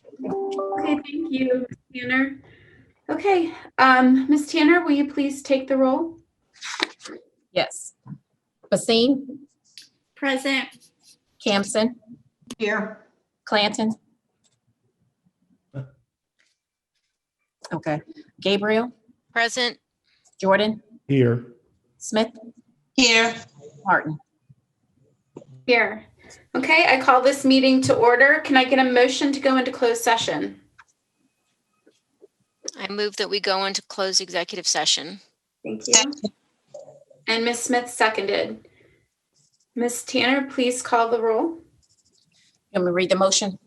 Okay, thank you, Ms. Tanner. Okay, Ms. Tanner, will you please take the roll? Yes. Basine, Present. Campson, Here. Clanton. Okay. Gabriel, Present. Jordan, Here. Smith, Here. Martin. Here. Okay, I call this meeting to order. Can I get a motion to go into closed session? I move that we go into closed executive session. Thank you. And Ms. Smith seconded. Ms. Tanner, please call the roll. You want me to read the motion?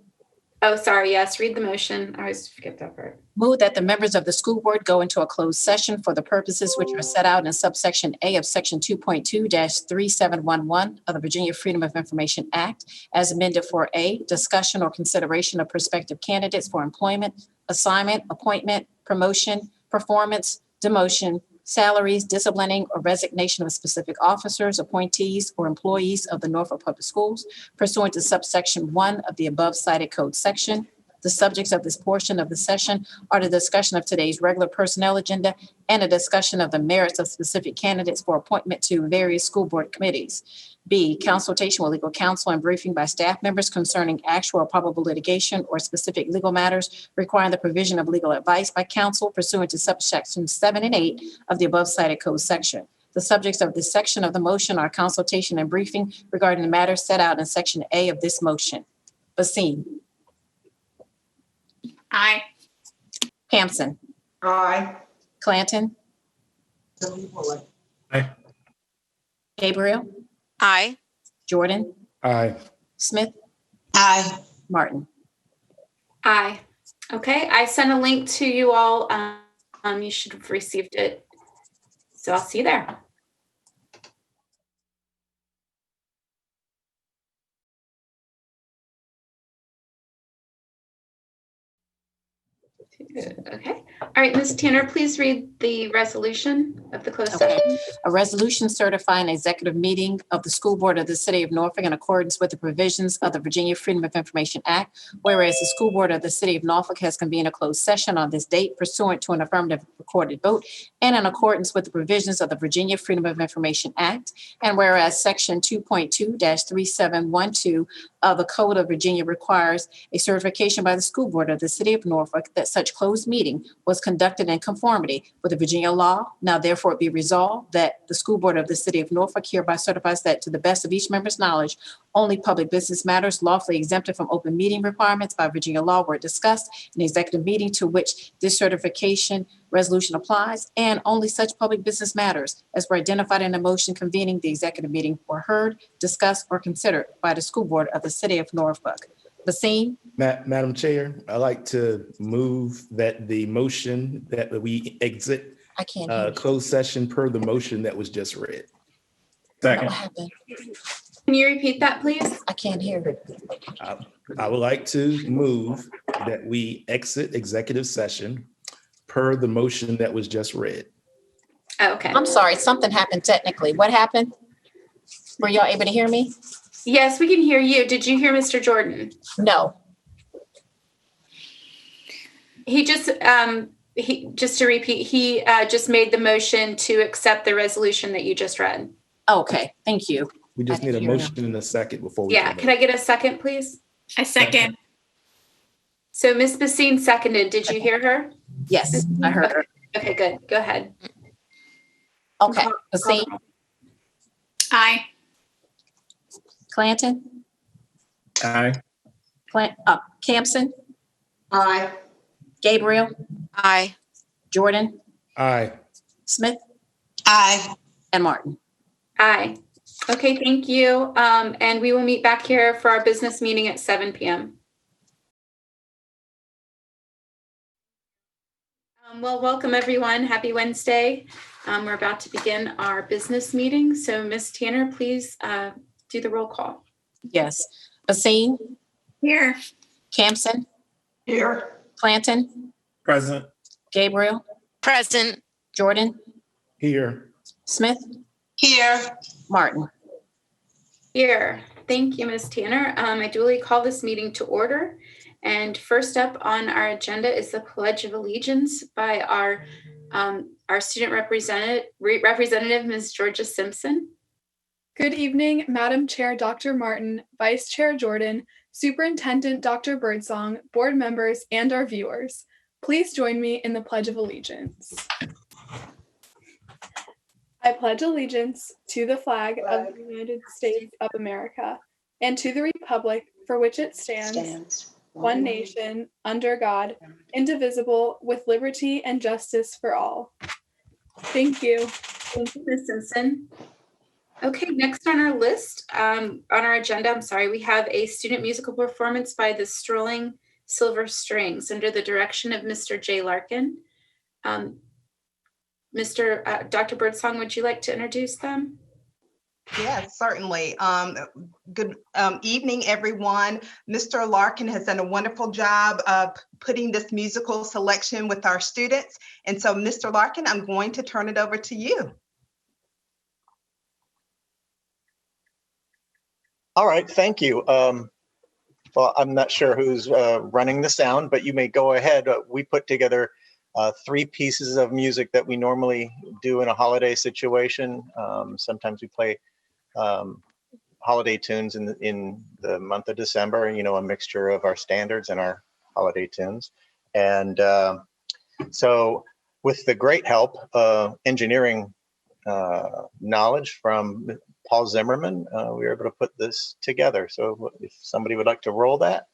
Oh, sorry. Yes, read the motion. I always forget that part. Move that the members of the school board go into a closed session for the purposes which are set out in subsection A of section 2.2-3711 of the Virginia Freedom of Information Act as amended for A, discussion or consideration of prospective candidates for employment, assignment, appointment, promotion, performance, demotion, salaries, disciplining, or resignation of specific officers, appointees, or employees of the Norfolk Public Schools pursuant to subsection 1 of the above cited code section. The subjects of this portion of the session are the discussion of today's regular personnel agenda and a discussion of the merits of specific candidates for appointment to various school board committees. B, consultation with legal counsel and briefing by staff members concerning actual or probable litigation or specific legal matters requiring the provision of legal advice by counsel pursuant to subsections 7 and 8 of the above cited code section. The subjects of this section of the motion are consultation and briefing regarding the matters set out in section A of this motion. Basine. Aye. Campson. Aye. Clanton. Aye. Gabriel. Aye. Jordan. Aye. Smith. Aye. Martin. Aye. Okay, I sent a link to you all. You should have received it. So I'll see you there. Okay. All right, Ms. Tanner, please read the resolution of the closed Okay. session. A resolution certifying an executive meeting of the school board of the city of Norfolk in accordance with the provisions of the Virginia Freedom of Information Act. Whereas the school board of the city of Norfolk has convened a closed session on this date pursuant to an affirmative recorded vote and in accordance with the provisions of the Virginia Freedom of Information Act. And whereas section 2.2-3712 of the Code of Virginia requires a certification by the school board of the city of Norfolk that such closed meeting was conducted in conformity with the Virginia law. Now therefore be resolved that the school board of the city of Norfolk hereby certifies that to the best of each member's knowledge, only public business matters lawfully exempted from open meeting requirements by Virginia law were discussed in the executive meeting to which this certification resolution applies, and only such public business matters as were identified in the motion convening the executive meeting were heard, discussed, or considered by the school board of the city of Norfolk. Basine. Madam Chair, I'd like to move that the motion that we exit I can't hear. closed session per the motion that was just read. What happened? Can you repeat that, please? I can't hear. I would like to move that we exit executive session per the motion that was just read. Oh, okay. I'm sorry, something happened technically. What happened? Were y'all able to hear me? Yes, we can hear you. Did you hear Mr. Jordan? No. He just to repeat, he just made the motion to accept the resolution that you just read. Okay, thank you. We just I need a didn't hear motion and a second before we. Yeah, can can I get a second, please? I second. So Ms. Basine seconded. Did you hear her? Yes, I heard her. Okay, good. Go ahead. Okay, Basine, Aye. Clanton, Aye. Campson, Aye. Gabriel, Aye. Jordan, Aye. Smith, Aye. and Martin. Aye. Okay, thank you. And we will meet back here for our business meeting at 7 p.m. Well, welcome everyone. Happy Wednesday. We're about to begin our business meeting. So Ms. Tanner, please do the roll call. Yes. Basine, Here. Campson, Here. Clanton, Present. Gabriel, Present. Jordan, Here. Smith, Here. Martin. Here. Thank you, Ms. Tanner. I duly call this meeting to order. And first up on our agenda is the Pledge of Allegiance by our student representative, Ms. Georgia Simpson. Good evening, Madam Chair Dr. Martin, Vice Chair Jordan, Superintendent Dr. Birdsong, board members, and our viewers. Please join me in the Pledge of Allegiance. I pledge allegiance to the flag of the United States of America and to the republic for which it stands, one nation, under God, indivisible, with liberty and justice for all. Thank you. Thank you, Ms. Simpson. Okay, next on our list, on our agenda, we have a student musical performance by the Strolling Silver Strings under the direction of Mr. Jay Larkin. Dr. Birdsong, would you like to introduce them? Yes, certainly. Good evening, everyone. Mr. Larkin has done a wonderful job of putting this musical selection with our students. And so, Mr. Larkin, I'm going to turn it over to you. All right, thank you. Well, I'm not sure who's running the sound, but you may go ahead. We put together 3 pieces of music that we normally do in a holiday situation. Sometimes we play holiday tunes in the month of December, a mixture of our standards and our holiday tunes. And so with the great help of engineering knowledge from Paul Zimmerman, we were able to put this together. So if somebody would like to roll that.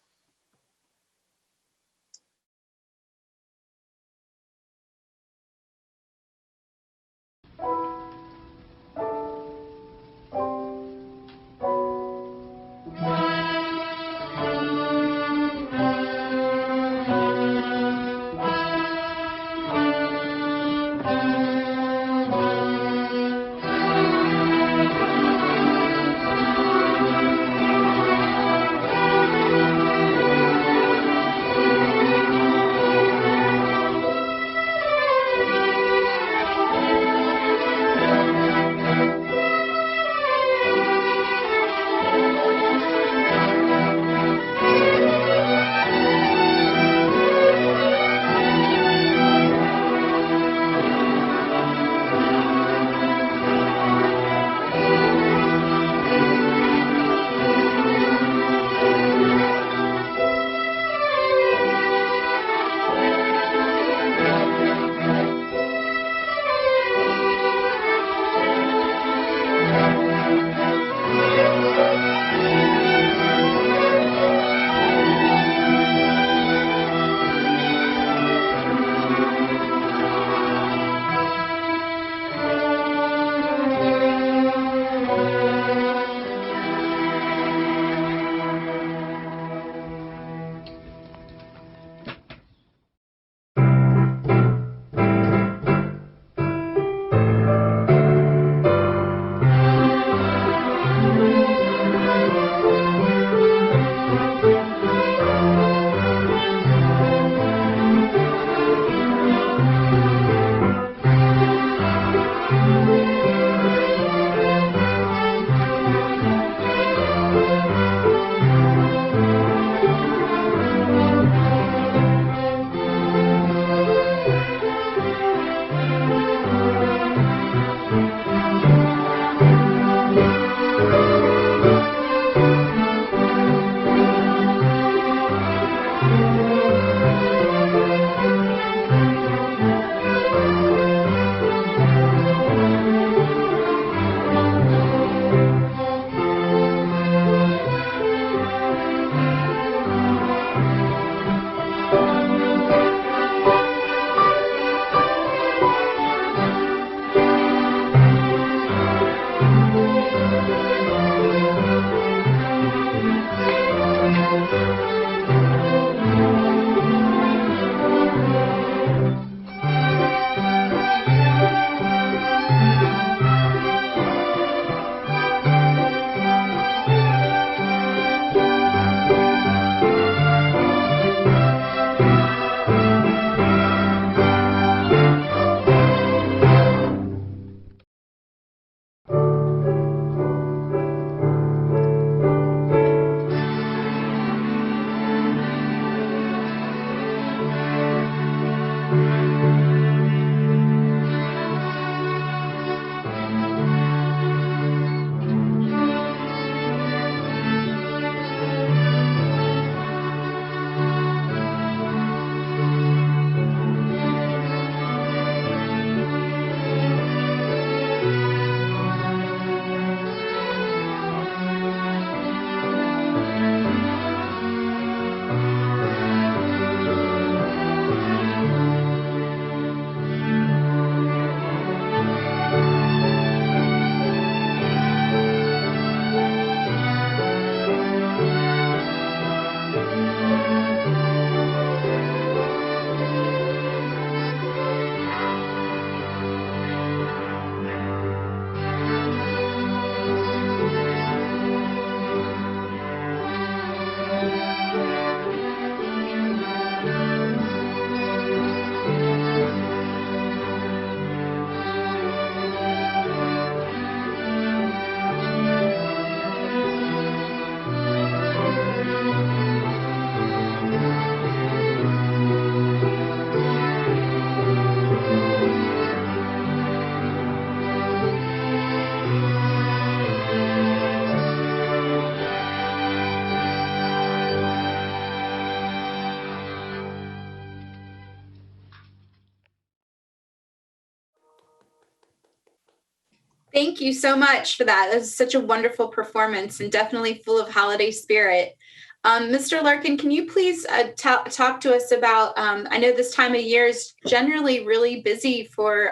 Thank you so much for that. That was such a wonderful performance and definitely full of holiday spirit. Mr. Larkin, can you please talk to us about, I know this time of year is generally really busy for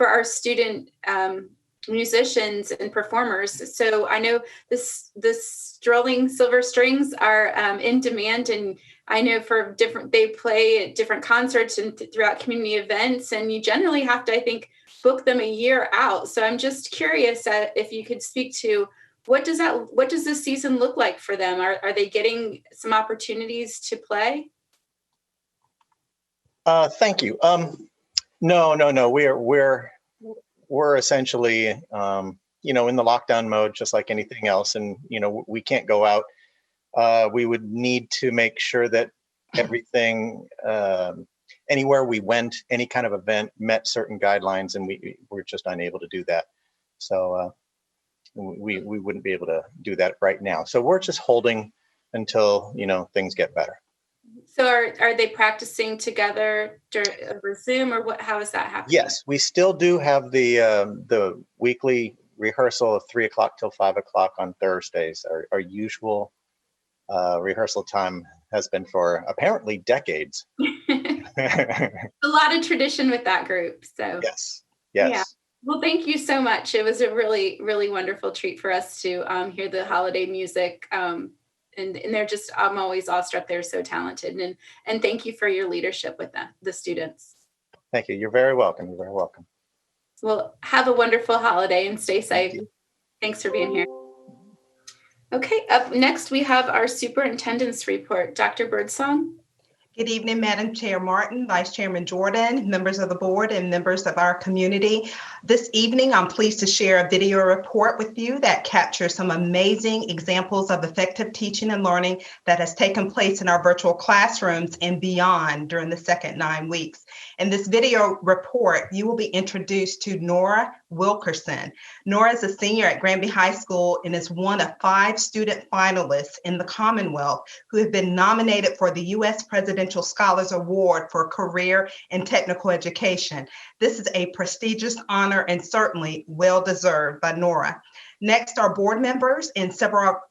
our student musicians and performers. So I know the strolling silver strings are in demand, and I know they play at different concerts and throughout community events, and you generally have to, I think, book them a year out. So I'm just curious if you could speak to what does this season look like for them? Are they getting some opportunities to play? Thank you. No. We're essentially, in the lockdown mode, just like anything else, and we can't go out. We would need to make sure that everything, anywhere we went, any kind of event met certain guidelines, and we're just unable to do that. So we wouldn't be able to do that right now. So we're just holding until things get better. So are they practicing together over Zoom, or what? How is that happening? Yes, we still do have the weekly rehearsal of 3 o'clock till 5 o'clock on Thursdays. Our usual rehearsal time has been for apparently decades. A lot of tradition with that group. So yes. Yeah. Well, thank you so much. It was a really, really wonderful treat for us to hear the holiday music. And they're just, I'm always awestruck. They're so talented. And thank you for your leadership with the students. Thank you. You're very welcome. You're very welcome. Well, have a wonderful holiday and stay safe. Thanks for being here. Okay, up next we have our Superintendents Report. Dr. Birdsong. Good evening, Madam Chair Martin, Vice Chairman Jordan, members of the board, and members of our community. This evening, I'm pleased to share a video report with you that captures some amazing examples of effective teaching and learning that has taken place in our virtual classrooms and beyond during the second 9 weeks. In this video report, you will be introduced to Nora Wilkerson. Nora is a senior at Granby High School and is one of 5 student finalists in the Commonwealth who have been nominated for the U.S. Presidential Scholars Award for Career and Technical Education. This is a prestigious honor and certainly well-deserved by Nora. Next, our board members and several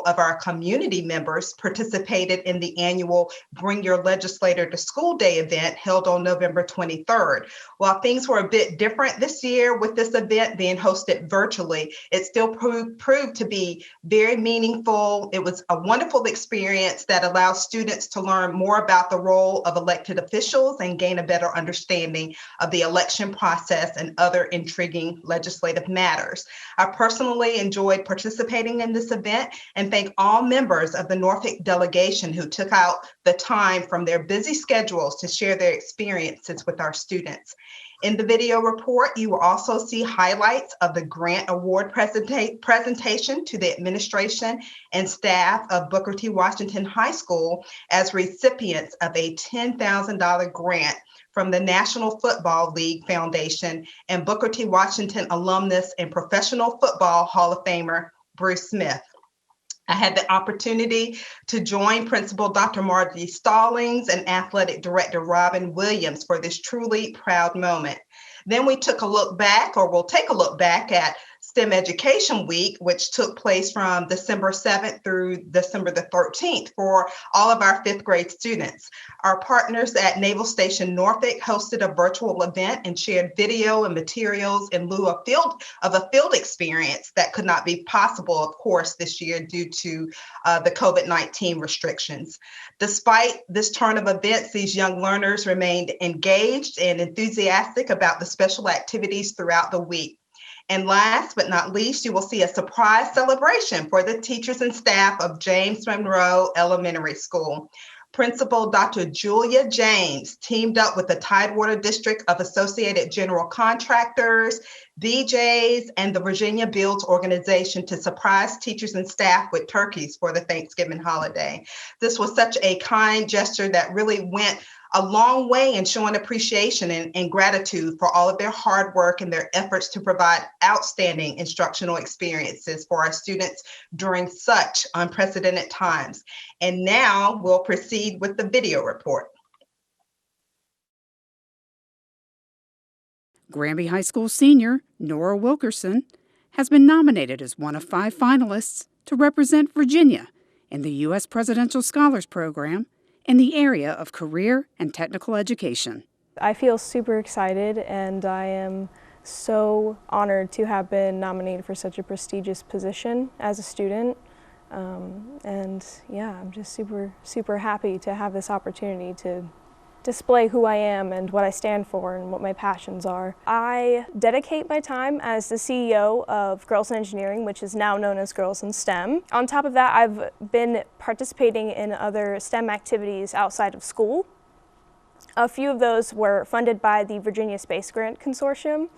of our community members participated in the annual Bring Your Legislator to School Day event held on November 23rd. While things were a bit different this year with this event being hosted virtually, it still proved to be very meaningful. It was a wonderful experience that allowed students to learn more about the role of elected officials and gain a better understanding of the election process and other intriguing legislative matters. I personally enjoyed participating in this event and thank all members of the Norfolk delegation who took out the time from their busy schedules to share their experiences with our students. In the video report, you will also see highlights of the grant award presentation to the administration and staff of Booker T. Washington High School as recipients of a $10,000 grant from the National Football League Foundation and Booker T. Washington alumnus and Professional Football Hall of Famer Bruce Smith. I had the opportunity to join Principal Dr. Margie Stallings and Athletic Director Robin Williams for this truly proud moment. Then we took a look back, or we'll take a look back at STEM Education Week, which took place from December 7th through December the 13th for all of our 5th grade students. Our partners at Naval Station Norfolk hosted a virtual event and shared video and materials in lieu of a field experience that could not be possible, of course, this year due to the COVID-19 restrictions. Despite this turn of events, these young learners remained engaged and enthusiastic about the special activities throughout the week. And last but not least, you will see a surprise celebration for the teachers and staff of James Monroe Elementary School. Principal Dr. Julia James teamed up with the Tidewater District of Associated General Contractors, VJs, and the Virginia Builds organization to surprise teachers and staff with turkeys for the Thanksgiving holiday. This was such a kind gesture that really went a long way in showing appreciation and gratitude for all of their hard work and their efforts to provide outstanding instructional experiences for our students during such unprecedented times. And now we'll proceed with the video report. Granby High School senior Nora Wilkerson has been nominated as one of 5 finalists to represent Virginia in the U.S. Presidential Scholars Program in the area of career and technical education. I feel super excited, and I am so honored to have been nominated for such a prestigious position as a student. And yeah, I'm just super happy to have this opportunity to display who I am and what I stand for and what my passions are. I dedicate my time as the CEO of Girls in Engineering, which is now known as Girls in STEM. On top of that, I've been participating in other STEM activities outside of school. A few of those were funded by the Virginia Space Grant Consortium,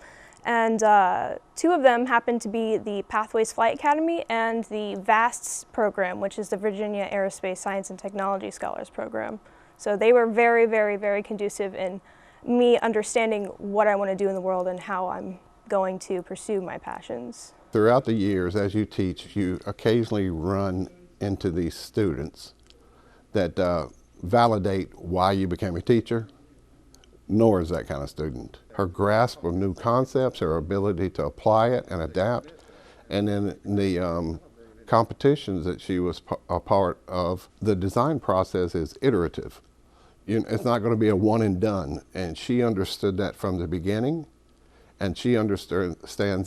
and 2 of them happened to be the Pathways Flight Academy and the VASTS program, which is the Virginia Aerospace Science and Technology Scholars Program. So they were very conducive in me understanding what I want to do in the world and how I'm going to pursue my passions. Throughout the years, as you teach, you occasionally run into these students that validate why you became a teacher. Nora's that kind of student. Her grasp of new concepts, her ability to apply it and adapt, and then the competitions that she was a part of, the design process is iterative. It's not going to be a one and done, and she understood that from the beginning, and she understands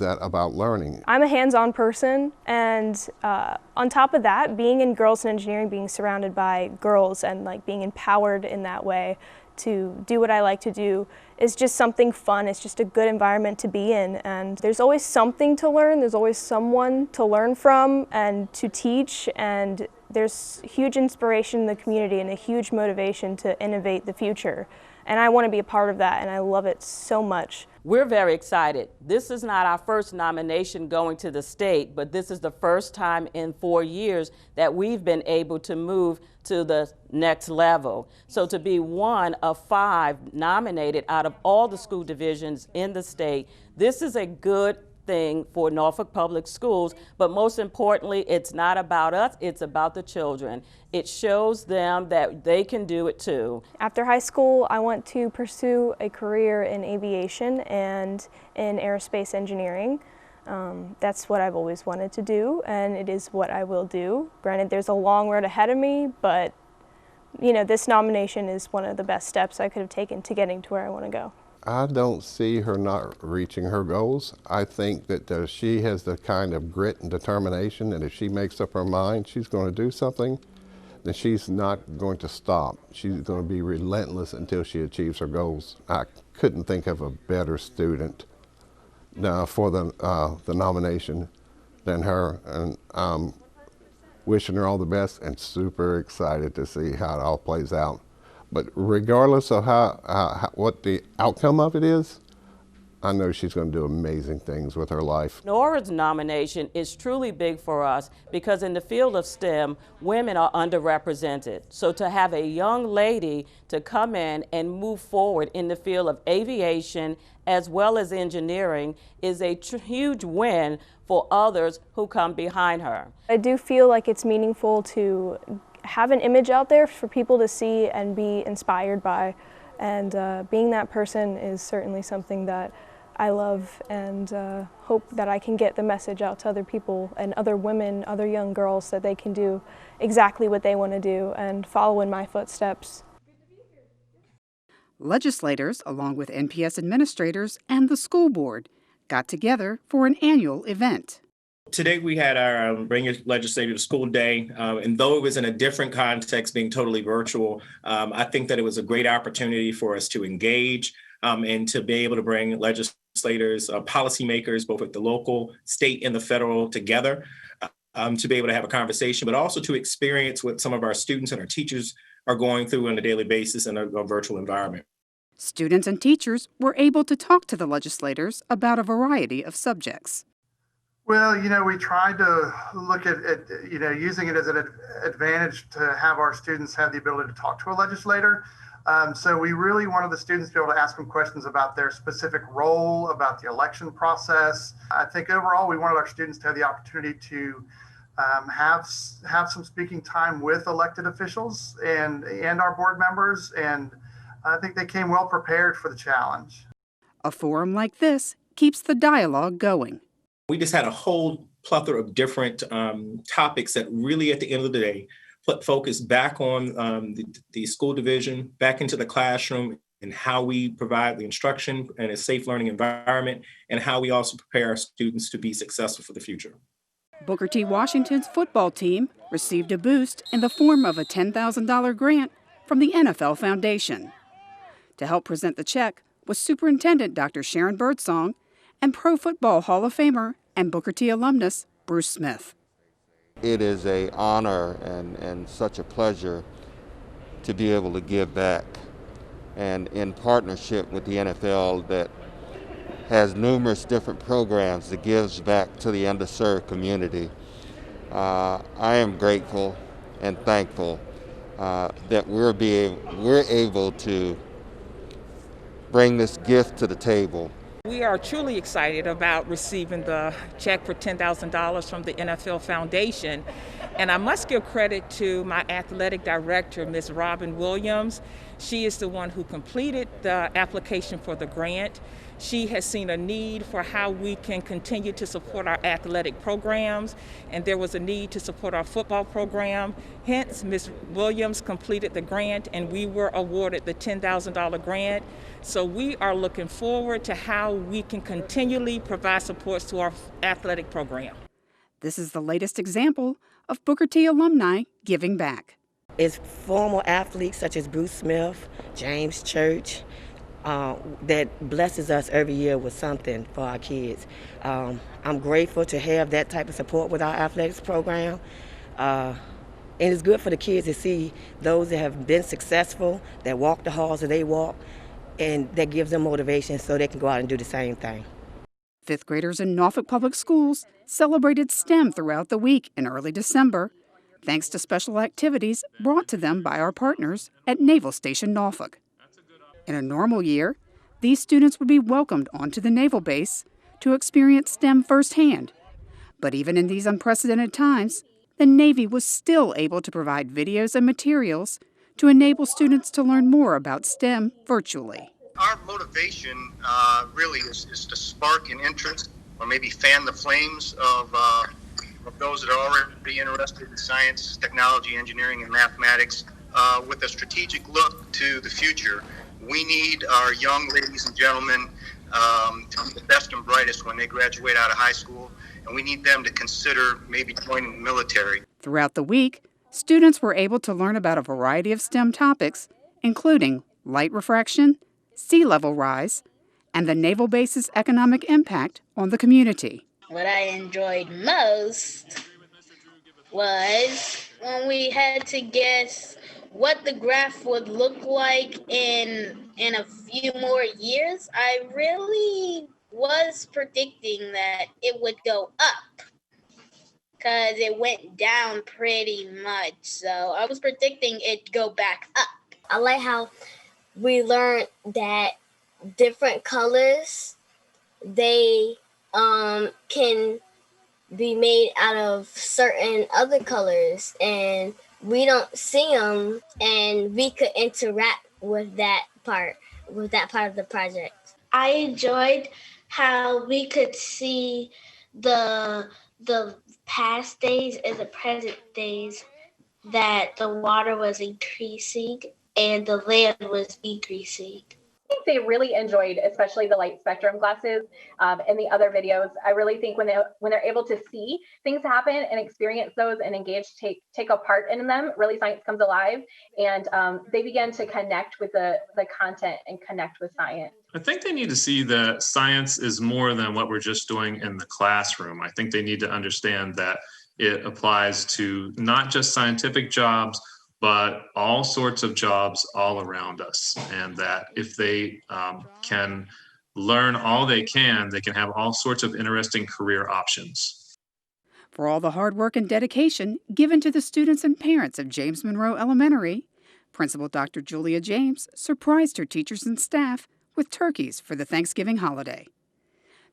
that about learning. I'm a hands-on person, and on top of that, being in Girls in Engineering, being surrounded by girls and like being empowered in that way to do what I like to do is just something fun. It's just a good environment to be in, and there's always something to learn. There's always someone to learn from and to teach, and there's huge inspiration in the community and a huge motivation to innovate the future. And I want to be a part of that, and I love it so much. We're very excited. This is not our first nomination going to the state, but this is the first time in 4 years that we've been able to move to the next level. So to be one of 5 nominated out of all the school divisions in the state, this is a good thing for Norfolk Public Schools, but most importantly, it's not about us, it's about the children. It shows them that they can do it too. After high school, I want to pursue a career in aviation and in aerospace engineering. That's what I've always wanted to do, and it is what I will do. Granted, there's a long road ahead of me, but you know, this nomination is one of the best steps I could have taken to getting to where I want to go. I don't see her not reaching her goals. I think that she has the kind of grit and determination that if she makes up her mind she's going to do something, then she's not going to stop. She's going to be relentless until she achieves her goals. I couldn't think of a better student for the nomination than her, and I'm wishing her all the best and super excited to see how it all plays out. But regardless of what the outcome of it is, I know she's going to do amazing things with her life. Nora's nomination is truly big for us because in the field of STEM, women are underrepresented. So to have a young lady to come in and move forward in the field of aviation as well as engineering is a huge win for others who come behind her. I do feel like it's meaningful to have an image out there for people to see and be inspired by, and being that person is certainly something that I love, and hope that I can get the message out to other people and other women, other young girls, that they can do exactly what they want to do and follow in my footsteps. Legislators, along with NPS administrators and the school board, got together for an annual event. Today we had our Bring Your Legislator to School Day, and though it was in a different context, being totally virtual, I think that it was a great opportunity for us to engage and to be able to bring legislators, policymakers, both at the local, state, and the federal together to be able to have a conversation, but also to experience what some of our students and our teachers are going through on a daily basis in a virtual environment. Students and teachers were able to talk to the legislators about a variety of subjects. Well, we tried to look at using it as an advantage to have our students have the ability to talk to a legislator. So we really wanted the students to be able to ask them questions about their specific role, about the election process. I think overall we wanted our students to have the opportunity to have some speaking time with elected officials and our board members, and I think they came well prepared for the challenge. A forum like this keeps the dialogue going. We just had a whole plethora of different topics that really, at the end of the day, put focus back on the school division, back into the classroom, and how we provide the instruction and a safe learning environment, and how we also prepare our students to be successful for the future. Booker T. Washington's football team received a boost in the form of a $10,000 grant from the NFL Foundation. To help present the check was Superintendent Dr. Sharon Birdsong and Pro Football Hall of Famer and Booker T. alumnus Bruce Smith. It is an honor and such a pleasure to be able to give back, and in partnership with the NFL that has numerous different programs that gives back to the underserved community. I am grateful and thankful that we're able to bring this gift to the table. We are truly excited about receiving the check for $10,000 from the NFL Foundation. And I must give credit to my athletic director, Ms. Robin Williams. She is the one who completed the application for the grant. She has seen a need for how we can continue to support our athletic programs, and there was a need to support our football program. Hence, Ms. Williams completed the grant, and we were awarded the $10,000 grant. So we are looking forward to how we can continually provide supports to our athletic program. This is the latest example of Booker T alumni giving back. It's former athletes such as Bruce Smith, James Church, that blesses us every year with something for our kids. I'm grateful to have that type of support with our athletics program. And it's good for the kids to see those that have been successful, that walk the halls that they walk, and that gives them motivation so they can go out and do the same thing. Fifth graders in Norfolk Public Schools celebrated STEM throughout the week in early December, thanks to special activities brought to them by our partners at Naval Station Norfolk. In a normal year, these students would be welcomed onto the naval base to experience STEM firsthand. But even in these unprecedented times, the Navy was still able to provide videos and materials to enable students to learn more about STEM virtually. Our motivation really is to spark an interest or maybe fan the flames of those that are already interested in science, technology, engineering, and mathematics with a strategic look to the future. We need our young ladies and gentlemen to be the best and brightest when they graduate out of high school, and we need them to consider maybe joining the military. Throughout the week, students were able to learn about a variety of STEM topics, including light refraction, sea level rise, and the naval base's economic impact on the community. What I enjoyed most was when we had to guess what the graph would look like in a few more years. I really was predicting that it would go up because it went down pretty much. So I was predicting it'd go back up. I like how we learned that different colors, they can be made out of certain other colors, and we don't see them, and we could interact with that part of the project. I enjoyed how we could see the past days and the present days, that the water was increasing and the land was decreasing. I think they really enjoyed, especially the light spectrum classes and the other videos. I really think when they're able to see things happen and experience those and engage, take a part in them, really science comes alive, and they begin to connect with the content and connect with science. I think they need to see that science is more than what we're just doing in the classroom. I think they need to understand that it applies to not just scientific jobs, but all sorts of jobs all around us. And that if they can learn all they can have all sorts of interesting career options. For all the hard work and dedication given to the students and parents of James Monroe Elementary, Principal Dr. Julia James surprised her teachers and staff with turkeys for the Thanksgiving holiday.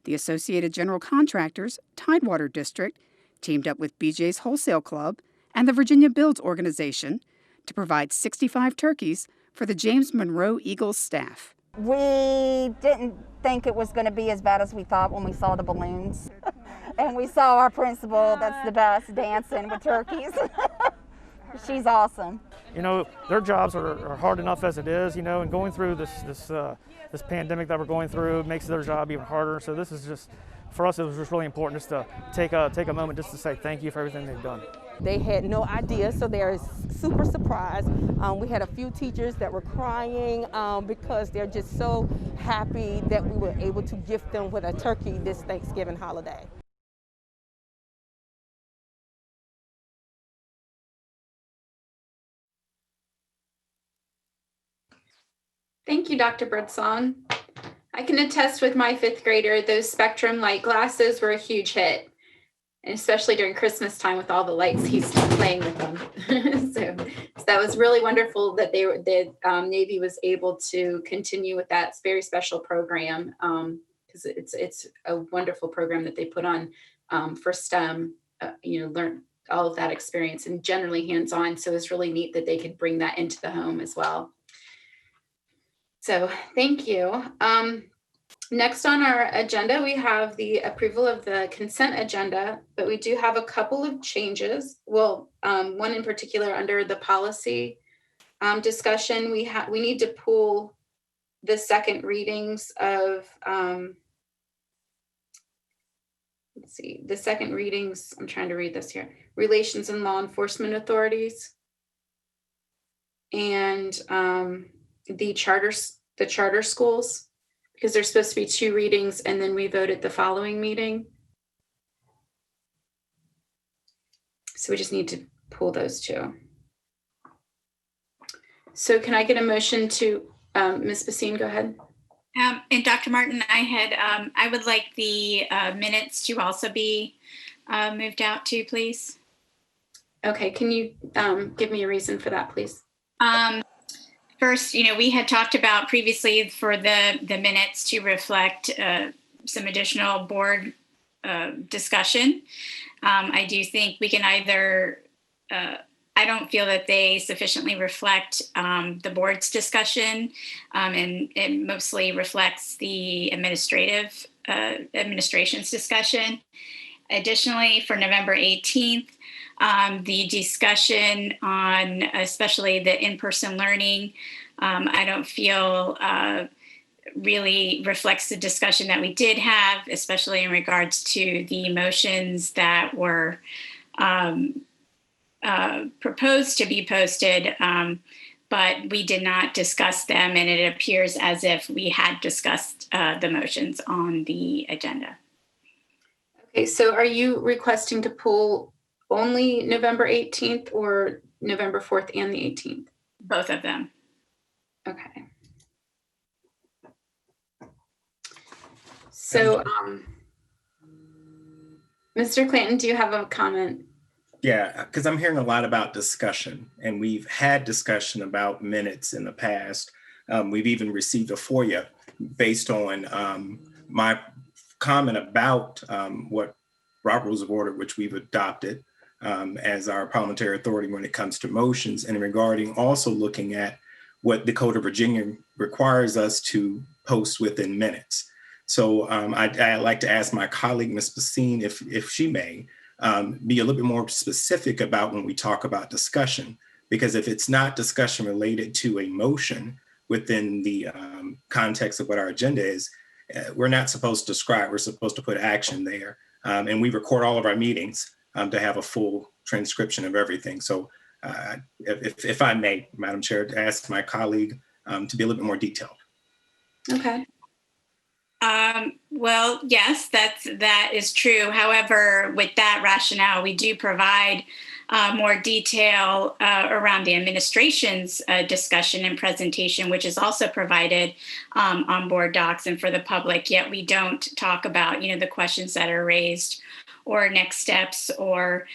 The Associated General Contractors Tidewater District teamed up with BJ's Wholesale Club and the Virginia Builds Organization to provide 65 turkeys for the James Monroe Eagles staff. We didn't think it was going to be as bad as we thought when we saw the balloons. And we saw our principal, that's the best, dancing with turkeys. She's awesome. You know, their jobs are hard enough as it is, you know, and going through this pandemic that we're going through makes their job even harder. So this is just, for us, it was just really important just to take a moment just to say thank you for everything they've done. They had no idea, so they're super surprised. We had a few teachers that were crying because they're just so happy that we were able to gift them with a turkey this Thanksgiving holiday. Thank you, Dr. Birdsong. I can attest with my 5th grader, those Spectrum light glasses were a huge hit, and especially during Christmas time with all the lights, he's playing with them. so that was really wonderful that Navy was able to continue with that very special program, because it's a wonderful program that they put on for STEM, learn all of that experience and generally hands-on. So it's really neat that they could bring that into the home as well. So thank you. Next on our agenda, we have the approval of the consent agenda, but we do have a couple of changes. Well, one in particular under the policy discussion, we need to pull the second readings of, let's see, the second readings, I'm trying to read this here, relations and law enforcement authorities, and the charter schools, because there's supposed to be 2 readings and then we vote at the following meeting. So we just need to pull those 2. So can I get a motion to, Ms. Basine, go ahead. And Dr. Martin, I would like the minutes to also be moved out too, please. Okay, can you give me a reason for that, please? First, we had talked about previously for the minutes to reflect some additional board discussion. I do think we can either, I don't feel that they sufficiently reflect the board's discussion, and it mostly reflects the administration's discussion. Additionally, for November 18th, the discussion on especially the in-person learning, I don't feel really reflects the discussion that we did have, especially in regards to the motions that were proposed to be posted, but we did not discuss them, and it appears as if we had discussed the motions on the agenda. Okay, so are you requesting to pull only November 18th or November 4th and the 18th? Both of them. Okay. So, Mr. Clanton, do you have a comment? Yeah, because I'm hearing a lot about discussion, and we've had discussion about minutes in the past. We've even received a FOIA based on my comment about what Robert Rules of Order, which we've adopted as our parliamentary authority when it comes to motions, and regarding also looking at what the Code of Virginia requires us to post within minutes. So I'd like to ask my colleague, Ms. Basine, if she may, be a little bit more specific about when we talk about discussion, because if it's not discussion related to a motion within the context of what our agenda is, we're not supposed to describe, we're supposed to put action there. And we record all of our meetings to have a full transcription of everything. So if I may, Madam Chair, to ask my colleague to be a little bit more detailed. Okay. Well, yes, that is true. However, with that rationale, we do provide more detail around the administration's discussion and presentation, which is also provided on board docs and for the public, yet we don't talk about, the questions that are raised or next steps or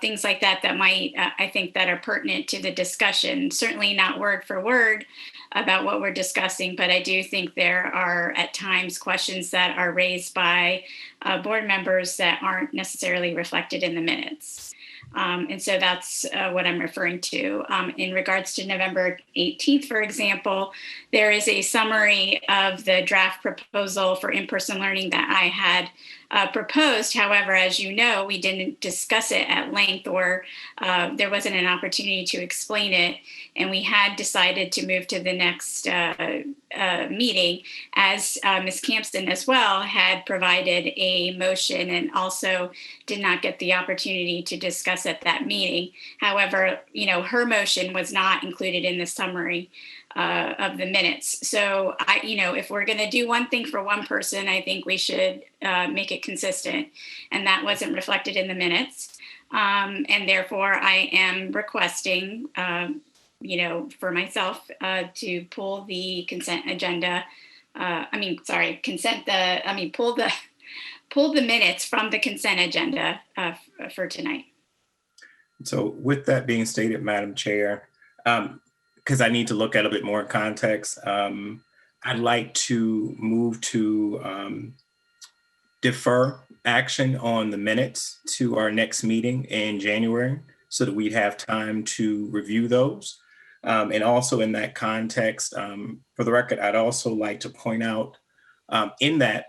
things like that might, I think, that are pertinent to the discussion. Certainly not word for word about what we're discussing, but I do think there are at times questions that are raised by board members that aren't necessarily reflected in the minutes. And so that's what I'm referring to. In regards to November 18th, for example, there is a summary of the draft proposal for in-person learning that I had proposed. However, as you know, we didn't discuss it at length, or there wasn't an opportunity to explain it. And we had decided to move to the next meeting, as Ms. Campson as well had provided a motion and also did not get the opportunity to discuss at that meeting. However, her motion was not included in the summary of the minutes. So if we're going to do one thing for one person, I think we should make it consistent, and that wasn't reflected in the minutes. And therefore I am requesting, for myself to pull the consent agenda. Pull the minutes from the consent agenda for tonight. So with that being stated, Madam Chair, because I need to look at a bit more context, I'd like to move to defer action on the minutes to our next meeting in January so that we have time to review those. And also in that context, for the record, I'd also like to point out in that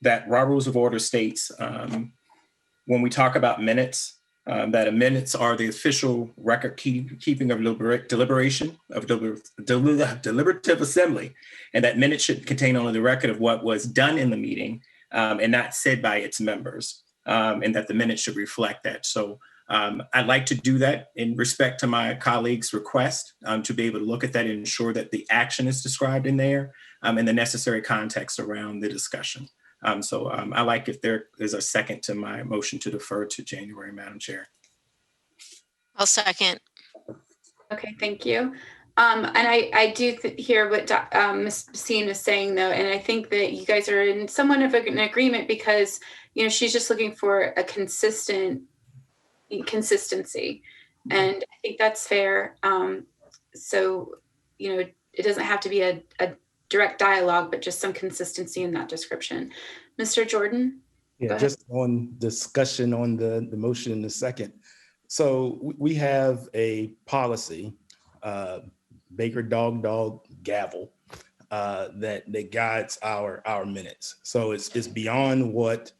that our rules of order states when we talk about minutes, that minutes are the official record keeping of deliberation of deliberative assembly, and that minutes should contain only the record of what was done in the meeting and not said by its members, and that the minutes should reflect that. So I'd like to do that in respect to my colleague's request to be able to look at that and ensure that the action is described in there and the necessary context around the discussion. So I like if there is a second to my motion to defer to January, Madam Chair. I'll second. Okay, thank you. And I do hear what Ms. Basine is saying, though, and I think that you guys are in somewhat of an agreement because, she's just looking for a consistency. And I think that's fair. So, it doesn't have to be a direct dialogue, but just some consistency in that description. Mr. Jordan? Yeah, just on discussion on the motion in the second. So we have a policy, Baker dog gavel, that guides our minutes. So it's beyond what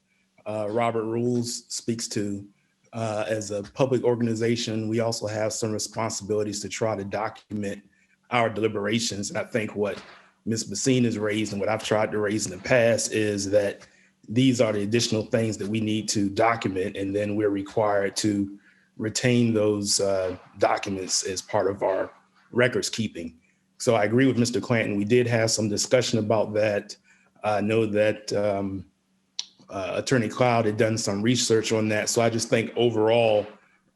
Robert Rules speaks to. As a public organization, we also have some responsibilities to try to document our deliberations. And I think what Ms. Basine has raised and what I've tried to raise in the past is that these are the additional things that we need to document, and then we're required to retain those documents as part of our records keeping. So I agree with Mr. Clanton. We did have some discussion about that. I know that Attorney Cloud had done some research on that. So I just think overall,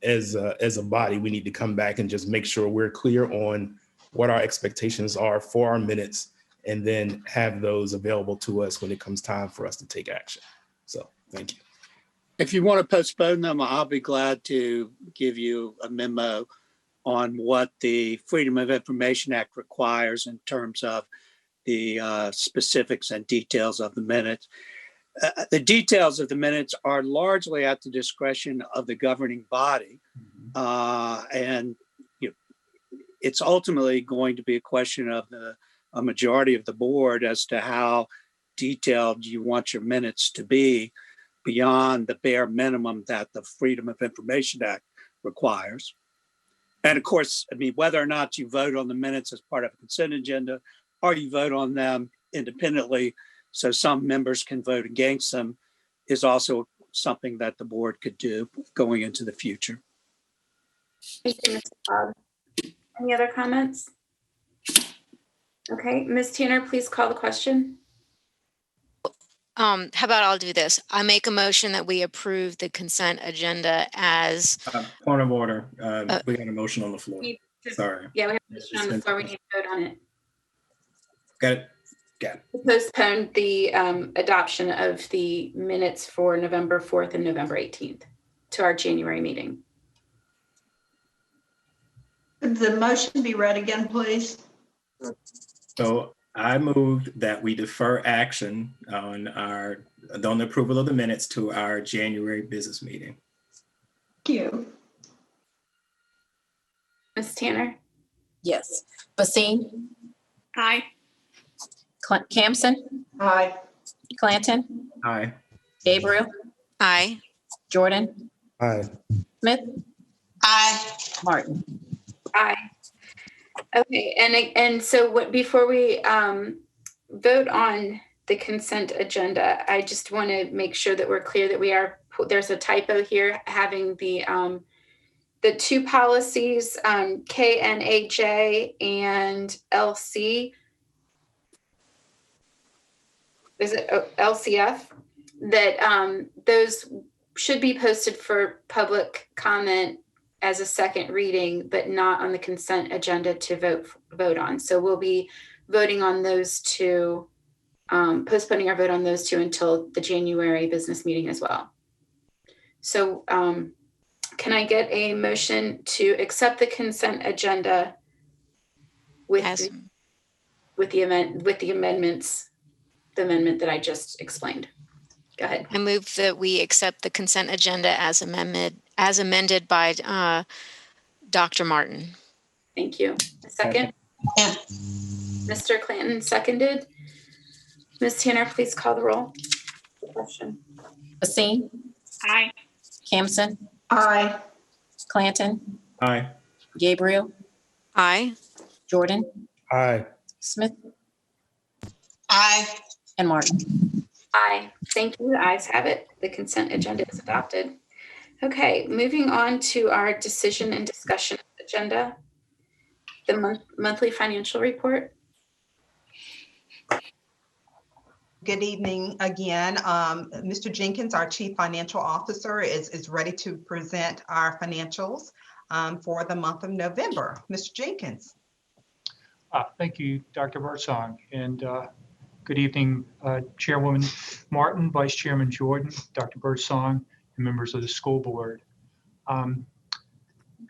as a body, we need to come back and just make sure we're clear on what our expectations are for our minutes, and then have those available to us when it comes time for us to take action. So thank you. If you want to postpone them, I'll be glad to give you a memo on what the Freedom of Information Act requires in terms of the specifics and details of the minutes. The details of the minutes are largely at the discretion of the governing body. And it's ultimately going to be a question of a majority of the board as to how detailed you want your minutes to be beyond the bare minimum that the Freedom of Information Act requires. And of course, whether or not you vote on the minutes as part of a consent agenda or you vote on them independently so some members can vote against them is also something that the board could do going into the future. Thank you, Mr. Cobb. Any other comments? Okay, Ms. Tanner, please call the question. How about I'll do this. I make a motion that we approve the consent agenda as. Point of order. We got a motion on the floor. Sorry. Yeah, we have a motion on the floor. We need to vote on it. Got it. Postpone the adoption of the minutes for November 4th and November 18th to our January meeting. Could the motion be read again, please? So I moved that we defer action on our on the approval of the minutes to our January business meeting. Thank you. Ms. Tanner? Yes. Basine? Aye. Campson? Aye. Clanton? Aye. Gabriel? Aye. Jordan? Aye. Smith? Aye. Martin? Aye. Okay, and so before we vote on the consent agenda, I just want to make sure that we're clear that there's a typo here, having the two policies, KNAJ and LC. Is it LCF? That those should be posted for public comment as a second reading, but not on the consent agenda to vote on. So we'll be voting on those two, postponing our vote on those two until the January business meeting as well. So can I get a motion to accept the consent agenda with the amendments, the amendment that I just explained? Go ahead. I move that we accept the consent agenda as amended by Dr. Martin. Thank you. A second? Yeah. Mr. Clanton seconded. Ms. Tanner, please call the roll. Question. Basine? Aye. Campson? Aye. Clanton? Aye. Gabriel? Aye. Jordan? Aye. Smith? Aye. And Martin? Aye. Thank you. The ayes have it. The consent agenda is adopted. Okay, moving on to our decision and discussion agenda, the monthly financial report. Good evening again. Mr. Jenkins, our Chief Financial Officer, is ready to present our financials for the month of November. Mr. Jenkins. Thank you, Dr. Birdsong, and good evening, Chairwoman Martin, Vice Chairman Jordan, Dr. Birdsong, and members of the school board.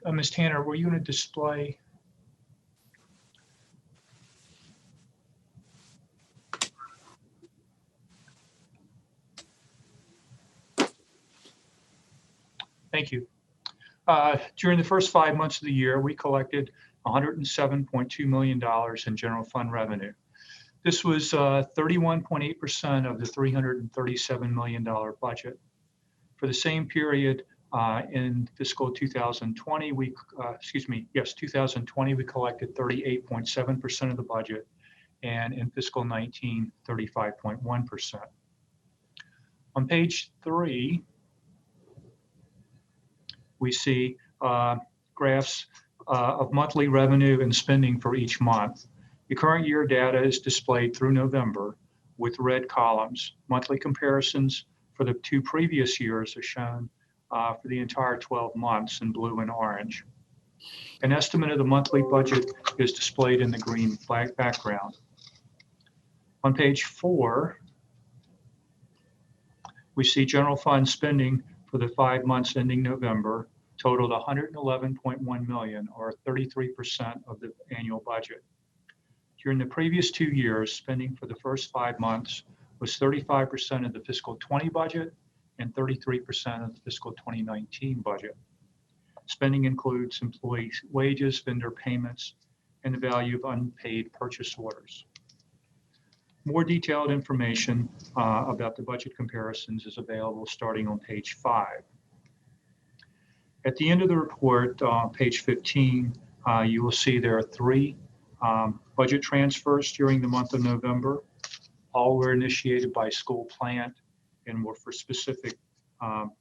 Ms. Tanner, were you going to display? Thank you. During the first 5 months of the year, we collected $107.2 million in general fund revenue. This was 31.8% of the $337 million budget. For the same period in fiscal 2020, we collected 38.7% of the budget, and in fiscal 19, 35.1%. On page 3, we see graphs of monthly revenue and spending for each month. The current year data is displayed through November with red columns. Monthly comparisons for the 2 previous years are shown for the entire 12 months in blue and orange. An estimate of the monthly budget is displayed in the green background. On page 4, we see general fund spending for the 5 months ending November totaled $111.1 million, or 33% of the annual budget. During the previous 2 years, spending for the first 5 months was 35% of the fiscal 20 budget and 33% of the fiscal 2019 budget. Spending includes employee wages, vendor payments, and the value of unpaid purchase orders. More detailed information about the budget comparisons is available starting on page 5. At the end of the report, on page 15, you will see there are 3 budget transfers during the month of November. All were initiated by school plant and were for specific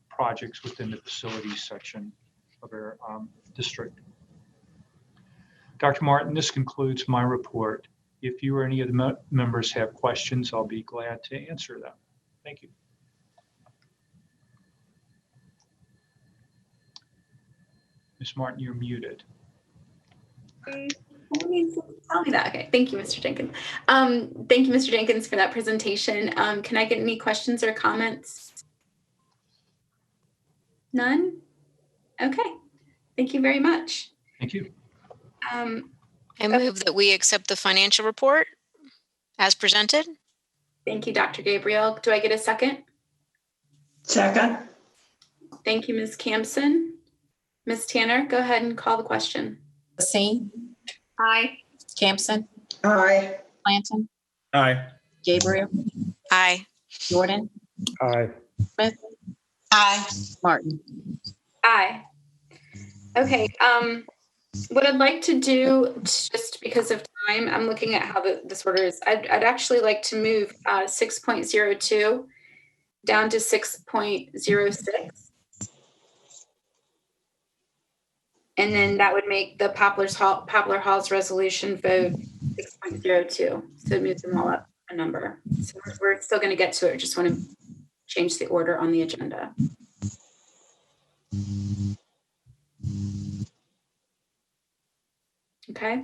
projects within the facilities section of our district. Dr. Martin, this concludes my report. If you or any of the members have questions, I'll be glad to answer them. Thank you. Ms. Martin, you're muted. Tell me that. Okay. Thank you, Mr. Jenkins. Thank you, Mr. Jenkins, for that presentation. Can I get any questions or comments? None? Okay. Thank you very much. Thank you. I move that we accept the financial report as presented. Thank you, Dr. Gabriel. Do I get a second? Second. Thank you, Ms. Campson. Ms. Tanner, go ahead and call the question. Basine, Aye. Campson, Aye. Clanton, Aye. Gabriel, Aye. Jordan, Aye. Smith, Aye. Martin. Aye. Okay, what I'd like to do, just because of time, I'm looking at how this order is. I'd actually like to move 6.02 down to 6.06. And then that would make the Poplar Halls resolution vote 6.02. So it moves them all up a number. So we're still going to get to it. Just want to change the order on the agenda. Okay.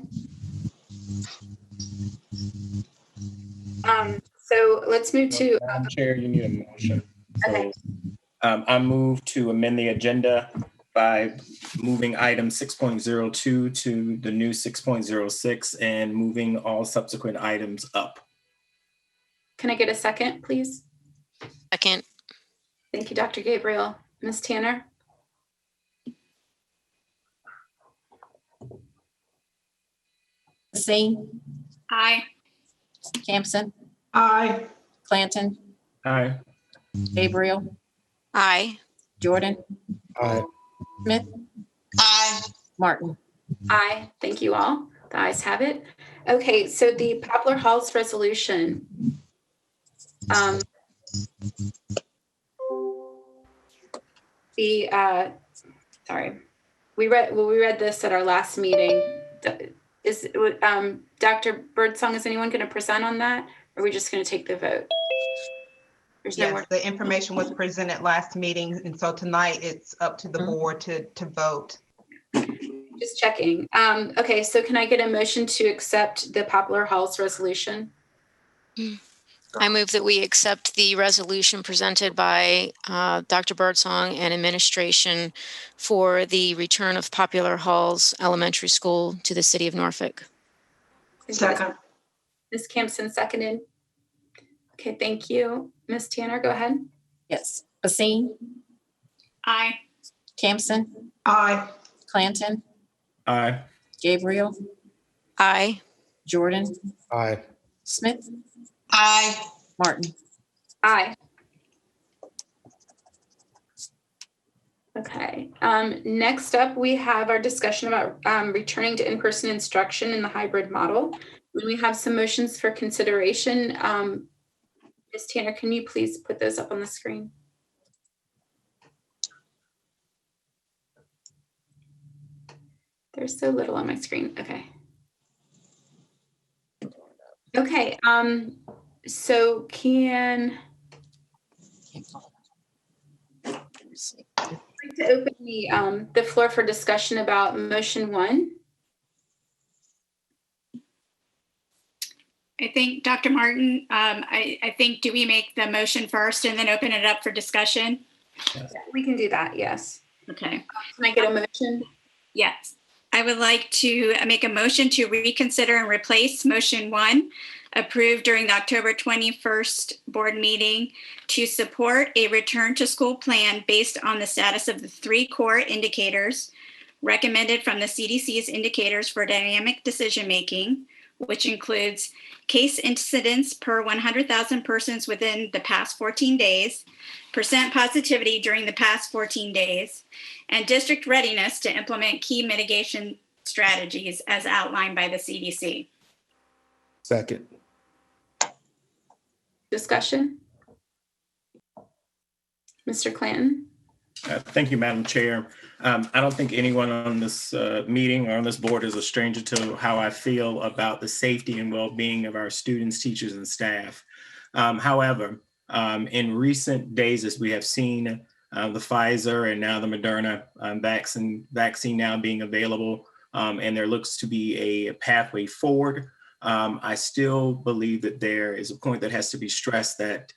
So let's move to. Madam Chair, you need a motion. Okay. So, I move to amend the agenda by moving item 6.02 to the new 6.06 and moving all subsequent items up. Can I get a second, please? Second. Thank you, Dr. Gabriel. Ms. Tanner? Basine, Aye. Campson, Aye. Clanton, Aye. Gabriel, Aye. Jordan, Aye. Smith, Aye. Martin. Aye. Thank you all. The ayes have it. Okay, so the Poplar Halls resolution. Sorry. We read this at our last meeting. Is Dr. Birdsong, is anyone going to present on that? Or are we just going to take the vote? There's no Yes, more. the information was presented last meeting, and so tonight it's up to the board to vote. Just checking. Okay, so can I get a motion to accept the Poplar Halls resolution? I move that we accept the resolution presented by Dr. Birdsong and administration for the return of Poplar Halls Elementary School to the city of Norfolk. Second. Ms. Campson seconded. Okay, thank you. Ms. Tanner, go ahead. Yes. Basine, Aye. Campson, Aye. Clanton, Aye. Gabriel, Aye. Jordan, Aye. Smith, Aye. Martin. Aye. Okay. Next up, we have our discussion about returning to in-person instruction in the hybrid model. We have some motions for consideration. Ms. Tanner, can you please put those up on the screen? There's so little on my screen. Okay. Okay. So can I'd like to open the floor for discussion about motion 1. I think, Dr. Martin, I think, do we make the motion first and then open it up for discussion? Yeah, we can do that, yes. Okay. Can I get a motion? Yes. I would like to make a motion to reconsider and replace motion 1 approved during the October 21st board meeting to support a return to school plan based on the status of the 3 core indicators recommended from the CDC's indicators for dynamic decision-making, which includes case incidence per 100,000 persons within the past 14 days, percent positivity during the past 14 days, and district readiness to implement key mitigation strategies as outlined by the CDC. Second. Discussion? Mr. Clanton? Thank you, Madam Chair. I don't think anyone on this meeting or on this board is a stranger to how I feel about the safety and well-being of our students, teachers, and staff. However, in recent days, as we have seen the Pfizer and now the Moderna vaccine now being available, and there looks to be a pathway forward, I still believe that there is a point that has to be stressed that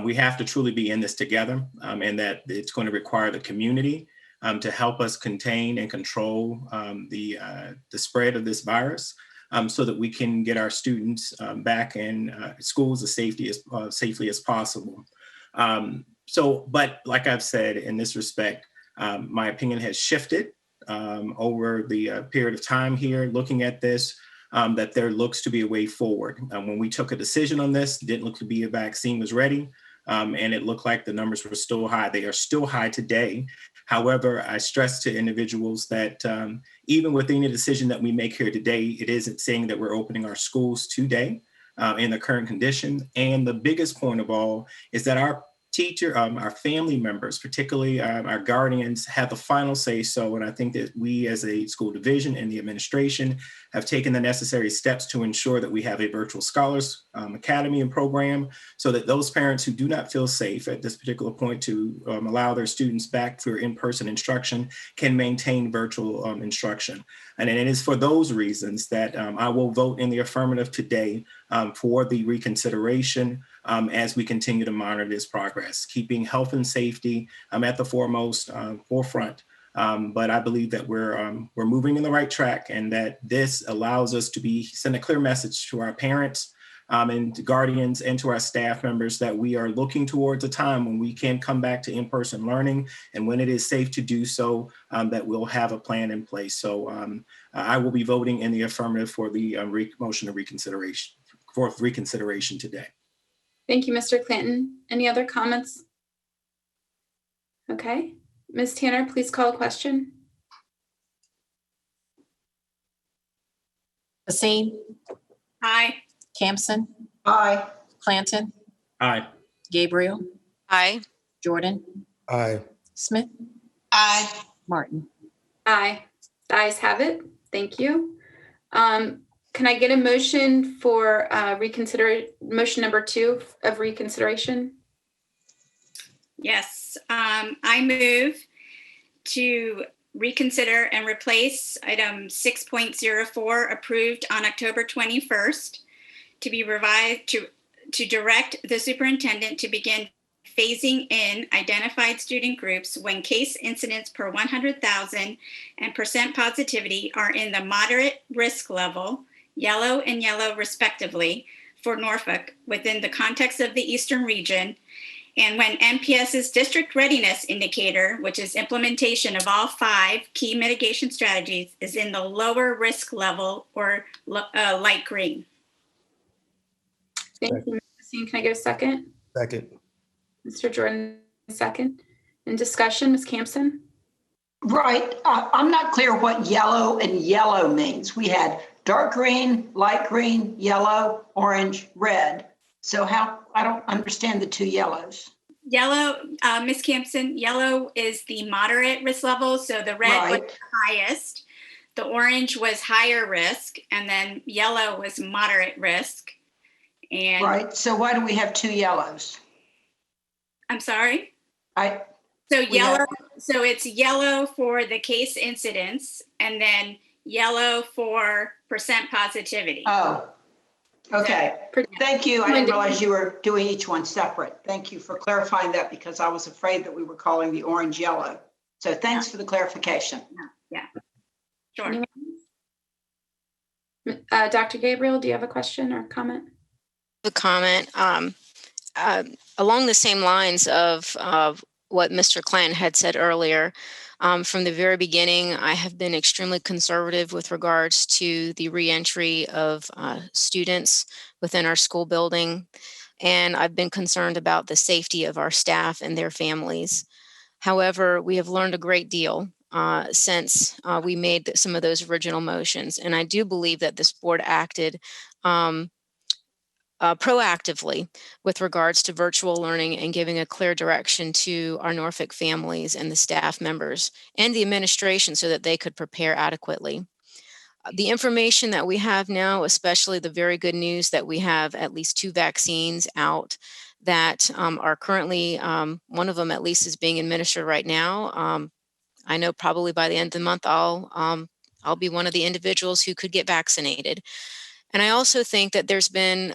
we have to truly be in this together, and that it's going to require the community to help us contain and control the spread of this virus, so that we can get our students back in schools as safely as possible. But like I've said, in this respect, my opinion has shifted over the period of time here, looking at this, that there looks to be a way forward. When we took a decision on this, it didn't look to be a vaccine was ready, and it looked like the numbers were still high. They are still high today. However, I stress to individuals that even with any decision that we make here today, it isn't saying that we're opening our schools today in the current condition. And the biggest point of all is that our our family members, particularly our guardians, have the final say so. And I think that we as a school division and the administration have taken the necessary steps to ensure that we have a virtual scholars academy and program so that those parents who do not feel safe at this particular point to allow their students back for in-person instruction can maintain virtual instruction. And it is for those reasons that I will vote in the affirmative today for the reconsideration as we continue to monitor this progress, keeping health and safety at the forefront. But I believe that we're moving in the right track, and that this allows us to send a clear message to our parents and to guardians and to our staff members that we are looking towards a time when we can come back to in-person learning, and when it is safe to do so, that we'll have a plan in place. So I will be voting in the affirmative for the motion of reconsideration today. Thank you, Mr. Clanton. Any other comments? Okay. Ms. Tanner, please call a question. Basine? Aye. Campson? Aye. Clanton? Aye. Gabriel? Aye. Jordan? Aye. Smith? Aye. Martin? Aye. The ayes have it. Thank you. Can I get a motion for motion number 2 of reconsideration? Yes, I move to reconsider and replace item 6.04 approved on October 21st to be revised to direct the superintendent to begin phasing in identified student groups when case incidents per 100,000 and percent positivity are in the moderate risk level, yellow and yellow respectively, for Norfolk within the context of the Eastern region, and when NPS's district readiness indicator, which is implementation of all 5 key mitigation strategies, is in the lower risk level or light green. Thank you, Ms. Basine. Can I get a second? Second. Mr. Jordan, second. In discussion, Ms. Campson? Right. I'm not clear what yellow and yellow means. We had dark green, light green, yellow, orange, red. So I don't understand the 2 yellows. Yellow, Ms. Campson, yellow is the moderate risk level. So the red was the highest. The orange was higher risk, and then yellow was moderate risk. And right. So why do we have 2 yellows? I'm sorry? So yellow, so it's yellow for the case incidence, and then yellow for percent positivity. Oh, okay. Thank you. I didn't realize you were doing each one separate. Thank you for clarifying that, because I was afraid that we were calling the orange yellow. So thanks for the clarification. Yeah, sure. Dr. Gabriel, do you have a question or comment? The comment along the same lines of what Mr. Clanton had said earlier. From the very beginning, I have been extremely conservative with regards to the reentry of students within our school building, and I've been concerned about the safety of our staff and their families. However, we have learned a great deal since we made some of those original motions, and I do believe that this board acted proactively with regards to virtual learning and giving a clear direction to our Norfolk families and the staff members and the administration so that they could prepare adequately. The information that we have now, especially the very good news that we have at least 2 vaccines out that are currently, one of them at least is being administered right now. I know probably by the end of the month, I'll be one of the individuals who could get vaccinated. And I also think that there's been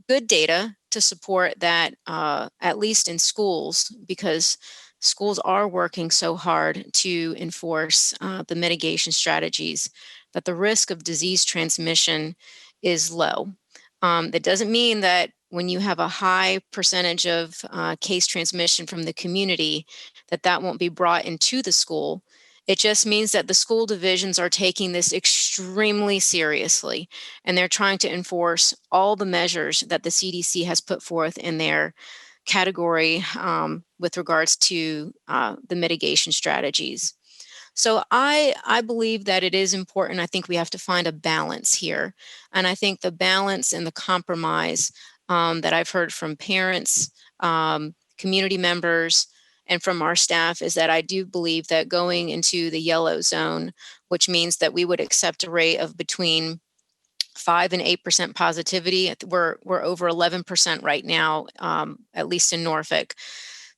good data to support that, at least in schools, because schools are working so hard to enforce the mitigation strategies, that the risk of disease transmission is low. That doesn't mean that when you have a high percentage of case transmission from the community, that won't be brought into the school. It just means that the school divisions are taking this extremely seriously, and they're trying to enforce all the measures that the CDC has put forth in their category with regards to the mitigation strategies. So I believe that it is important. I think we have to find a balance here. And I think the balance and the compromise that I've heard from parents, community members, and from our staff is that I do believe that going into the yellow zone, which means that we would accept a rate of between 5 and 8% positivity. We're over 11% right now, at least in Norfolk.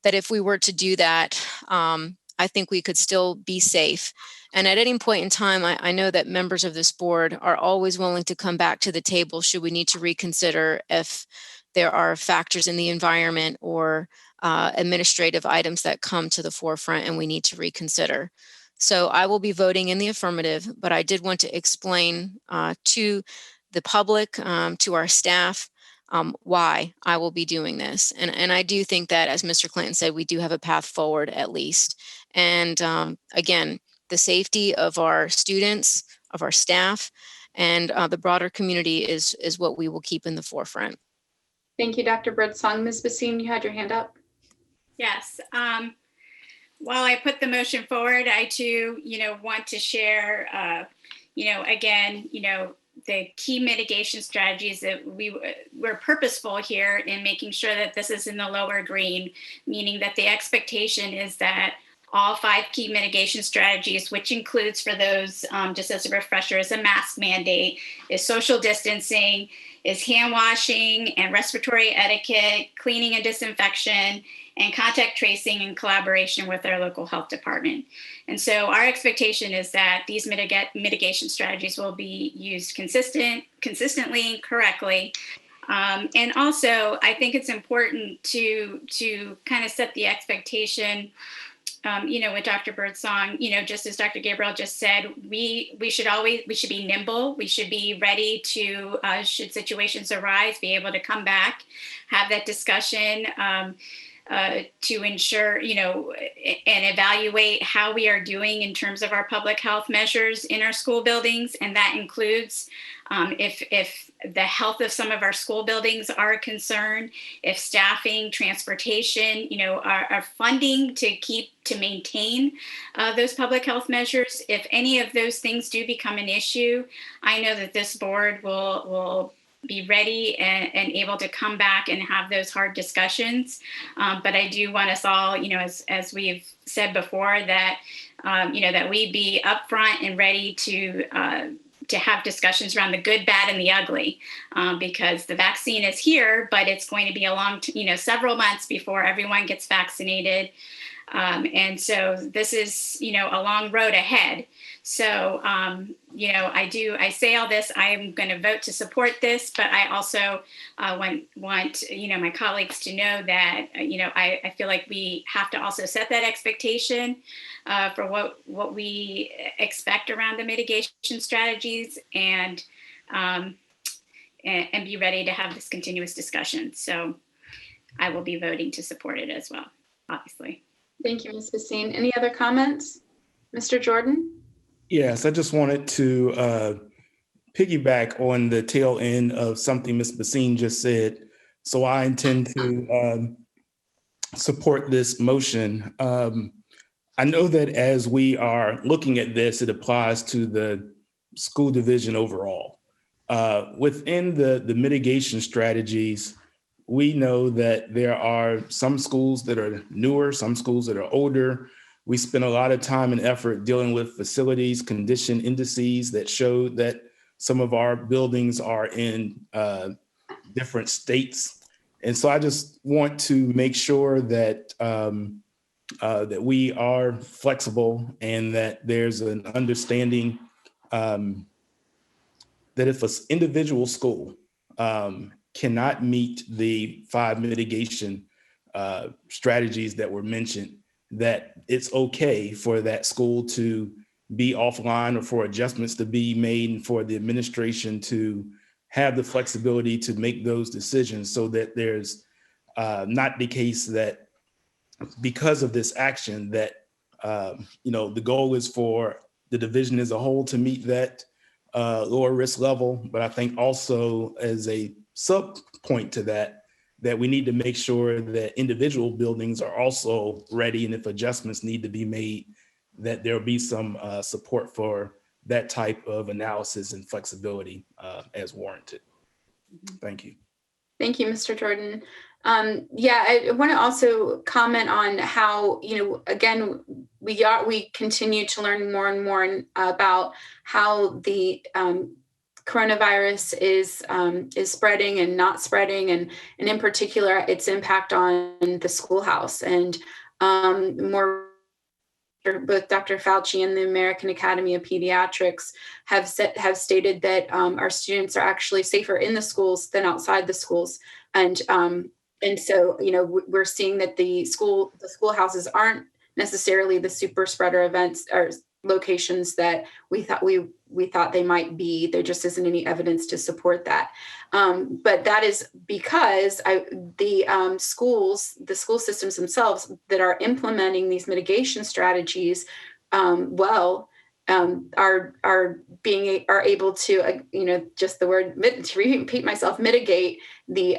That if we were to do that, I think we could still be safe. And at any point in time, I know that members of this board are always willing to come back to the table should we need to reconsider if there are factors in the environment or administrative items that come to the forefront and we need to reconsider. So I will be voting in the affirmative, but I did want to explain to the public, to our staff, why I will be doing this. And I do think that, as Mr. Clinton said, we do have a path forward at least. And again, the safety of our students, of our staff, and the broader community is what we will keep in the forefront. Thank you, Dr. Birdsong. Ms. Basine, you had your hand up. Yes. While I put the motion forward, I too, want to share, again, the key mitigation strategies that we're purposeful here in making sure that this is in the lower green, meaning that the expectation is that all 5 key mitigation strategies, which includes, for those, just as a refresher, is a mask mandate, is social distancing, is hand washing and respiratory etiquette, cleaning and disinfection, and contact tracing in collaboration with our local health department. And so our expectation is that these mitigation strategies will be used consistently and correctly. And also, I think it's important to kind of set the expectation, with Dr. Birdsong, just as Dr. Gabriel just said, we should be nimble. We should be ready to, should situations arise, be able to come back, have that discussion, to ensure, and evaluate how we are doing in terms of our public health measures in our school buildings. And that includes if the health of some of our school buildings are a concern, if staffing, transportation, our funding to maintain those public health measures, if any of those things do become an issue, I know that this board will be ready and able to come back and have those hard discussions. But I do want us all, as we've said before, that, that we be upfront and ready to have discussions around the good, bad, and the ugly, because the vaccine is here, but it's going to be a long, several months before everyone gets vaccinated. And so this is, a long road ahead. So, I say all this, I am going to vote to support this, but I also want, my colleagues to know that, I feel like we have to also set that expectation for what we expect around the mitigation strategies and be ready to have this continuous discussion. So I will be voting to support it as well, obviously. Thank you, Ms. Basine. Any other comments? Mr. Jordan? Yes, I just wanted to piggyback on the tail end of something Ms. Basine just said. So I intend to support this motion. I know that as we are looking at this, it applies to the school division overall. Within the mitigation strategies, we know that there are some schools that are newer, some schools that are older. We spend a lot of time and effort dealing with facilities, condition indices that show that some of our buildings are in different states. And so I just want to make sure that that we are flexible and that there's an understanding that if an individual school cannot meet the 5 mitigation strategies that were mentioned, that it's okay for that school to be offline or for adjustments to be made and for the administration to have the flexibility to make those decisions so that there's not the case that because of this action that, the goal is for the division as a whole to meet that lower risk level. But I think also as a sub point to that we need to make sure that individual buildings are also ready. And if adjustments need to be made, that there'll be some support for that type of analysis and flexibility as warranted. Thank you. Thank you, Mr. Jordan. I want to also comment on how, again, we continue to learn more and more about how the coronavirus is spreading and not spreading, and in particular, its impact on the schoolhouse. And both Dr. Fauci and the American Academy of Pediatrics have stated that our students are actually safer in the schools than outside the schools. And so, we're seeing that the schoolhouses aren't necessarily the super spreader events or locations that we thought they might be. There just isn't any evidence to support that. But that is because the school systems themselves that are implementing these mitigation strategies are able to, just the word, to repeat myself, mitigate the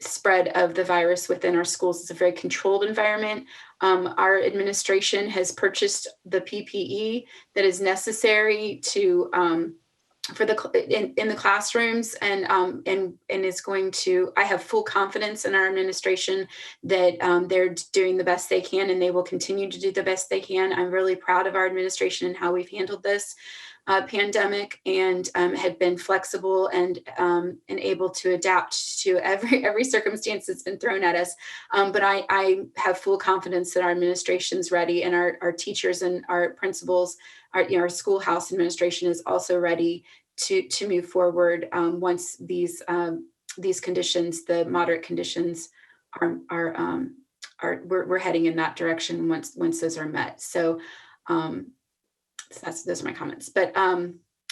spread of the virus within our schools. It's a very controlled environment. Our administration has purchased the PPE that is necessary to in the classrooms, and is going to. I have full confidence in our administration that they're doing the best they can, and they will continue to do the best they can. I'm really proud of our administration and how we've handled this pandemic, and have been flexible and able to adapt to every circumstance that's been thrown at us. But I have full confidence that our administration's ready, and our teachers and our principals, our schoolhouse administration is also ready to move forward once these conditions, the moderate conditions, we're heading in that direction once those are met. So. Those are my comments, but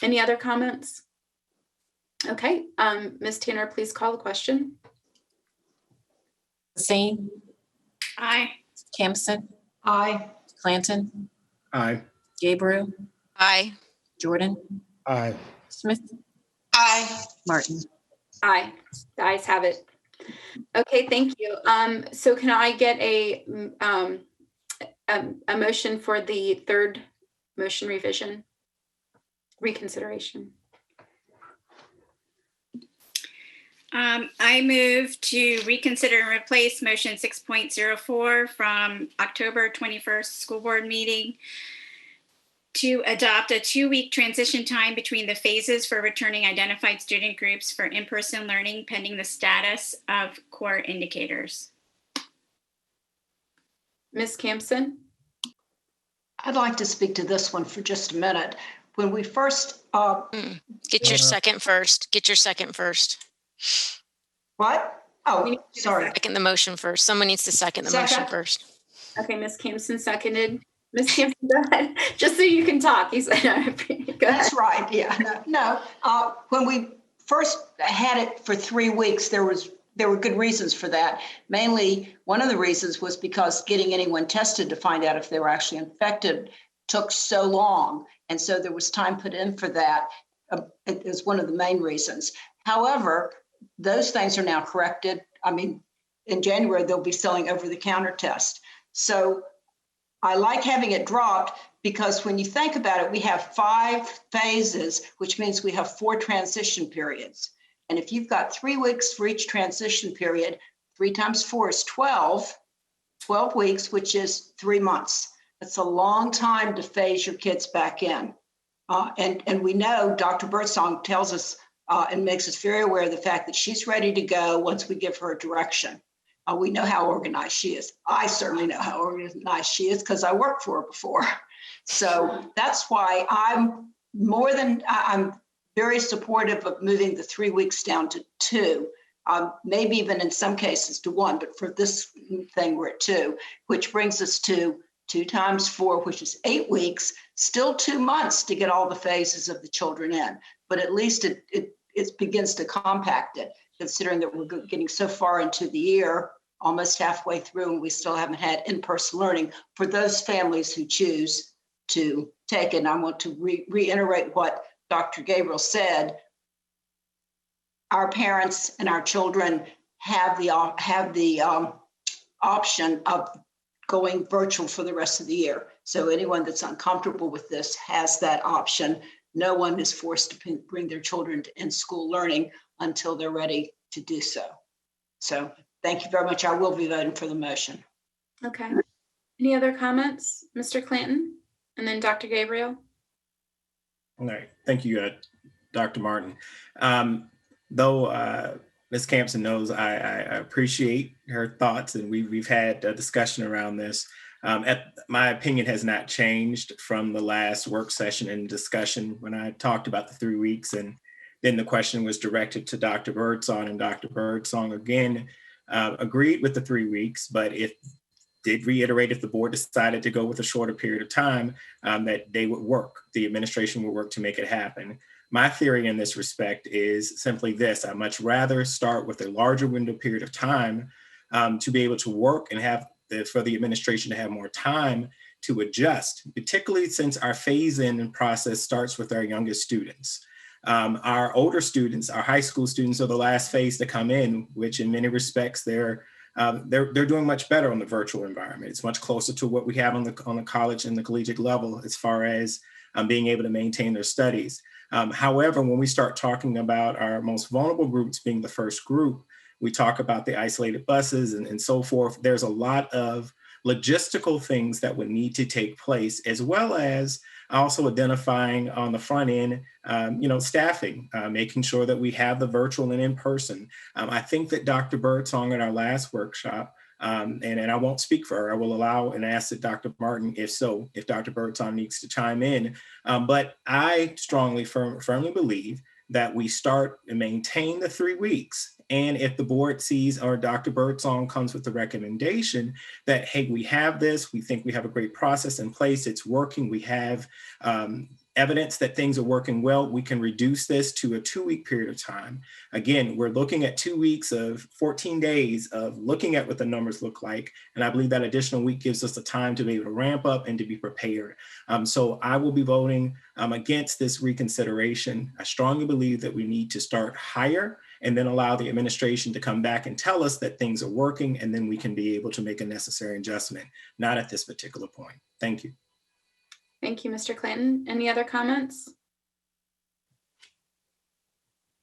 any other comments? Okay, Ms. Tanner, please call the question. Racine. Aye. Campson. Aye. Clanton. Aye. Gabriel. Aye. Jordan. Aye. Smith. Aye. Martin. Aye. The ayes have it. Okay, thank you. So can I get a motion for the third motion reconsideration? I move to reconsider and replace motion 6.04 from October 21st school board meeting to adopt a 2-week transition time between the phases for returning identified student groups for in-person learning pending the status of core indicators. Ms. Campson? I'd like to speak to this one for just a minute. When we first Get your second first. Get your second first. What? Oh, sorry. Second the motion first. Someone needs to second the motion first. Okay, Ms. Campson seconded. Ms. Campson, go ahead. Just so you can talk. Go ahead. That's right. Yeah. No. When we first had it for 3 weeks, there were good reasons for that. Mainly, one of the reasons was because getting anyone tested to find out if they were actually infected took so long. And so there was time put in for that as one of the main reasons. However, those things are now corrected. I mean, in January, they'll be selling over-the-counter tests. So I like having it dropped because when you think about it, we have 5 phases, which means we have 4 transition periods. And if you've got 3 weeks for each transition period, 3 times 4 is 12 weeks, which is 3 months. That's a long time to phase your kids back in. And we know Dr. Birdsong tells us and makes us very aware of the fact that she's ready to go once we give her a direction. We know how organized she is. I certainly know how organized she is because I worked for her before. So that's why I'm very supportive of moving the 3 weeks down to 2, maybe even in some cases to 1, but for this thing we're at 2, which brings us to 2 times 4, which is 8 weeks, still 2 months to get all the phases of the children in. But at least it it begins to compact it, considering that we're getting so far into the year, almost halfway through, and we still haven't had in-person learning for those families who choose to take it. And I want to reiterate what Dr. Gabriel said. Our parents and our children have the option of going virtual for the rest of the year. So anyone that's uncomfortable with this has that option. No one is forced to bring their children to in-school learning until they're ready to do so. So thank you very much. I will be voting for the motion. Okay. Any other comments, Mr. Clanton? And then Dr. Gabriel? All right. Thank you, Dr. Martin. Though Ms. Campson knows I appreciate her thoughts, and we've had a discussion around this. My opinion has not changed from the last work session and discussion when I talked about the 3 weeks, and then the question was directed to Dr. Birdsong, and Dr. Birdsong again agreed with the 3 weeks, but did reiterate if the board decided to go with a shorter period of time, that they would work, the administration would work to make it happen. My theory in this respect is simply this: I'd much rather start with a larger window period of time to be able to work and for the administration to have more time to adjust, particularly since our phase-in process starts with our youngest students. Our older students, our high school students, are the last phase to come in, which in many respects they're doing much better on the virtual environment. It's much closer to what we have on the college and the collegiate level as far as being able to maintain their studies. However, when we start talking about our most vulnerable groups being the first group, we talk about the isolated buses and so forth. There's a lot of logistical things that would need to take place, as well as also identifying on the front end, staffing, making sure that we have the virtual and in person. I think that Dr. Birdsong at our last workshop, and I won't speak for her, I will allow and ask that Dr. Martin, if Dr. Birdsong needs to chime in. But I strongly, firmly believe that we start and maintain the 3 weeks. And if the board sees, or Dr. Birdsong comes with the recommendation that, hey, we have this, we think we have a great process in place, it's working, we have evidence that things are working well, we can reduce this to a 2-week period of time. Again, we're looking at 2 weeks of 14 days of looking at what the numbers look like. And I believe that additional week gives us the time to be able to ramp up and to be prepared. So I will be voting against this reconsideration. I strongly believe that we need to start higher and then allow the administration to come back and tell us that things are working, and then we can be able to make a necessary adjustment, not at this particular point. Thank you. Thank you, Mr. Clanton. Any other comments?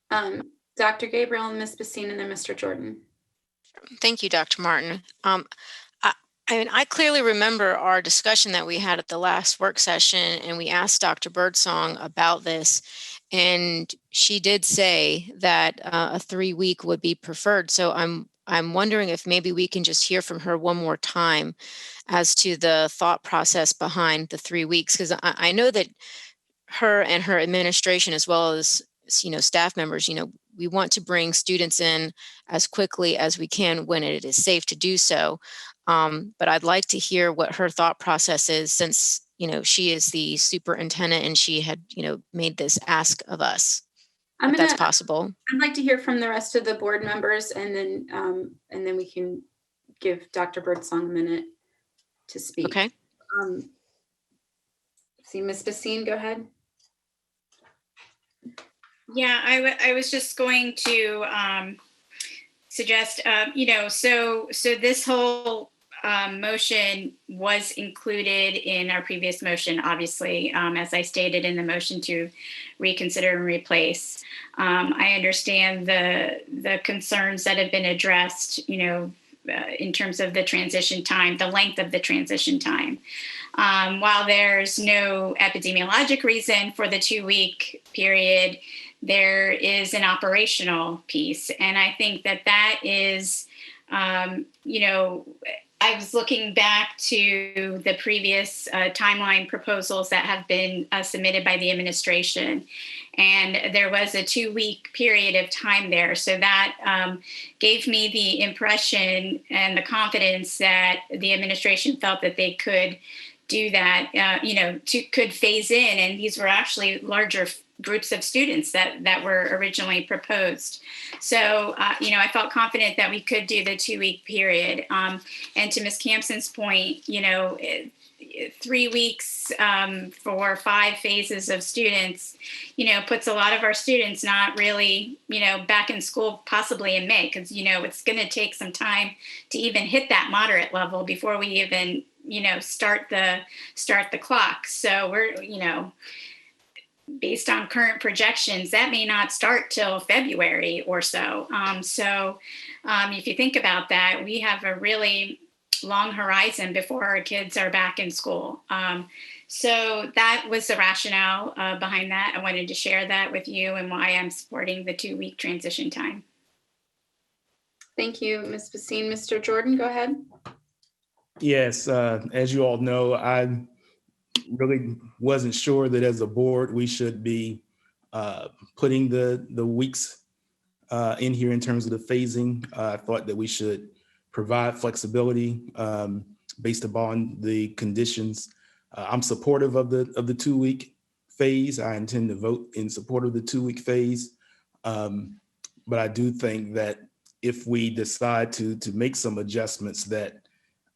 Dr. Gabriel and Ms. Basine, and then Mr. Jordan. Thank you, Dr. Martin. I clearly remember our discussion that we had at the last work session, and we asked Dr. Birdsong about this, and she did say that a 3-week would be preferred. So I'm wondering if maybe we can just hear from her one more time as to the thought process behind the 3 weeks, because I know that her and her administration, as well as staff members, we want to bring students in as quickly as we can when it is safe to do so. But I'd like to hear what her thought process is, since she is the superintendent and she had made this ask of us. If that's possible. I'd like to hear from the rest of the board members, and then we can give Dr. Birdsong a minute to speak. Okay. See, Ms. Basine, go ahead. Yeah, I was just going to suggest, so this whole motion was included in our previous motion, obviously, as I stated in the motion to reconsider and replace. I understand the concerns that have been addressed, in terms of the transition time, the length of the transition time. While there's no epidemiologic reason for the 2-week period, there is an operational piece. And I think that is, I was looking back to the previous timeline proposals that have been submitted by the administration, and there was a 2-week period of time there. So that gave me the impression and the confidence that the administration felt that they could do that, could phase in. And these were actually larger groups of students that were originally proposed. So, I felt confident that we could do the 2-week period. And to Ms. Campson's point, 3 weeks for 5 phases of students, puts a lot of our students not really, back in school possibly in May, because, it's going to take some time to even hit that moderate level before we even, start the clock. So we're, based on current projections, that may not start till February or so. If you think about that, we have a really long horizon before our kids are back in school. So that was the rationale behind that. I wanted to share that with you and why I'm supporting the 2-week transition time. Thank you, Ms. Basine. Mr. Jordan, go ahead. Yes, as you all know, I really wasn't sure that as a board we should be putting the weeks in here in terms of the phasing. I thought that we should provide flexibility based upon the conditions. I'm supportive of the 2-week phase. I intend to vote in support of the 2-week phase. But I do think that if we decide to make some adjustments, that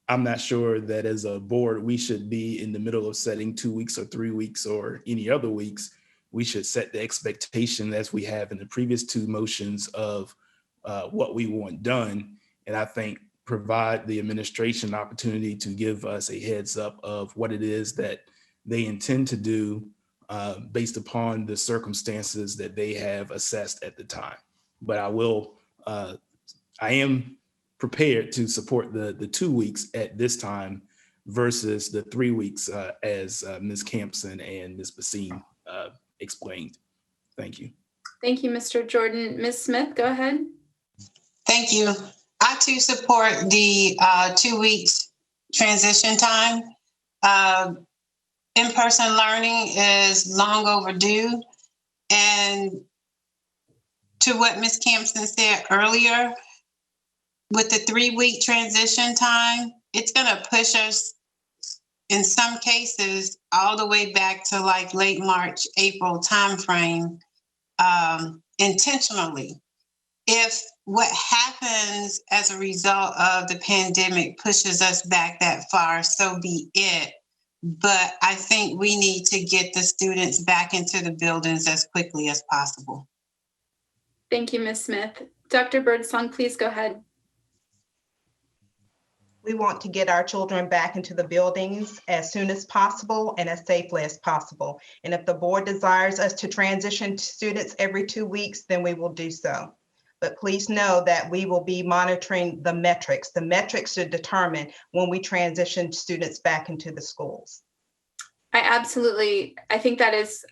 I'm not sure that as a board, we should be in the middle of setting 2 weeks or 3 weeks or any other weeks. We should set the expectation as we have in the previous 2 motions of what we want done. And I think provide the administration opportunity to give us a heads up of what it is that they intend to do based upon the circumstances that they have assessed at the time. But I am prepared to support the 2 weeks at this time versus the 3 weeks as Ms. Campson and Ms. Basine explained. Thank you. Thank you, Mr. Jordan. Ms. Smith, go ahead. Thank you. I too support the 2 weeks transition time. In-person learning is long overdue. And to what Ms. Campson said earlier, with the 3-week transition time, it's going to push us in some cases all the way back to like late March, April timeframe intentionally. If what happens as a result of the pandemic pushes us back that far, so be it. But I think we need to get the students back into the buildings as quickly as possible. Thank you, Ms. Smith. Dr. Birdsong, please go ahead. We want to get our children back into the buildings as soon as possible and as safely as possible. And if the board desires us to transition students every 2 weeks, then we will do so. But please know that we will be monitoring the metrics. The metrics to determine when we transition students back into the schools. I think that is,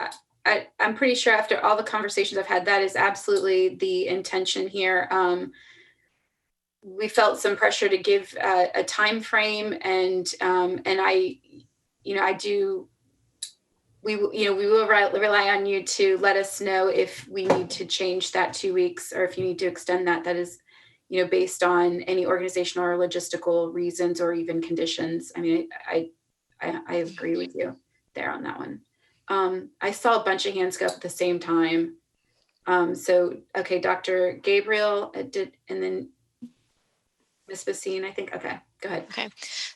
I'm pretty sure after all the conversations I've had, that is absolutely the intention here. We felt some pressure to give a time frame, and we will rely on you to let us know if we need to change that 2 weeks or if you need to extend that. That is, based on any organizational or logistical reasons or even conditions. I mean, I agree with you there on that one. I saw a bunch of hands go up at the same time. Okay, Dr. Gabriel did, and then Ms. Basine, I think. Okay, go ahead. Okay.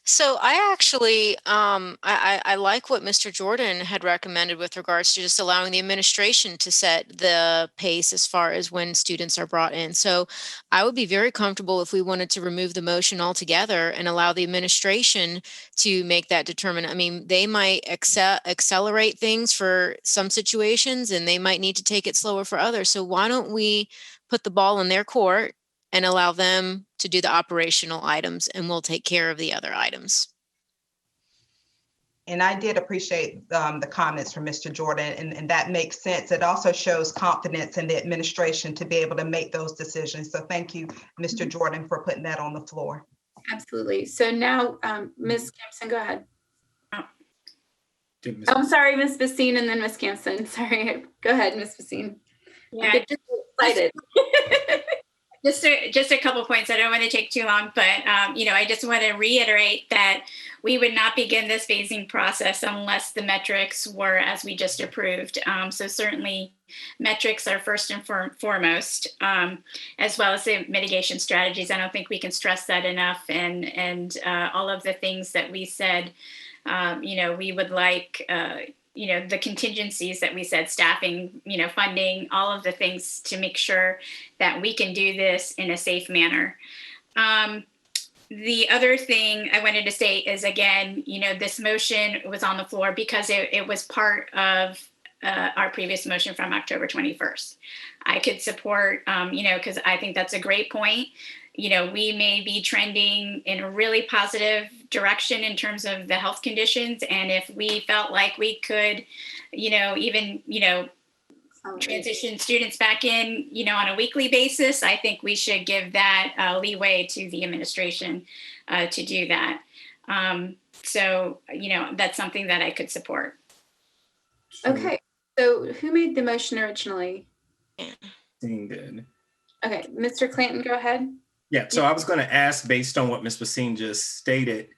So I actually, I like what Mr. Jordan had recommended with regards to just allowing the administration to set the pace as far as when students are brought in. So I would be very comfortable if we wanted to remove the motion altogether and allow the administration to make that determination. I mean, they might accelerate things for some situations and they might need to take it slower for others. So why don't we put the ball in their court and allow them to do the operational items, and we'll take care of the other items. And I did appreciate the comments from Mr. Jordan, and that makes sense. It also shows confidence in the administration to be able to make those decisions. So thank you, Mr. Jordan, for putting that on the floor. Absolutely. So now, Ms. Campson, go ahead. I'm sorry, Ms. Basine, and then Ms. Campson. Sorry. Go ahead, Ms. Basine. Yeah, I'm just excited. Just a couple points. I don't want to take too long, but I just want to reiterate that we would not begin this phasing process unless the metrics were as we just approved. So certainly metrics are first and foremost, as well as the mitigation strategies. I don't think we can stress that enough. And all of the things that we said, we would like, the contingencies that we said, staffing, funding, all of the things to make sure that we can do this in a safe manner. The other thing I wanted to say is, again, this motion was on the floor because it was part of our previous motion from October 21st. I could support, because I think that's a great point. We may be trending in a really positive direction in terms of the health conditions. And if we felt like we could, transition students back in, on a weekly basis, I think we should give that leeway to the administration to do that. So, that's something that I could support. Okay. So who made the motion originally? Seeing good. Okay. Mr. Clanton, go ahead. Yeah, so I was going to ask, based on what Ms. Basine just stated,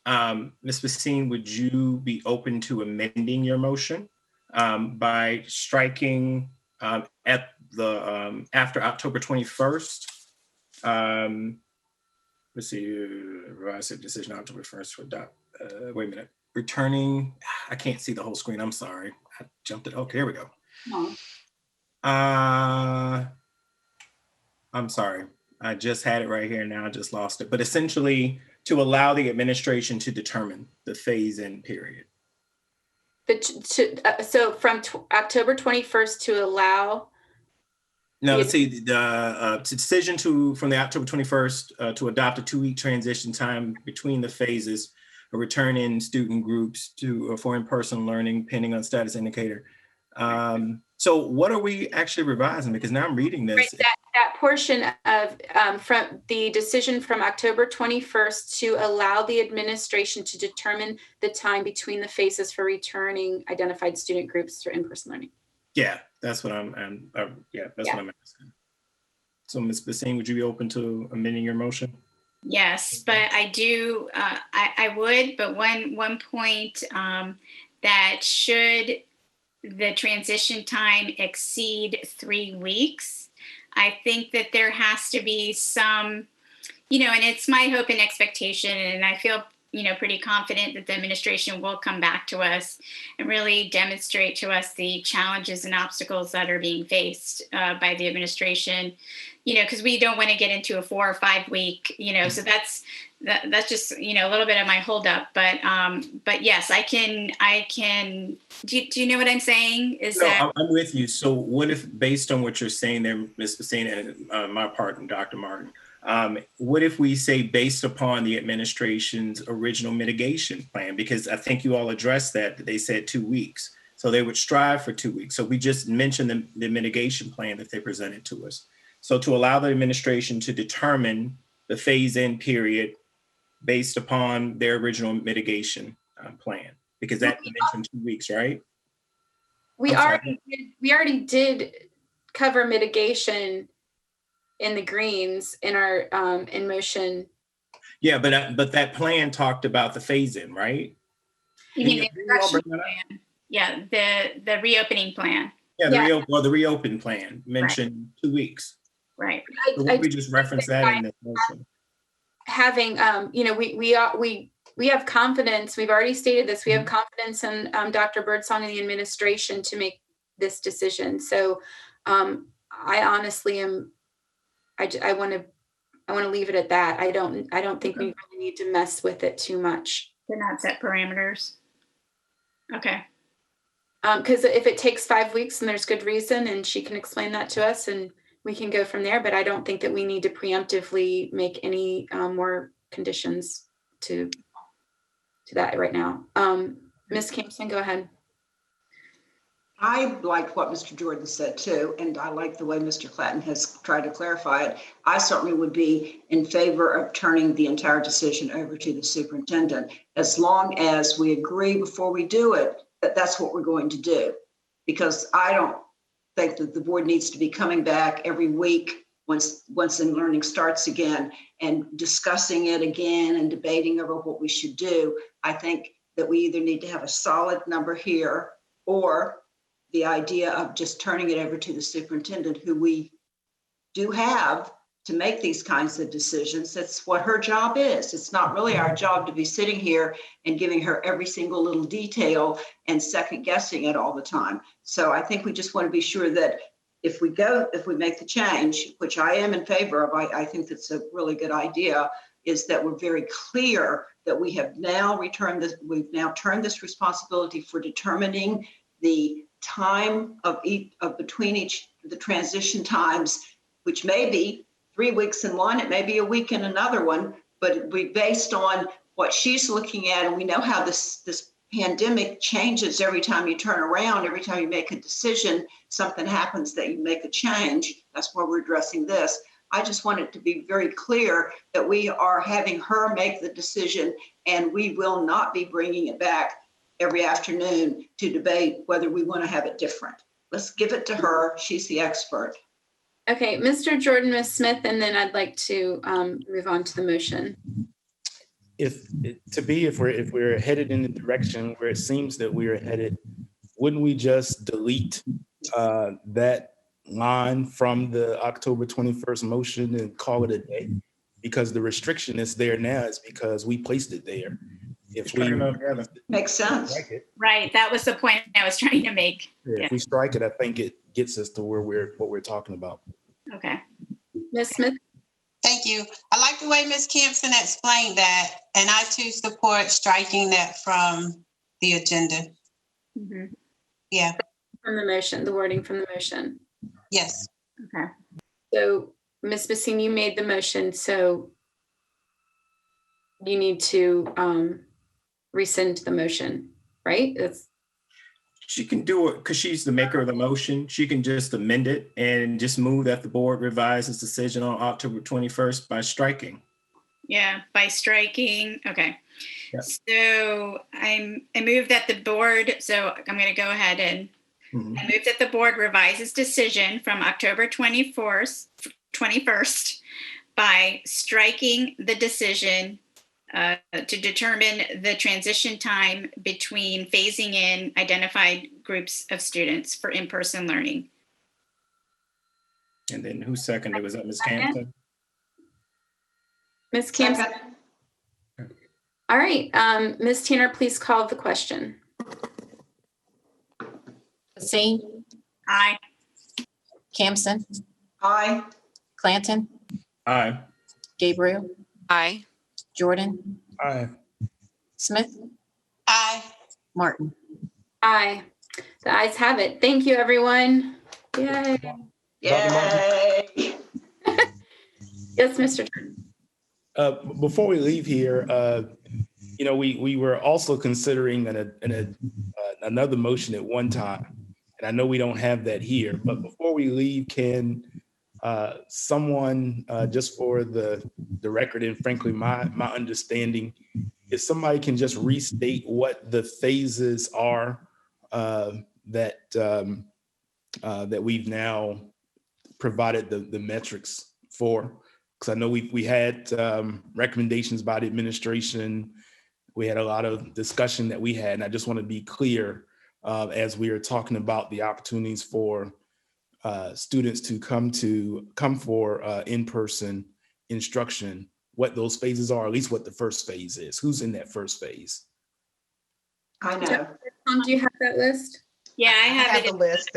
Ms. Basine, would you be open to amending your motion by striking at the after October 21st? Let's see, revised decision October 1st to adopt. Wait a minute, returning. I can't see the whole screen. I'm sorry. I jumped it. Okay, here we go. I'm sorry. I just had it right here. Now I just lost it. But essentially, to allow the administration to determine the phase-in period. So from October 21st to allow. No, let's see, the decision from the October 21st to adopt a 2-week transition time between the phases, a return in student groups for in-person learning, pending on status indicator. So what are we actually revising? Because now I'm reading this. Right, that portion of from the decision from October 21st to allow the administration to determine the time between the phases for returning identified student groups for in-person learning. Yeah, that's what I'm what I'm asking. So Ms. Basine, would you be open to amending your motion? Yes, but I do, I would, but one point that should the transition time exceed 3 weeks, I think that there has to be some, and it's my hope and expectation, and I feel, pretty confident that the administration will come back to us and really demonstrate to us the challenges and obstacles that are being faced by the administration, because we don't want to get into a 4 or 5 week, so that's just, a little bit of my holdup, but yes, I can, do you know what I'm saying? I'm with you. So what if, based on what you're saying there, Ms. Basine, and my part and Dr. Martin, what if we say based upon the administration's original mitigation plan? Because I think you all addressed that they said 2 weeks. So they would strive for 2 weeks. So we just mentioned the mitigation plan that they presented to us. So to allow the administration to determine the phase-in period based upon their original mitigation plan, because that mentioned 2 weeks, right? We already did cover mitigation in the greens in our in motion. Yeah, but that plan talked about the phase-in, right? You mean the instructional plan? Yeah, the reopening plan. Yeah, the reopen plan mentioned 2 weeks. Right. So we just reference that in this motion. Having we have confidence. We've already stated this. We have confidence in Dr. Birdsong and the administration to make this decision. So I honestly am. I want to leave it at that. I don't think we really need to mess with it too much. To not set parameters. Okay. Because if it takes 5 weeks and there's good reason, and she can explain that to us, and we can go from there. But I don't think that we need to preemptively make any more conditions to that right now. Ms. Campson, go ahead. I like what Mr. Jordan said too, and I like the way Mr. Clanton has tried to clarify it. I certainly would be in favor of turning the entire decision over to the superintendent, as long as we agree before we do it that that's what we're going to do. Because I don't think that the board needs to be coming back every week once learning starts again, and discussing it again and debating over what we should do. I think that we either need to have a solid number here, or the idea of just turning it over to the superintendent, who we do have to make these kinds of decisions. That's what her job is. It's not really our job to be sitting here and giving her every single little detail and second guessing it all the time. So I think we just want to be sure that if we make the change, which I am in favor of, I think that's a really good idea, is that we're very clear that we have now turned this responsibility for determining the time of between the transition times, which may be 3 weeks in one, it may be a week in another one, but it will be based on what she's looking at. And we know how this pandemic changes every time you turn around, every time you make a decision, something happens that you make a change. That's why we're addressing this. I just want it to be very clear that we are having her make the decision, and we will not be bringing it back every afternoon to debate whether we want to have it different. Let's give it to her. She's the expert. Okay, Mr. Jordan, Ms. Smith, and then I'd like to move on to the motion. If we're headed in the direction where it seems that we are headed, wouldn't we just delete that line from the October 21st motion and call it a day? Because the restriction is there now is because we placed it there. If we makes sense, right? That was the point I was trying to make. If we strike it, I think it gets us to where what we're talking about. Okay, Ms. Smith. Thank you. I like the way Ms. Campson explained that, and I too support striking that from the agenda. Mm-hmm. Yeah. From the motion, the wording from the motion. Yes. Okay. So, Ms. Bassine, you made the motion, so you need to rescind the motion, right? She can do it because she's the maker of the motion. She can just amend it and just move that the board revise its decision on October 21st by striking. Yeah, by striking. Okay. Yeah. So I move that the board, so I'm going to go ahead and I move that the board revise its decision from October 21st by striking the decision to determine the transition time between phasing in identified groups of students for in-person learning. And then who seconded? Was that Ms. Campson? Ms. Campson. All right, Ms. Tanner, please call the question. Bassine? Aye. Campson? Aye. Clanton? Aye. Gabriel? Aye. Jordan? Aye. Smith? Aye. Martin? Aye. The ayes have it. Thank you, everyone. Yay. Yay. Yes, Mr. Jordan. Before we leave here, we were also considering another motion at one time, and I know we don't have that here. But before we leave, can someone, just for the record, and frankly my understanding, if somebody can just restate what the phases are that we've now provided the metrics for. Because I know we had recommendations by the administration. We had a lot of discussion that we had, and I just want to be clear as we are talking about the opportunities for students to come for in-person instruction, what those phases are, at least what the first phase is. Who's in that first phase? I know. Do you have that list? Yeah, I have it the list.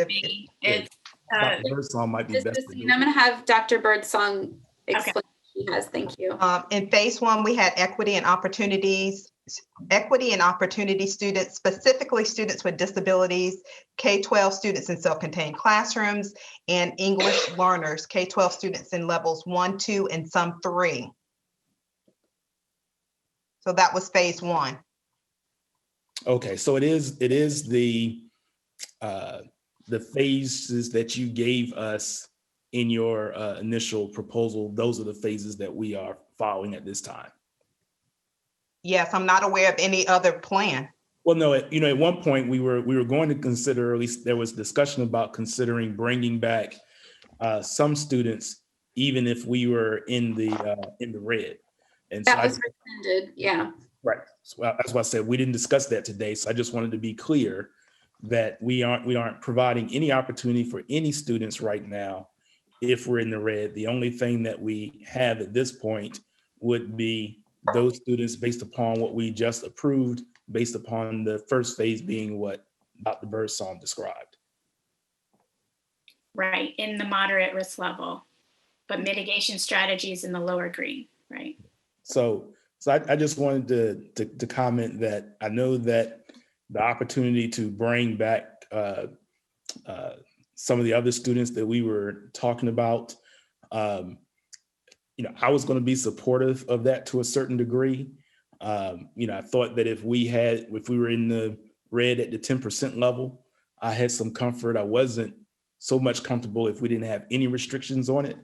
It's Dr. Birdsong might be best. I'm going to have Dr. Birdsong explain what she has. Thank you. In phase one, we had equity and opportunity students, specifically students with disabilities, K-12 students in self-contained classrooms, and English learners, K-12 students in levels 1, 2, and some 3. So that was phase one. Okay, so it is the phases that you gave us in your initial proposal. Those are the phases that we are following at this time. Yes, I'm not aware of any other plan. Well, no, at one point we were going to consider, or at least there was discussion about considering bringing back some students even if we were in the red. And so That was rescinded, yeah. right. So that's why I said we didn't discuss that today. So I just wanted to be clear that we aren't providing any opportunity for any students right now if we're in the red. The only thing that we have at this point would be those students based upon what we just approved, based upon the first phase being what Dr. Birdsong described. Right, in the moderate risk level, but mitigation strategies in the lower green, right? So I just wanted to comment that I know that the opportunity to bring back some of the other students that we were talking about, I was going to be supportive of that to a certain degree. I thought that if we were in the red at the 10% level, I had some comfort. I wasn't so much comfortable if we didn't have any restrictions on it.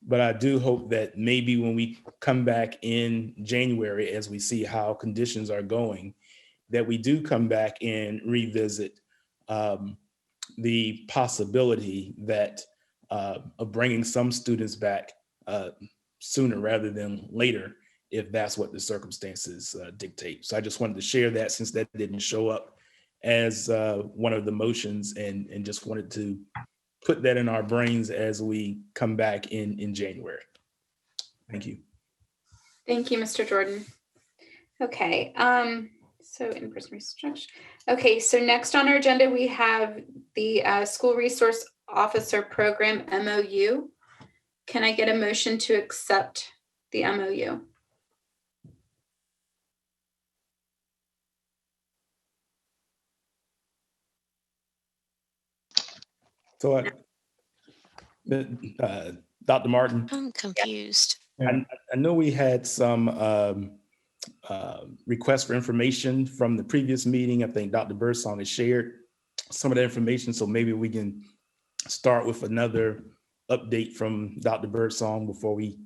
But I do hope that maybe when we come back in January, as we see how conditions are going, that we do come back and revisit the possibility that of bringing some students back sooner rather than later, if that's what the circumstances dictate. So I just wanted to share that since that didn't show up as one of the motions, and just wanted to put that in our brains as we come back in January. Thank you. Thank you, Mr. Jordan. Okay, so in-person instruction. Okay, so next on our agenda, we have the School Resource Officer Program MOU. Can I get a motion to accept the MOU? So, Dr. Martin. I'm confused. I know we had some requests for information from the previous meeting. I think Dr. Birdsong has shared some of that information, so maybe we can start with another update from Dr. Birdsong before we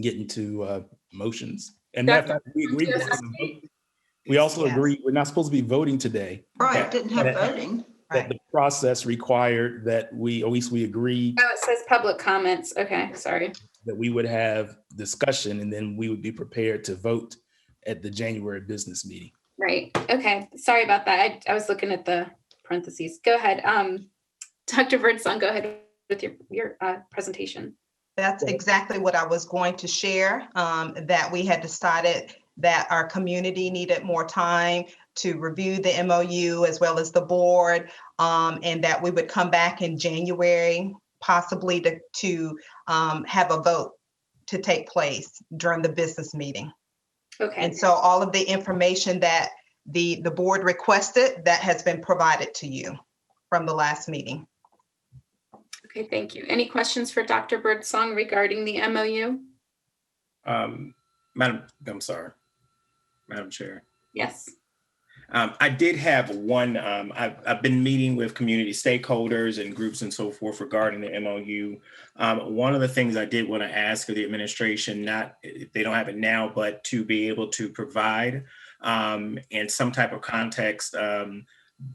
get into motions. And matter of fact, we also agree we're not supposed to be voting today. Right, didn't have voting. That the process required that we, at least we agreed. Oh, it says public comments. Okay, sorry. That we would have discussion and then we would be prepared to vote at the January business meeting. Right. Okay. Sorry about that. I was looking at the parentheses. Go ahead. Dr. Birdsong, go ahead with your presentation. That's exactly what I was going to share, that we had decided that our community needed more time to review the MOU as well as the board, and that we would come back in January, possibly to have a vote to take place during the business meeting. Okay. And so all of the information that the board requested, that has been provided to you from the last meeting. Okay, thank you. Any questions for Dr. Birdsong regarding the MOU? Madam Chair. Yes. I did have one, I've been meeting with community stakeholders and groups and so forth regarding the MOU. One of the things I did want to ask of the administration, not if they don't have it now, but to be able to provide in some type of context,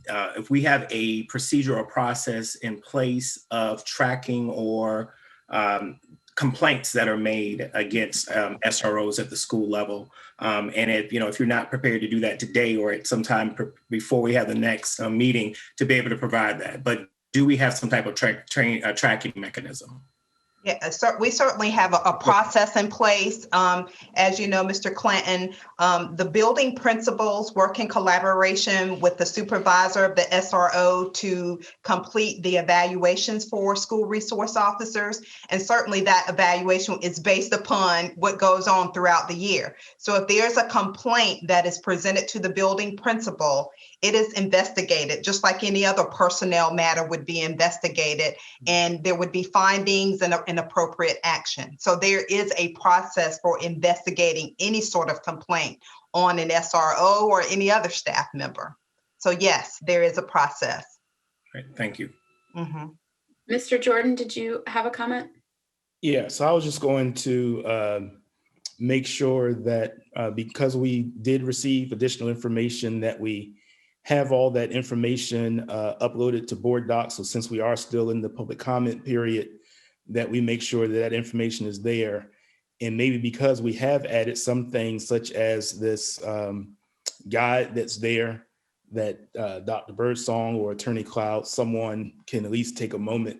if we have a procedure or process in place of tracking or complaints that are made against SROs at the school level. And if you're not prepared to do that today or at some time before we have the next meeting, to be able to provide that. But do we have some type of tracking mechanism? Yeah, so we certainly have a process in place. As you know, Mr. Clinton, the building principals work in collaboration with the supervisor of the SRO to complete the evaluations for school resource officers. And certainly that evaluation is based upon what goes on throughout the year. So if there's a complaint that is presented to the building principal, it is investigated just like any other personnel matter would be investigated, and there would be findings and appropriate action. So there is a process for investigating any sort of complaint on an SRO or any other staff member. So yes, there is a process. Great, thank you. Mm-hmm. Mr. Jordan, did you have a comment? Yeah, so I was just going to make sure that because we did receive additional information, that we have all that information uploaded to board docs. So since we are still in the public comment period, that we make sure that that information is there. And maybe because we have added some things such as this guide that's there, that Dr. Birdsong or Attorney Cloud, someone can at least take a moment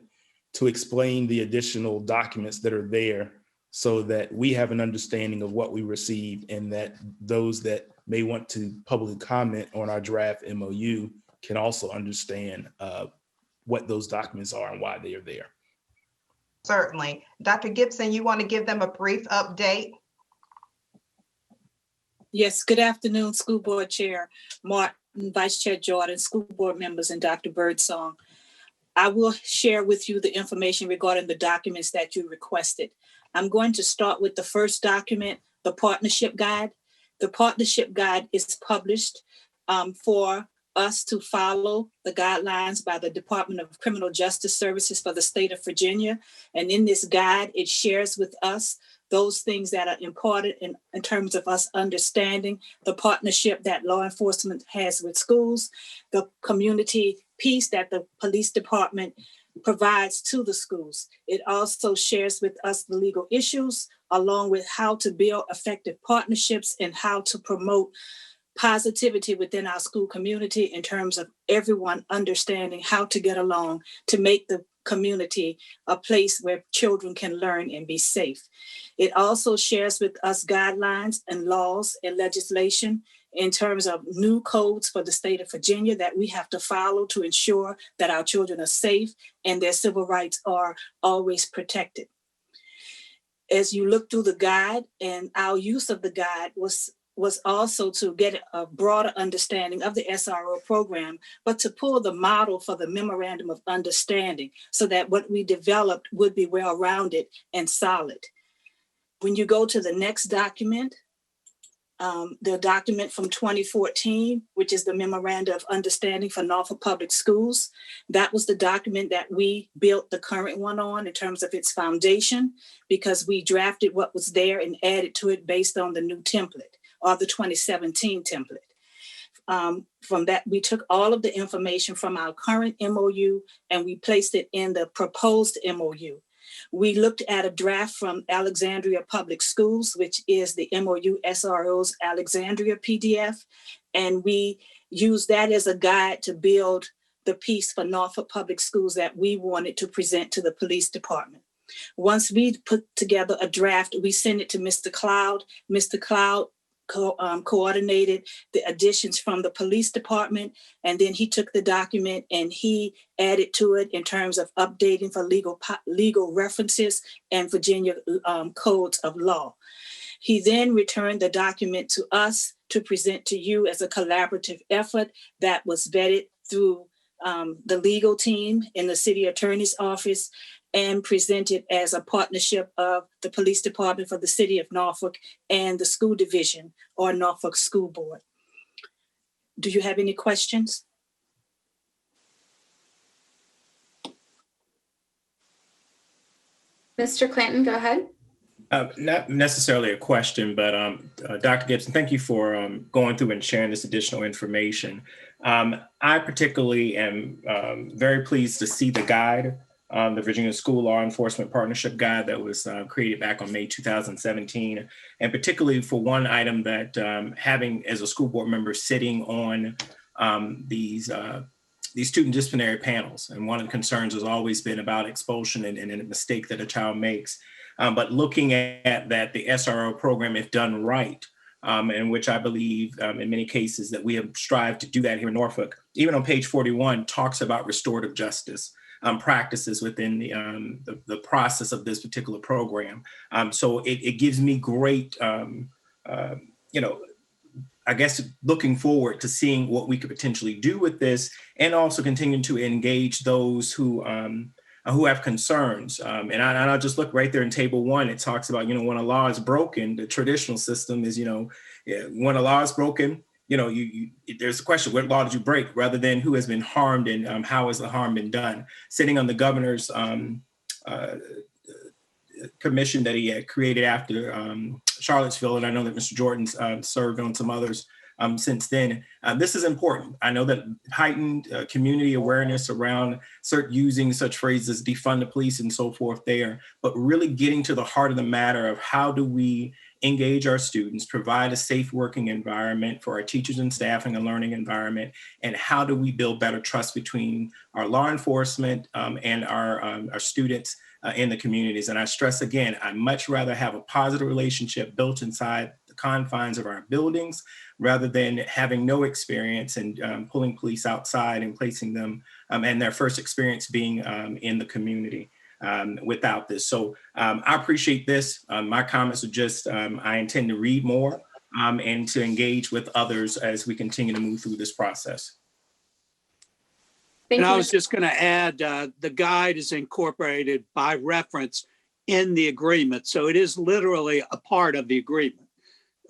to explain the additional documents that are there so that we have an understanding of what we received, and that those that may want to publicly comment on our draft MOU can also understand what those documents are and why they are there. Certainly. Dr. Gibson, you want to give them a brief update? Yes, good afternoon, School Board Chair Martin, Vice Chair Jordan, school board members, and Dr. Birdsong. I will share with you the information regarding the documents that you requested. I'm going to start with the first document, the Partnership Guide. The Partnership Guide is published for us to follow the guidelines by the Department of Criminal Justice Services for the state of Virginia. And in this guide, it shares with us those things that are important in terms of us understanding the partnership that law enforcement has with schools, the community piece that the police department provides to the schools. It also shares with us the legal issues, along with how to build effective partnerships and how to promote positivity within our school community in terms of everyone understanding how to get along to make the community a place where children can learn and be safe. It also shares with us guidelines and laws and legislation in terms of new codes for the state of Virginia that we have to follow to ensure that our children are safe and their civil rights are always protected. As you look through the guide, and our use of the guide was also to get a broader understanding of the SRO program, but to pull the model for the Memorandum of Understanding so that what we developed would be well-rounded and solid. When you go to the next document, the document from 2014, which is the Memorandum of Understanding for Norfolk Public Schools, that was the document that we built the current one on in terms of its foundation, because we drafted what was there and added to it based on the new template, or the 2017 template. From that, we took all of the information from our current MOU and we placed it in the proposed MOU. We looked at a draft from Alexandria Public Schools, which is the MOU SRO's Alexandria PDF, and we used that as a guide to build the piece for Norfolk Public Schools that we wanted to present to the police department. Once we put together a draft, we sent it to Mr. Cloud. Mr. Cloud coordinated the additions from the police department, and then he took the document and he added to it in terms of updating for legal references and Virginia codes of law. He then returned the document to us to present to you as a collaborative effort that was vetted through the legal team in the city attorney's office and presented as a partnership of the police department for the city of Norfolk and the school division or Norfolk School Board. Do you have any questions? Mr. Clanton, go ahead. Not necessarily a question, but Dr. Gibson, thank you for going through and sharing this additional information. I particularly am very pleased to see the guide, the Virginia School Law Enforcement Partnership Guide that was created back on May 2017, and particularly for one item that having as a school board member sitting on these student disciplinary panels. And one of the concerns has always been about expulsion and a mistake that a child makes. But looking at that, the SRO program, if done right, in which I believe in many cases that we have strived to do that here in Norfolk, even on page 41, talks about restorative justice practices within the process of this particular program. So it gives me great, I guess, looking forward to seeing what we could potentially do with this, and also continuing to engage those who have concerns. And I'll just look right there in table 1. It talks about, when a law is broken, the traditional system is, when a law is broken, there's a question, what law did you break, rather than who has been harmed and how has the harm been done. Sitting on the governor's commission that he had created after Charlottesville, and I know that Mr. Jordan served on some others since then. This is important. I know that heightened community awareness around using such phrases, defund the police and so forth there, but really getting to the heart of the matter of how do we engage our students, provide a safe working environment for our teachers and staff and a learning environment, and how do we build better trust between our law enforcement and our students in the communities. And I stress again, I'd much rather have a positive relationship built inside the confines of our buildings rather than having no experience and pulling police outside and placing them and their first experience being in the community. Without this. So I appreciate this. My comments are just, I intend to read more and to engage with others as we continue to move through this process. And I was just going to add, the guide is incorporated by reference in the agreement. So it is literally a part of the agreement.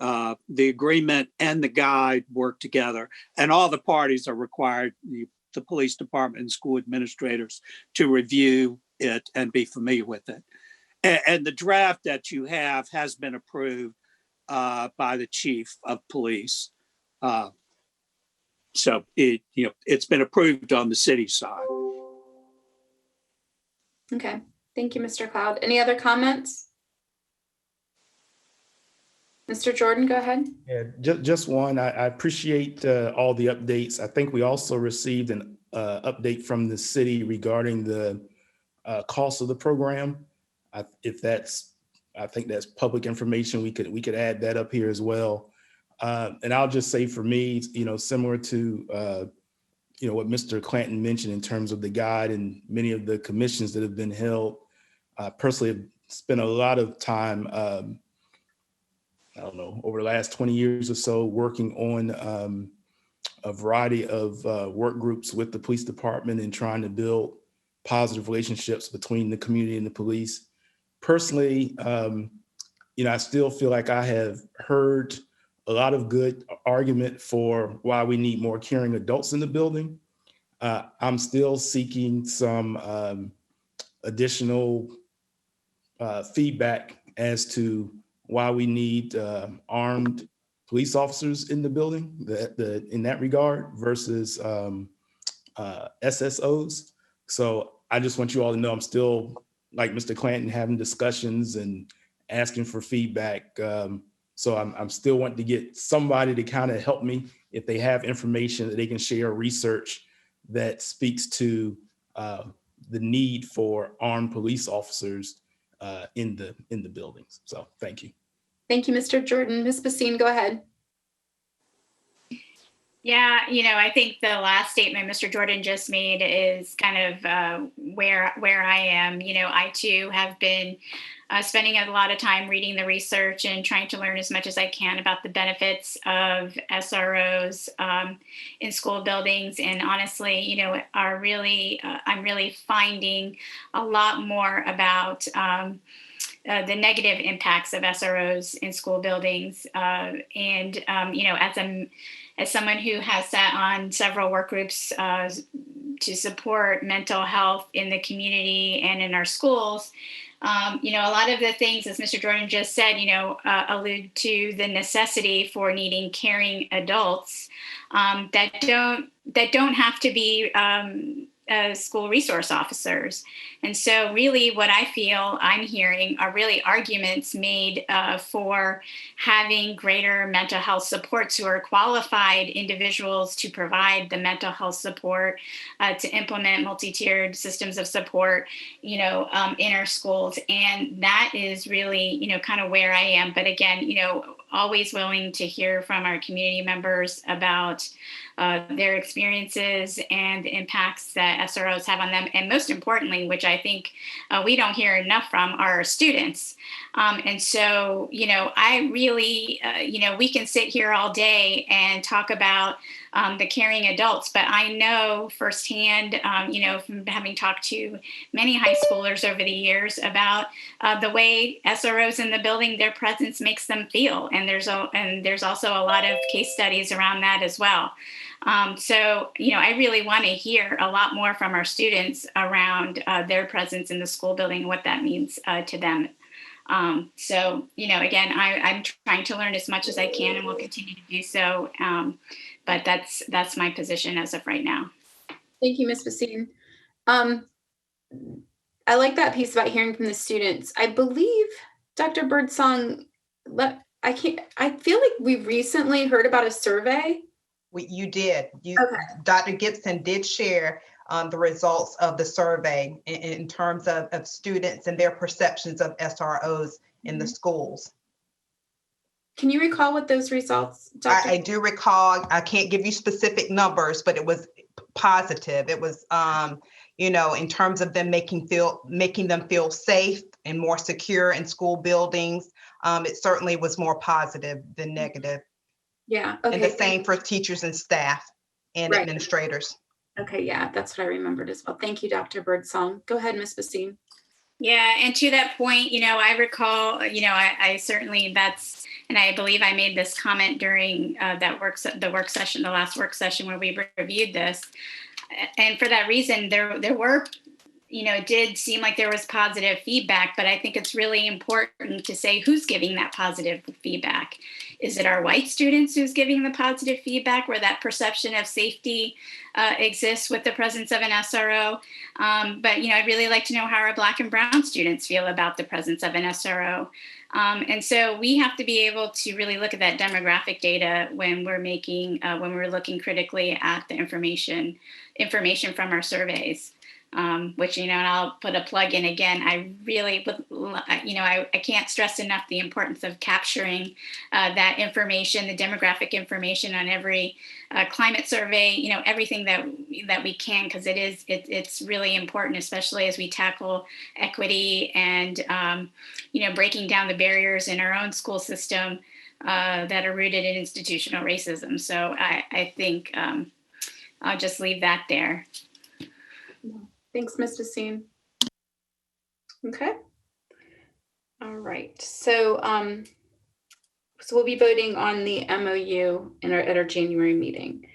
The agreement and the guide work together, and all the parties are required, the police department and school administrators, to review it and be familiar with it. And the draft that you have has been approved by the chief of police. So it's been approved on the city side. Okay, thank you, Mr. Cloud. Any other comments? Mr. Jordan, go ahead. Yeah, just one. I appreciate all the updates. I think we also received an update from the city regarding the cost of the program. I think that's public information. We could add that up here as well. And I'll just say for me, similar to what Mr. Clanton mentioned in terms of the guide and many of the commissions that have been held. I personally have spent a lot of time, over the last 20 years or so, working on a variety of work groups with the police department and trying to build positive relationships between the community and the police. Personally, I still feel like I have heard a lot of good argument for why we need more caring adults in the building. I'm still seeking some additional feedback as to why we need armed police officers in the building in that regard versus SSOs. So I just want you all to know I'm still, like Mr. Clanton, having discussions and asking for feedback. So I'm still wanting to get somebody to kind of help me if they have information that they can share, research that speaks to the need for armed police officers in the buildings. So thank you. Thank you, Mr. Jordan. Ms. Basine, go ahead. Yeah, I think the last statement Mr. Jordan just made is kind of where I am. I too have been spending a lot of time reading the research and trying to learn as much as I can about the benefits of SROs in school buildings. And honestly, I'm really finding a lot more about the negative impacts of SROs in school buildings. As someone who has sat on several work groups to support mental health in the community and in our schools, a lot of the things, as Mr. Jordan just said, allude to the necessity for needing caring adults that don't have to be school resource officers. And so really what I feel I'm hearing are really arguments made for having greater mental health supports who are qualified individuals to provide the mental health support, to implement multi-tiered systems of support, in our schools. And that is really, kind of where I am. But again, always willing to hear from our community members about their experiences and the impacts that SROs have on them. And most importantly, which I think we don't hear enough from, are our students. And so, I really, we can sit here all day and talk about the caring adults, but I know firsthand, from having talked to many high schoolers over the years about the way SROs in the building, their presence makes them feel. And there's also a lot of case studies around that as well. So, I really want to hear a lot more from our students around their presence in the school building, what that means to them So, again, I'm trying to learn as much as I can and will continue to do so. But that's my position as of right now. Thank you, Ms. Basine. I like that piece about hearing from the students. I believe Dr. Birdsong, I feel like we recently heard about a survey. You did. Okay. Dr. Gibson did share the results of the survey in terms of students and their perceptions of SROs in the schools. Can you recall what those results, Dr.? I do recall. I can't give you specific numbers, but it was positive. It was, in terms of them making them feel safe and more secure in school buildings. It certainly was more positive than negative. Yeah. Okay. And the same for teachers and staff and administrators. Okay. Yeah, that's what I remembered as well. Thank you, Dr. Birdsong. Go ahead, Ms. Basine. Yeah, and to that point, I recall, I certainly and I believe I made this comment during the last work session where we reviewed this. And for that reason, there were, it did seem like there was positive feedback, but I think it's really important to say who's giving that positive feedback. Is it our white students who's giving the positive feedback where that perception of safety exists with the presence of an SRO? But, I'd really like to know how our Black and Brown students feel about the presence of an SRO. And so we have to be able to really look at that demographic data when we're looking critically at the information from our surveys. Which, and I'll put a plug in again, I really would, I can't stress enough the importance of capturing that information, the demographic information on every climate survey, everything that we can, because it's really important, especially as we tackle equity and, breaking down the barriers in our own school system that are rooted in institutional racism. So I think I'll just leave that there. Thanks, Ms. Basine. Okay. All right. So, we'll be voting on the MOU at our January meeting.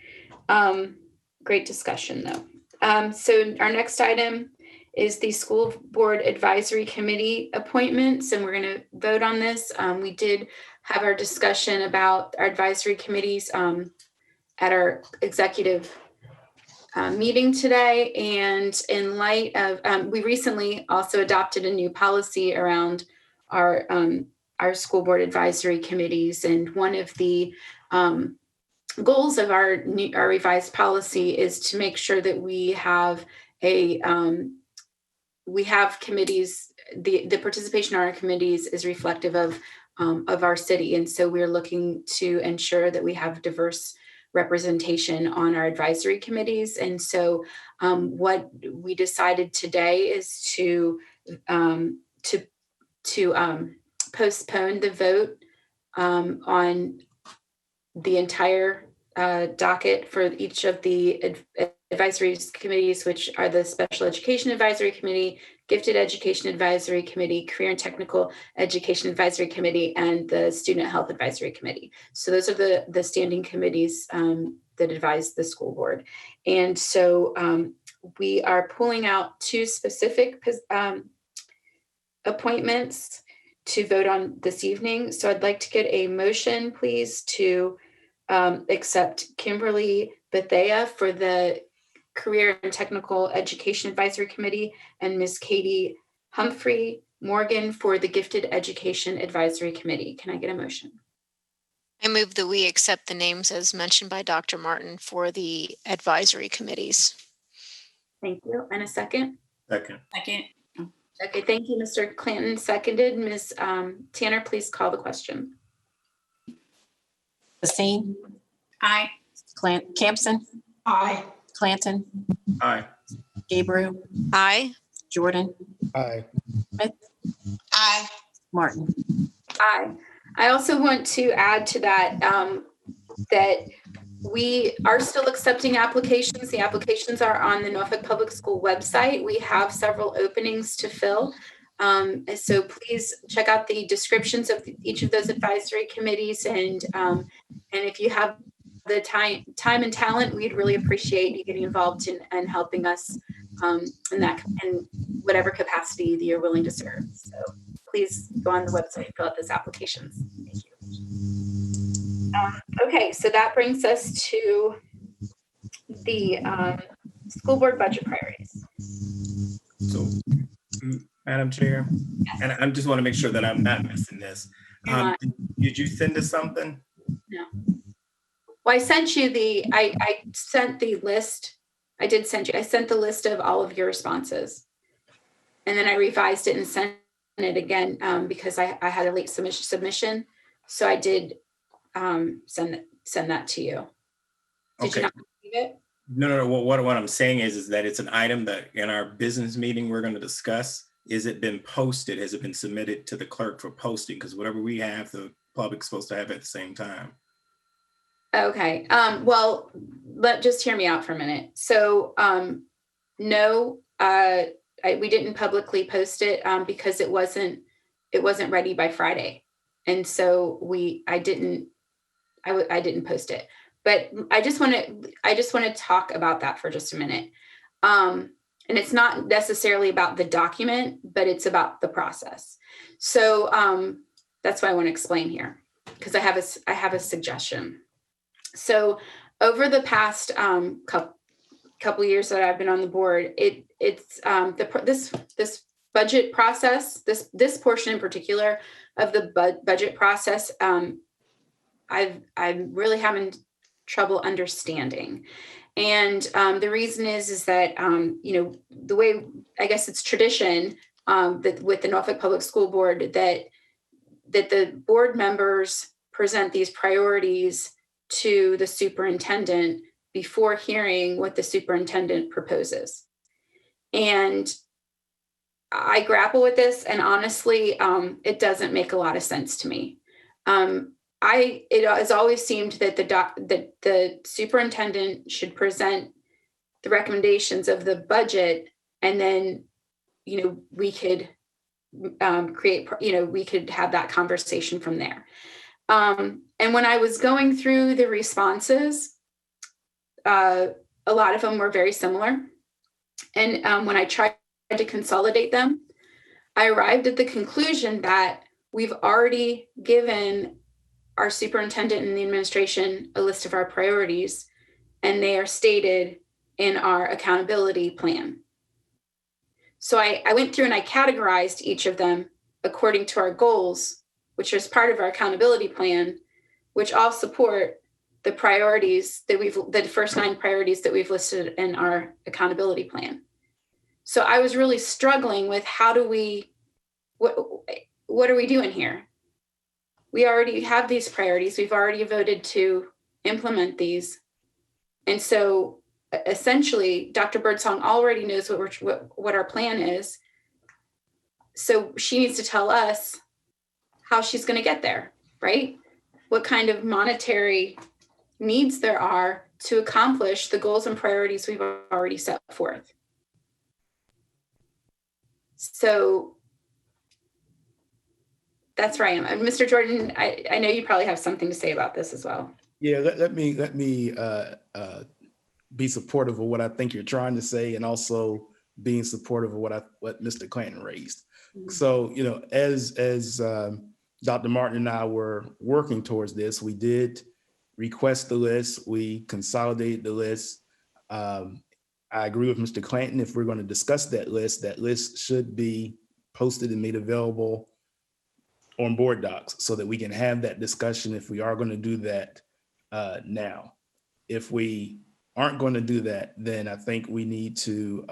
Great discussion, though. So our next item is the School Board Advisory Committee appointments, and we're going to vote on this. We did have our discussion about our advisory committees at our executive meeting today, and in light of we recently also adopted a new policy around our school board advisory committees, and one of the goals of our revised policy is to make sure that we have committees. The participation in our committees is reflective of our city, and so we're looking to ensure that we have diverse representation on our advisory committees. And so what we decided today is to postpone the vote on the entire docket for each of the advisory committees, which are the Special Education Advisory Committee, Gifted Education Advisory Committee, Career and Technical Education Advisory Committee, and the Student Health Advisory Committee. So those are the standing committees that advise the school board. And so we are pulling out two specific appointments to vote on this evening. So I'd like to get a motion, please, to accept Kimberly Bethea for the Career and Technical Education Advisory Committee and Ms. Katie Humphrey Morgan for the Gifted Education Advisory Committee. Can I get a motion? I move that we accept the names as mentioned by Dr. Martin for the advisory committees. Thank you. And a second? Second. Okay, thank you, Mr. Clanton. Seconded. Ms. Tanner, please call the question. Basine? Aye. Campson? Aye. Clanton? Aye. Gabriel? Aye. Jordan? Aye. Smith? Aye. Martin? Aye. I also want to add to that that we are still accepting applications. The applications are on the Norfolk Public School website. We have several openings to fill. So please check out the descriptions of each of those advisory committees. And if you have the time and talent, we'd really appreciate you getting involved and helping us in whatever capacity that you're willing to serve. So please go on the website, fill out those applications. Thank you. Okay, so that brings us to the school board budget priorities. So, Madam Chair, and I just want to make sure that I'm not missing this. Did you send us something? No. Well, I sent you I sent the list. I sent the list of all of your responses. And then I revised it and sent it again because I had a late submission. So I did send that to you. Did you not receive it? No. What I'm saying is that it's an item that in our business meeting we're going to discuss. Is it been posted? Has it been submitted to the clerk for posting? Because whatever we have, the public's supposed to have at the same time. Okay. Well, just hear me out for a minute. So no, we didn't publicly post it because it wasn't ready by Friday, and so I didn't post it. But I just want to talk about that for just a minute. And it's not necessarily about the document, but it's about the process. So that's what I want to explain here, because I have a suggestion. So over the past couple years that I've been on the board, this budget process, this portion in particular of the budget process, I'm really having trouble understanding. And the reason is that, the way, I guess it's tradition that with the Norfolk Public School Board that the board members present these priorities to the superintendent before hearing what the superintendent proposes. And I grapple with this, and honestly, it doesn't make a lot of sense to me. It has always seemed that the superintendent should present the recommendations of the budget, and then, we could we could have that conversation from there. And when I was going through the responses, a lot of them were very similar. And when I tried to consolidate them, I arrived at the conclusion that we've already given our superintendent and the administration a list of our priorities, and they are stated in our accountability plan. So I went through and I categorized each of them according to our goals, which is part of our accountability plan, which all support the priorities that the first 9 priorities that we've listed in our accountability plan. So I was really struggling with what are we doing here? We already have these priorities. We've already voted to implement these. And so essentially, Dr. Birdsong already knows what our plan is. So she needs to tell us how she's going to get there, right? What kind of monetary needs there are to accomplish the goals and priorities we've already set forth. So that's where I am. And Mr. Jordan, I know you probably have something to say about this as well. Yeah, let me be supportive of what I think you're trying to say, and also being supportive of what Mr. Clanton raised. Mm-hmm. So, as Dr. Martin and I were working towards this, we did request the list. We consolidated the list. I agree with Mr. Clanton. If we're going to discuss that list should be posted and made available on board docs so that we can have that discussion if we are going to do that now. If we aren't going to do that, then I think we need to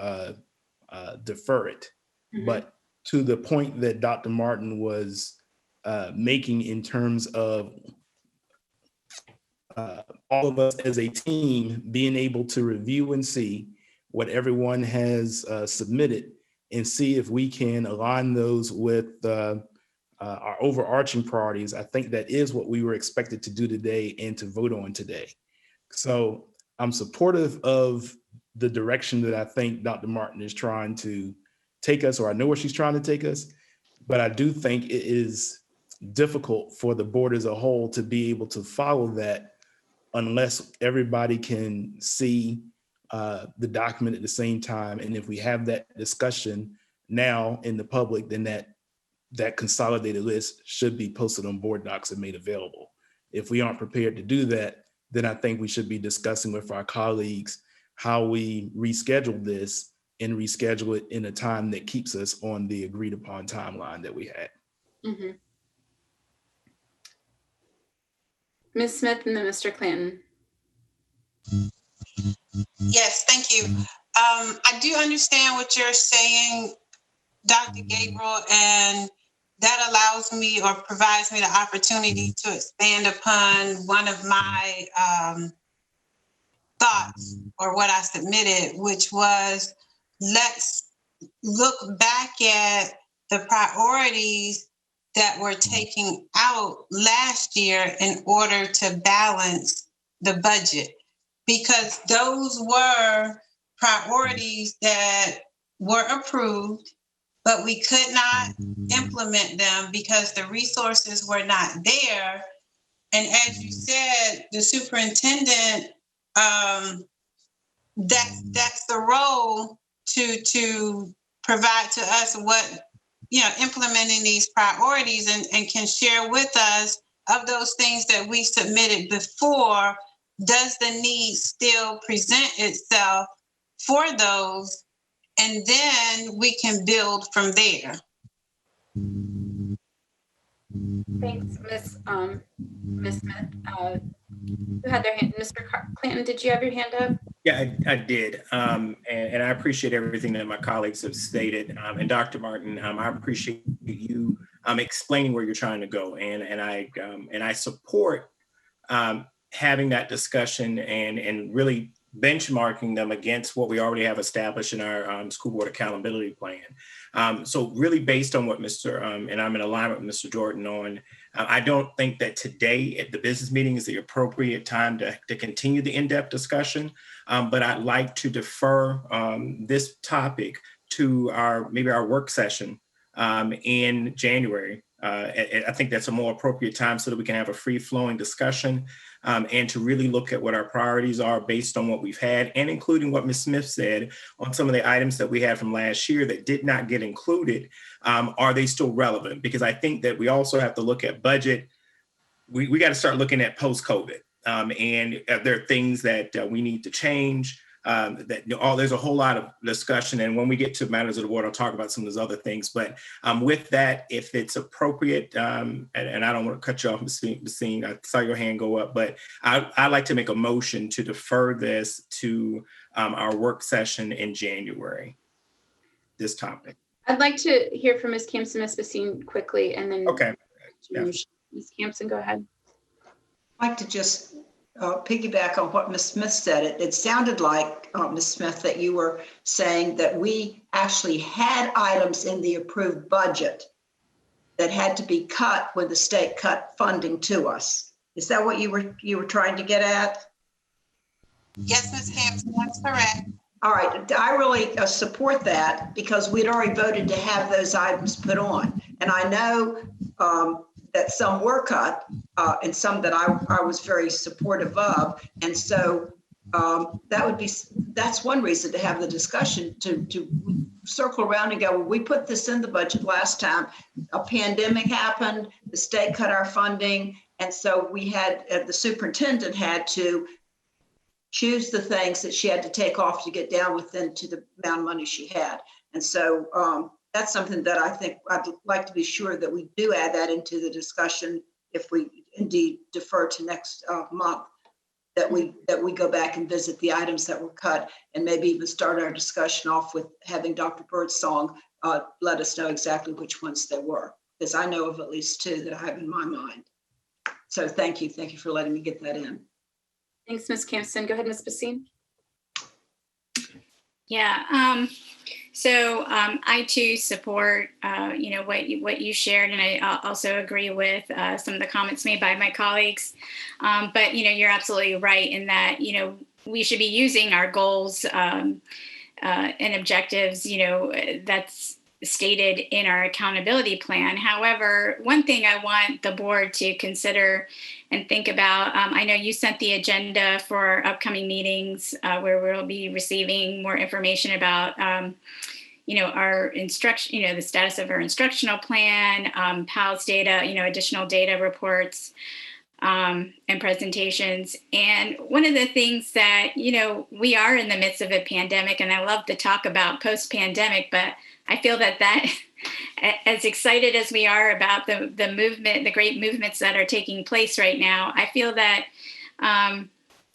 defer it. Mm-hmm. But to the point that Dr. Martin was making in terms of all of us as a team being able to review and see what everyone has submitted and see if we can align those with our overarching priorities, I think that is what we were expected to do today and to vote on today. So I'm supportive of the direction that I think Dr. Martin is trying to take us, or I know where she's trying to take us, but I do think it is difficult for the board as a whole to be able to follow that unless everybody can see the document at the same time. And if we have that discussion now in the public, then that that consolidated list should be posted on board docs and made available. If we aren't prepared to do that, then I think we should be discussing with our colleagues how we reschedule this and reschedule it in a time that keeps us on the agreed upon timeline that we had. Mm-hmm. Ms. Smith and then Mr. Clanton. Yes, thank you. I do understand what you're saying, Dr. Gabriel, and that allows me or provides me the opportunity to expand upon one of my thoughts or what I submitted, which was, let's look back at the priorities that were taken out last year in order to balance the budget, because those were priorities that were approved, but we could not implement them because the resources were not there. And as you said, the superintendent, that's the role to provide to us what, implementing these priorities and can share with us of those things that we submitted before. Does the need still present itself for those? And then we can build from there. Thanks, Ms. Smith. Who had their hand? Mr. Clanton, did you have your hand up? Yeah, I did. And I appreciate everything that my colleagues have stated. And Dr. Martin, I appreciate you explaining where you're trying to go. And I support having that discussion and really benchmarking them against what we already have established in our school board accountability plan. So really based on what and I'm in alignment with Mr. Jordan on, I don't think that today at the business meeting is the appropriate time to continue the in-depth discussion, but I'd like to defer this topic to maybe our work session in January. I think that's a more appropriate time so that we can have a free-flowing discussion and to really look at what our priorities are based on what we've had, and including what Ms. Smith said on some of the items that we had from last year that did not get included. Are they still relevant? Because I think that we also have to look at budget. We got to start looking at post-COVID, and there are things that we need to change. There's a whole lot of discussion, and when we get to matters of the board, I'll talk about some of those other things. But with that, if it's appropriate, and I don't want to cut you off, Ms. Steen, I saw your hand go up, but I'd like to make a motion to defer this to our work session in January, this topic. I'd like to hear from Ms. Campson, Ms. Basine quickly, and then okay. Yeah. Ms. Campson, go ahead. I'd like to just piggyback on what Ms. Smith said. It sounded like, Ms. Smith, that you were saying that we actually had items in the approved budget that had to be cut when the state cut funding to us. Is that what you were trying to get at? Yes, Ms. Campson, that's correct. All right, I really support that because we'd already voted to have those items put on. And I know that some were cut and some that I was very supportive of. And so that's one reason to have the discussion, to circle around and go, well, we put this in the budget last time. A pandemic happened, the state cut our funding. And so the superintendent had to choose the things that she had to take off to get down within to the amount of money she had. And so that's something that I think I'd like to be sure that we do add that into the discussion if we indeed defer to next month, that we go back and visit the items that were cut and maybe even start our discussion off with having Dr. Birdsong let us know exactly which ones they were, because I know of at least two that I have in my mind. So thank you for letting me get that in. Thanks, Ms. Campson. Go ahead, Ms. Basine. Yeah. So I too support, what you shared, and I also agree with some of the comments made by my colleagues. But you're absolutely right in that we should be using our goals and objectives. That's stated in our accountability plan. However, one thing I want the board to consider and think about, I know you sent the agenda for upcoming meetings where we'll be receiving more information about, our instruction, the status of our instructional plan, PALS data, additional data reports, and presentations. And one of the things that, we are in the midst of a pandemic, and I love to talk about post-pandemic, but I feel that as excited as we are about the movement, the great movements that are taking place right now, I feel that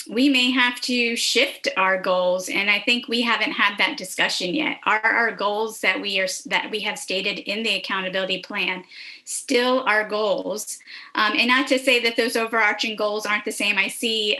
we may have to shift our goals, and I think we haven't had that discussion yet. Are our goals that we have stated in the accountability plan still our goals? And not to say that those overarching goals aren't the same. I see,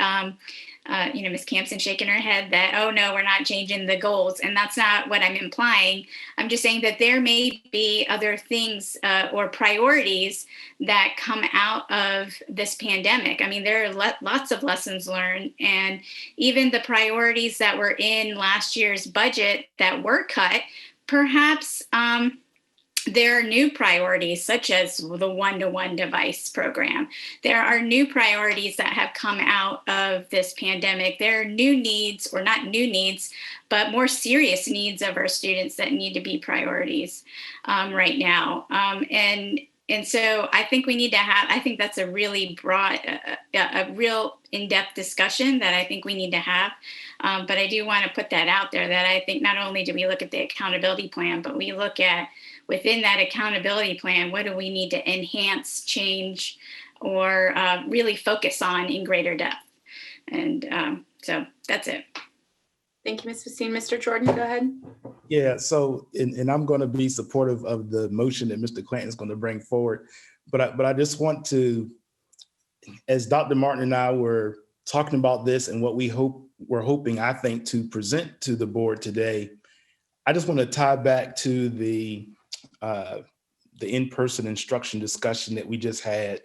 Ms. Campson shaking her head that, oh no, we're not changing the goals, and that's not what I'm implying. I'm just saying that there may be other things or priorities that come out of this pandemic. I mean, there are lots of lessons learned, and even the priorities that were in last year's budget that were cut, perhaps there are new priorities, such as the one-to-one device program. There are new priorities that have come out of this pandemic. There are new needs, or not new needs, but more serious needs of our students that need to be priorities right now. And so I think we need to have, I think that's a really broad, a real in-depth discussion that I think we need to have. But I do want to put that out there, that I think not only do we look at the accountability plan, but we look at within that accountability plan, what do we need to enhance, change, or really focus on in greater depth? And so that's it. Thank you, Ms. Facine. Mr. Jordan, go ahead. Yeah, so, and I'm going to be supportive of the motion that Mr. Clanton is going to bring forward. But I just want to, as Dr. Martin and I were talking about this and what we're hoping, I think, to present to the board today, I just want to tie back to the in-person instruction discussion that we just had,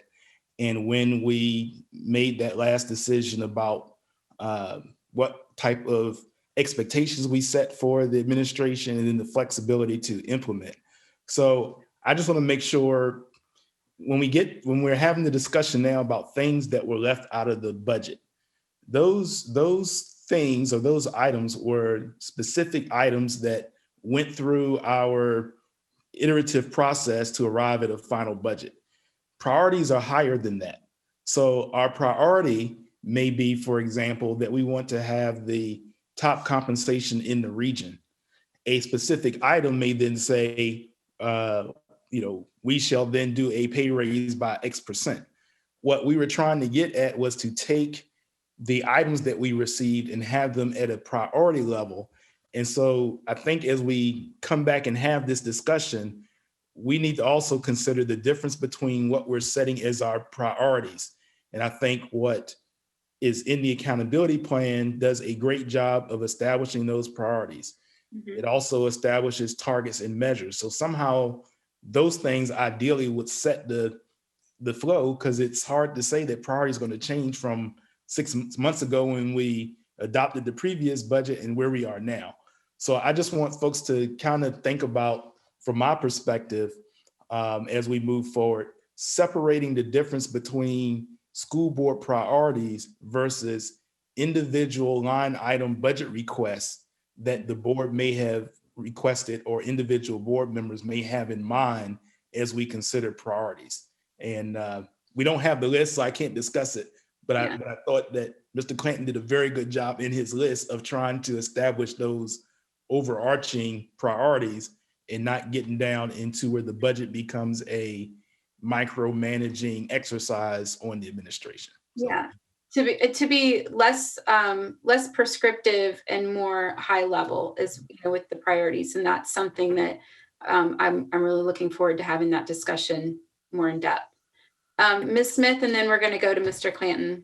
and when we made that last decision about what type of expectations we set for the administration and then the flexibility to implement. So I just want to make sure when we're having the discussion now about things that were left out of the budget, those things or those items were specific items that went through our iterative process to arrive at a final budget. Priorities are higher than that. So our priority may be, for example, that we want to have the top compensation in the region. A specific item may then say, we shall then do a pay raise by X%. What we were trying to get at was to take the items that we received and have them at a priority level. And so I think as we come back and have this discussion, we need to also consider the difference between what we're setting as our priorities. And I think what is in the accountability plan does a great job of establishing those priorities. Mm-hmm. It also establishes targets and measures. So somehow those things ideally would set the flow, because it's hard to say that priority is going to change from 6 months ago when we adopted the previous budget and where we are now. So I just want folks to kind of think about, from my perspective, as we move forward, separating the difference between school board priorities versus individual line item budget requests that the board may have requested or individual board members may have in mind as we consider priorities. And we don't have the list, so I can't discuss it, but I thought that Mr. Clanton did a very good job in his list of trying to establish those overarching priorities and not getting down into where the budget becomes a micromanaging exercise on the administration. So. Yeah, to be less prescriptive and more high level is with the priorities, and that's something that I'm really looking forward to having that discussion more in depth. Ms. Smith, and then we're going to go to Mr. Clanton.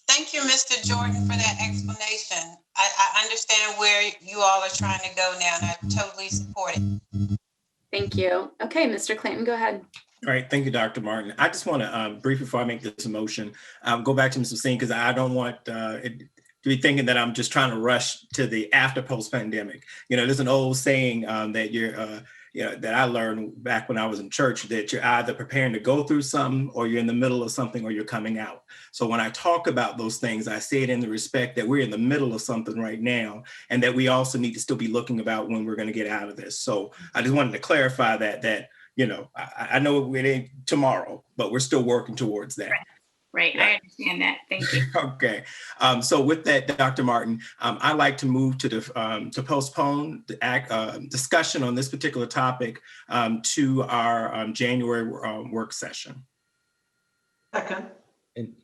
Thank you, Mr. Jordan, for that explanation. I understand where you all are trying to go now, and I totally support it. Thank you. Okay, Mr. Clanton, go ahead. All right, thank you, Dr. Martin. I just want to briefly, before I make this motion, go back to Ms. Facine, because I don't want it to be thinking that I'm just trying to rush to the after post-pandemic. There's an old saying that that I learned back when I was in church, that you're either preparing to go through something, or you're in the middle of something, or you're coming out. So when I talk about those things, I say it in the respect that we're in the middle of something right now, and that we also need to still be looking about when we're going to get out of this. So I just wanted to clarify that I know it ain't tomorrow, but we're still working towards that. Right. Yeah. I understand that. Thank you. Okay. So with that, Dr. Martin, I'd like to move to postpone the discussion on this particular topic to our January work session. Second. And,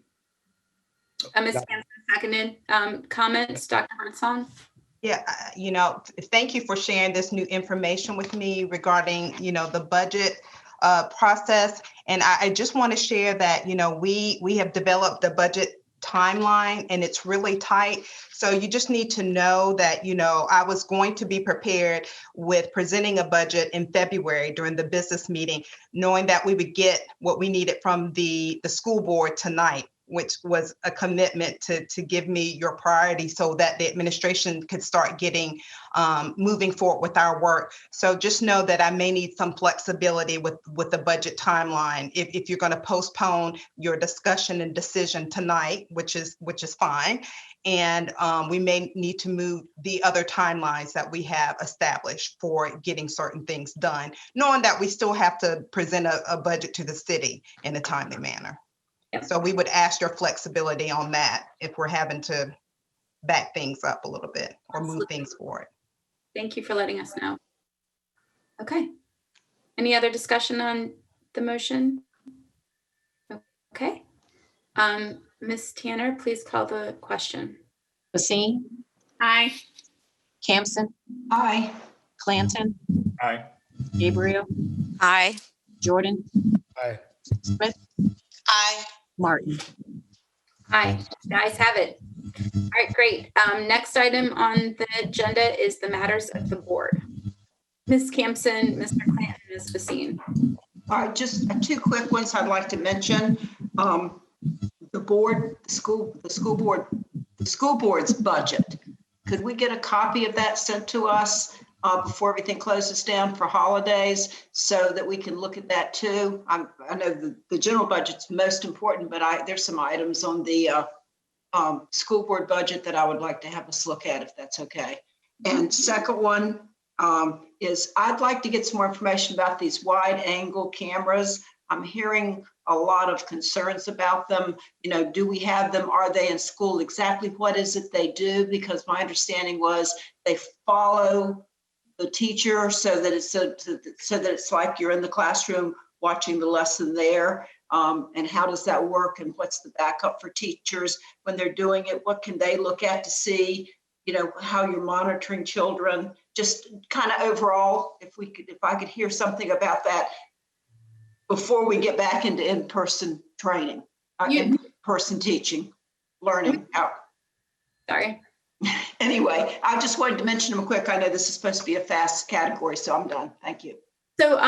Ms. Hanson seconded. Comments, Dr. Birdsong? Yeah, thank you for sharing this new information with me regarding, the budget process. And I just want to share that, we have developed a budget timeline and it's really tight. So you just need to know that, I was going to be prepared with presenting a budget in February during the business meeting, knowing that we would get what we needed from the school board tonight, which was a commitment to give me your priority so that the administration could start getting moving forward with our work. So just know that I may need some flexibility with the budget timeline. If you're going to postpone your discussion and decision tonight, which is fine. And we may need to move the other timelines that we have established for getting certain things done, knowing that we still have to present a budget to the city in a timely manner. So we would ask your flexibility on that if we're having to back things up a little bit or move things forward. Thank you for letting us know. Okay. Any other discussion on the motion? Okay. Ms. Tanner, please call the question. Basine? Aye. Campson? Aye. Clanton? Aye. Gabriel? Aye. Jordan? Aye. Smith? Aye. Martin? Aye. The ayes have it. All right, great. Next item on the agenda is the matters of the board. Ms. Campson, Mr. Clanton, Ms. Basine. All right, just two quick ones I'd like to mention. The school board's budget. Could we get a copy of that sent to us before everything closes down for holidays so that we can look at that too? I know the general budget's most important, but there's some items on the school board budget that I would like to have us look at, if that's okay. And second one is I'd like to get some more information about these wide angle cameras. I'm hearing a lot of concerns about them. Do we have them? Are they in school? Exactly what is it they do? Because my understanding was they follow the teacher so that it's like you're in the classroom watching the lesson there. And how does that work? And what's the backup for teachers when they're doing it? What can they look at to see, how you're monitoring children? Just kind of overall, if I could hear something about that before we get back into in-person training, in-person teaching, learning out. Sorry. Anyway, I just wanted to mention them quick. I know this is supposed to be a fast category, so I'm done. Thank you. So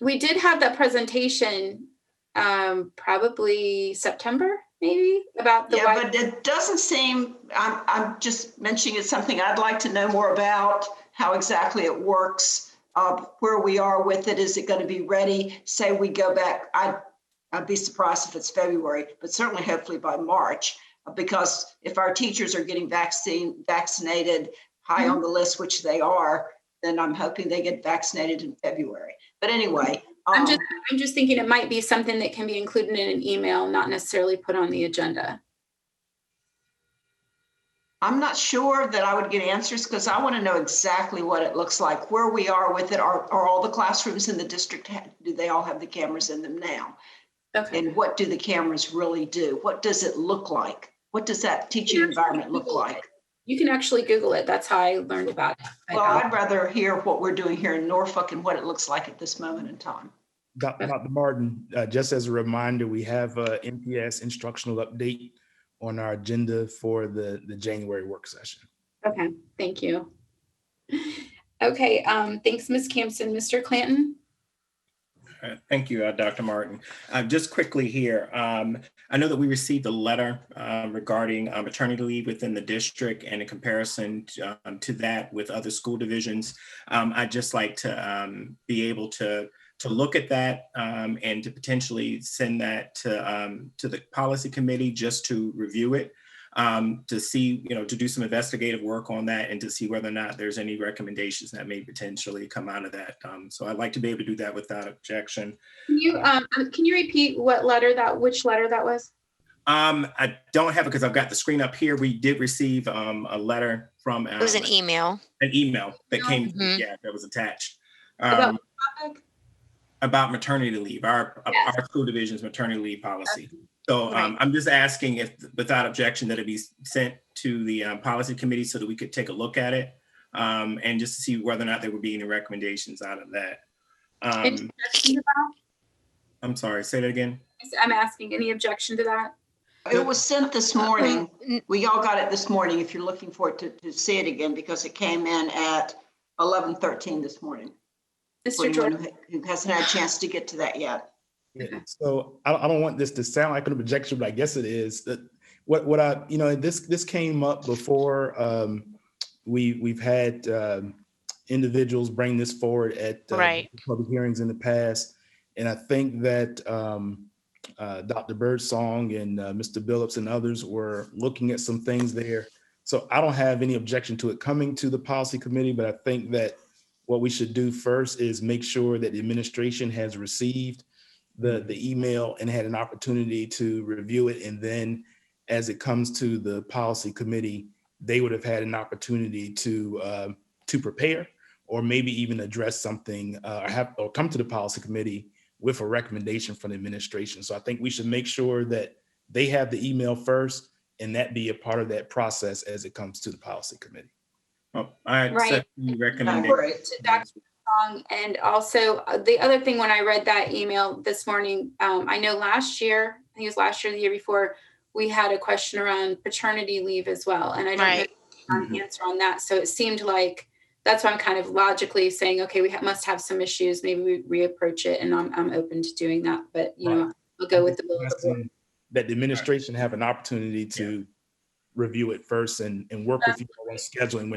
we did have that presentation probably September, maybe, about the but it doesn't seem, I'm just mentioning it's something I'd like to know more about, how exactly it works, where we are with it. Is it going to be ready? Say we go back, I'd be surprised if it's February, but certainly hopefully by March, because if our teachers are getting vaccinated high on the list, which they are, then I'm hoping they get vaccinated in February. But anyway. I'm just thinking it might be something that can be included in an email, not necessarily put on the agenda. I'm not sure that I would get answers because I want to know exactly what it looks like, where we are with it. Are all the classrooms in the district, do they all have the cameras in them now? Okay. And what do the cameras really do? What does it look like? What does that teaching environment look like? You can actually Google it. That's how I learned about it. Well, I'd rather hear what we're doing here in Norfolk and what it looks like at this moment in time. Dr. Martin, just as a reminder, we have a NPS instructional update on our agenda for the January work session. Okay, thank you. Okay, thanks, Ms. Campson. Mr. Clanton? All Thank you, Dr. Martin. Just quickly here, I know that we received a letter regarding maternity leave within the district, and in comparison to that with other school divisions. I'd just like to be able to look at that and to potentially send that to the policy committee just to review it. To see, to do some investigative work on that and to see whether or not there's any recommendations that may potentially come out of that. So I'd like to be able to do that without objection. Can you repeat which letter that was? I don't have it because I've got the screen up here. We did receive a letter from. It was an email. An email that came, that was attached. About maternity leave, our school division's maternity leave policy. So I'm just asking if, without objection, that it be sent to the policy committee so that we could take a look at it and just to see whether or not there would be any recommendations out of that. I'm sorry, say that again. I'm asking, any objection to that? It was sent this morning. We all got it this morning if you're looking for it to see it again, because it came in at 11:13 this morning. Mr. Jordan, who hasn't had a chance to get to that yet. Yeah. So I don't want this to sound like an objection, but I guess it is. That what I this came up before. We've had individuals bring this forward at public hearings in the past, and I think that Dr. Birdsong and Mr. Billups and others were looking at some things there. So I don't have any objection to it coming to the policy committee, but I think that what we should do first is make sure that the administration has received the email and had an opportunity to review it. And then as it comes to the policy committee, they would have had an opportunity to prepare or maybe even address something or come to the policy committee with a recommendation from the administration. So I think we should make sure that they have the email first and that be a part of that process as it comes to the policy committee. I accept the recommendation. To Dr. Song, and also the other thing, when I read that email this morning, I know last year, I think it was last year, the year before, we had a question around paternity leave as well. And I don't know the answer on that. So it seemed like that's why I'm kind of logically saying, okay, we must have some issues. Maybe we reapproach it, and I'm open to doing that. But, we'll go with the will of the board. That the administration have an opportunity to review it first and work with you on scheduling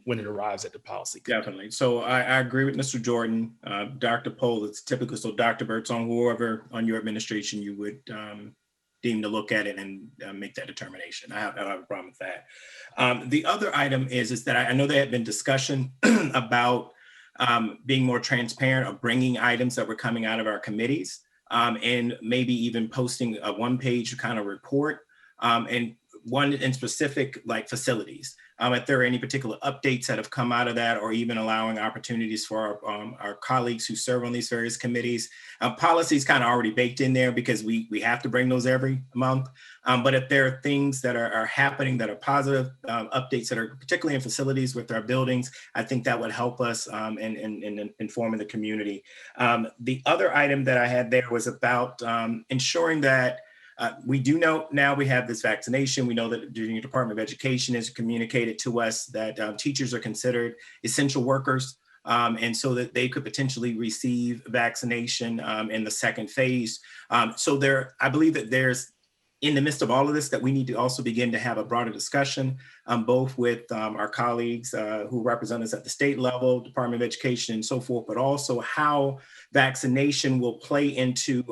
when it arrives at the policy. Definitely. So I agree with Mr. Jordan. Dr. Pohl, it's typical. So Dr. Birdsong, whoever on your administration you would deem to look at it and make that determination. I don't have a problem with that. The other item is that I know there had been discussion about being more transparent or bringing items that were coming out of our committees and maybe even posting a one-page kind of report and one in specific like facilities. If there are any particular updates that have come out of that, or even allowing opportunities for our colleagues who serve on these various committees. Policies kind of already baked in there because we have to bring those every month. But if there are things that are happening that are positive, updates that are particularly in facilities with our buildings, I think that would help us in informing the community. The other item that I had there was about ensuring that we do know now we have this vaccination. We know that the Virginia Department of Education has communicated to us that teachers are considered essential workers, and so that they could potentially receive vaccination in the second phase. So I believe that there's, in the midst of all of this, that we need to also begin to have a broader discussion, both with our colleagues who represent us at the state level, Department of Education and so forth, but also how vaccination will play into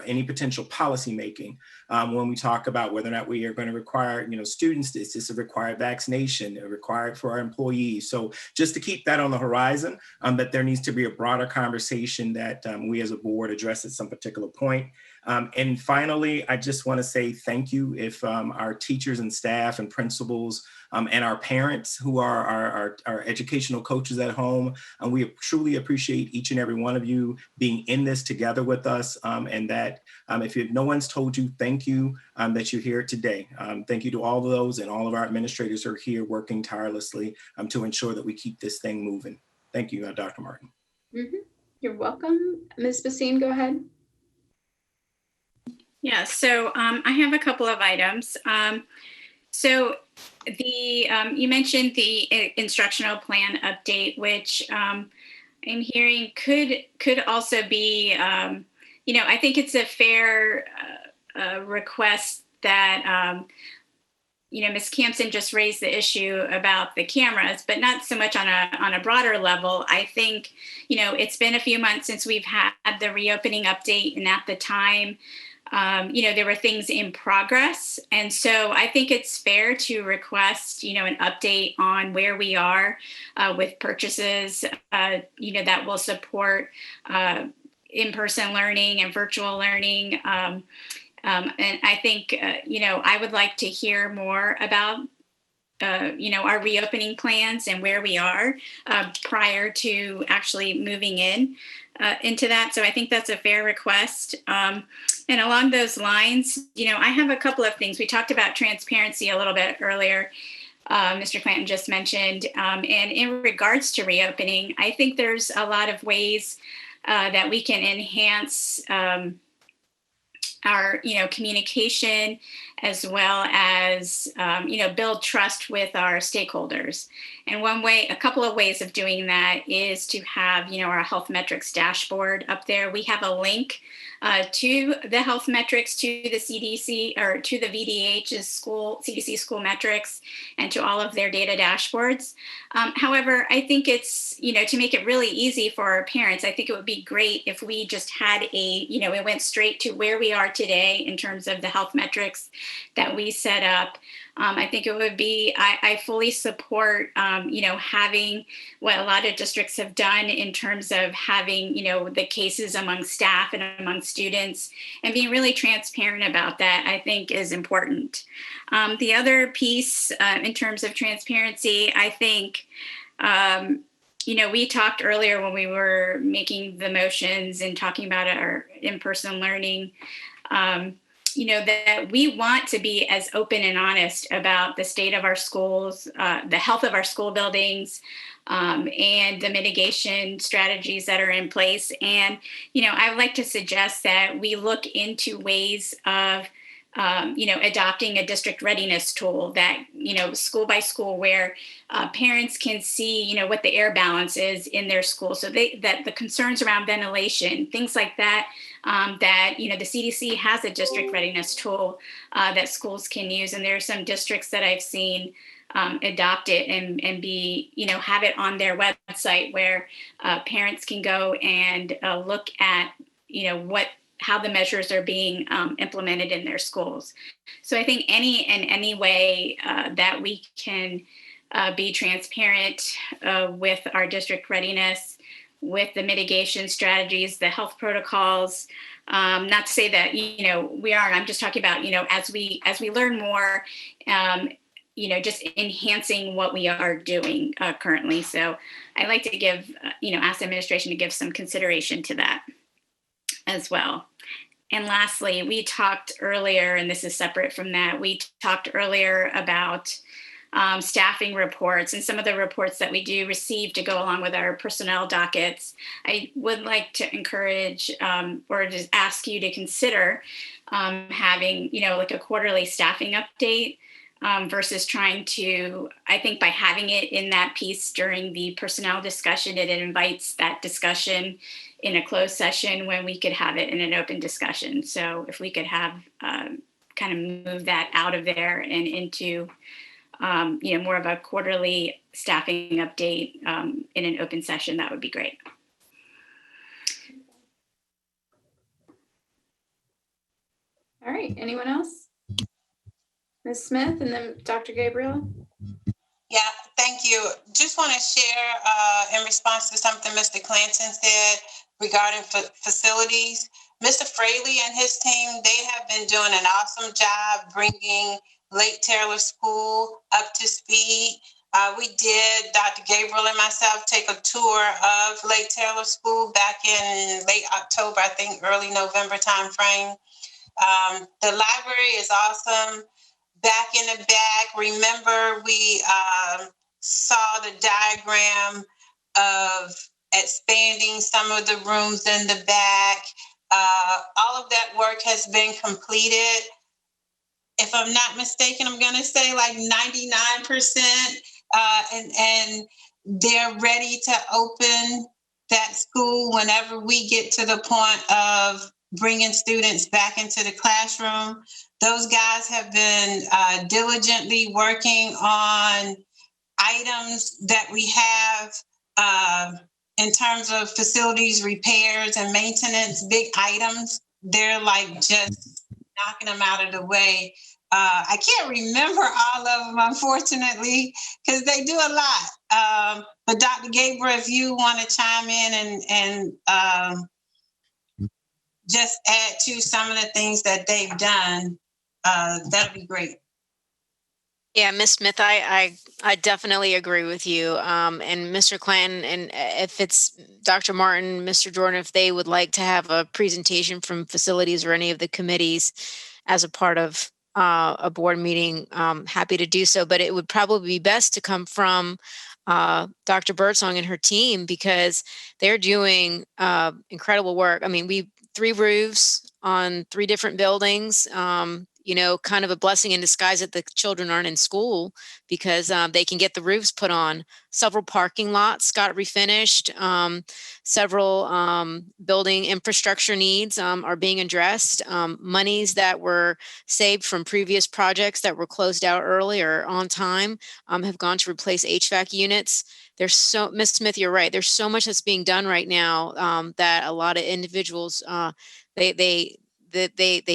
any potential policy making. When we talk about whether or not we are going to require, students, is this a required vaccination, required for our employees? So just to keep that on the horizon, that there needs to be a broader conversation that we as a board address at some particular point. And finally, I just want to say thank you if our teachers and staff and principals and our parents who are our educational coaches at home, and we truly appreciate each and every one of you being in this together with us, and that if no one's told you thank you, that you're here today. Thank you to all of those, and all of our administrators are here working tirelessly to ensure that we keep this thing moving. Thank you, Dr. Martin. Mm-hmm. You're welcome. Ms. Basine, go ahead. Yeah, so I have a couple of items. So you mentioned the instructional plan update, which I'm hearing could also be, I think it's a fair request that, Ms. Campson just raised the issue about the cameras, but not so much on a broader level. I think, it's been a few months since we've had the reopening update, and at the time, there were things in progress. And so I think it's fair to request, an update on where we are with purchases, that will support in-person learning and virtual learning. And I think, I would like to hear more about, our reopening plans and where we are prior to actually moving into that. So I think that's a fair request. And along those lines, I have a couple of things. We talked about transparency a little bit earlier. Mr. Clanton just mentioned. And in regards to reopening, I think there's a lot of ways that we can enhance our communication, as well as build trust with our stakeholders. And a couple of ways of doing that is to have our health metrics dashboard up there. We have a link to the health metrics, to the CDC, or to the VDH's CDC school metrics, and to all of their data dashboards. However, I think it's, to make it really easy for our parents, I think it would be great if we just had it went straight to where we are today in terms of the health metrics that we set up. I think it would be, I fully support, having what a lot of districts have done in terms of having, the cases among staff and among students, and being really transparent about that, I think is important. The other piece in terms of transparency, I think, we talked earlier when we were making the motions and talking about our in-person learning, that we want to be as open and honest about the state of our schools, the health of our school buildings, and the mitigation strategies that are in place. And, I would like to suggest that we look into ways of adopting a district readiness tool that, school by school, where parents can see, what the air balance is in their school. So that the concerns around ventilation, things like that, that, the CDC has a district readiness tool that schools can use. And there are some districts that I've seen adopt it and be, have it on their website where parents can go and look at, how the measures are being implemented in their schools. So I think any way that we can be transparent with our district readiness, with the mitigation strategies, the health protocols, not to say that, we aren't, I'm just talking about, as we learn more, just enhancing what we are doing currently. So I'd like to give, ask the administration to give some consideration to that as well. And lastly, we talked earlier, and this is separate from that, we talked earlier about staffing reports and some of the reports that we do receive to go along with our personnel dockets. I would like to encourage or just ask you to consider having, like a quarterly staffing update versus trying to, I think by having it in that piece during the personnel discussion, it invites that discussion in a closed session when we could have it in an open discussion. So if we could have kind of move that out of there and into, more of a quarterly staffing update in an open session, that would be great. All right, anyone else? Ms. Smith and then Dr. Gabriel. Yeah, thank you. Just want to share in response to something Mr. Clanton said regarding facilities. Mr. Fraley and his team, they have been doing an awesome job bringing Lake Taylor School up to speed. We did, Dr. Gabriel and myself, take a tour of Lake Taylor School back in late October, I think early November timeframe. The library is awesome. Back in the back, remember we saw the diagram of expanding some of the rooms in the back. All of that work has been completed. If I'm not mistaken, I'm going to say like 99%, and they're ready to open that school, whenever we get to the point of bringing students back into the classroom, those guys have been diligently working on items that we have in terms of facilities repairs and maintenance, big items. They're like just knocking them out of the way. I can't remember all of them, unfortunately, because they do a lot. But Dr. Gabriel, if you want to chime in and just add to some of the things that they've done, that'd be great. Yeah, Ms. Smith, I definitely agree with you. And Mr. Clanton, and if it's Dr. Martin, Mr. Jordan, if they would like to have a presentation from facilities or any of the committees as a part of a board meeting, happy to do so. But it would probably be best to come from Dr. Birdsong and her team, because they're doing incredible work. I mean, 3 roofs on 3 different buildings. You know, kind of a blessing in disguise that the children aren't in school, because they can get the roofs put on. Several parking lots got refinished. Several building infrastructure needs are being addressed. Monies that were saved from previous projects that were closed out earlier on time have gone to replace HVAC units. There's so, Ms. Smith, you're right. There's so much that's being done right now that a lot of individuals, they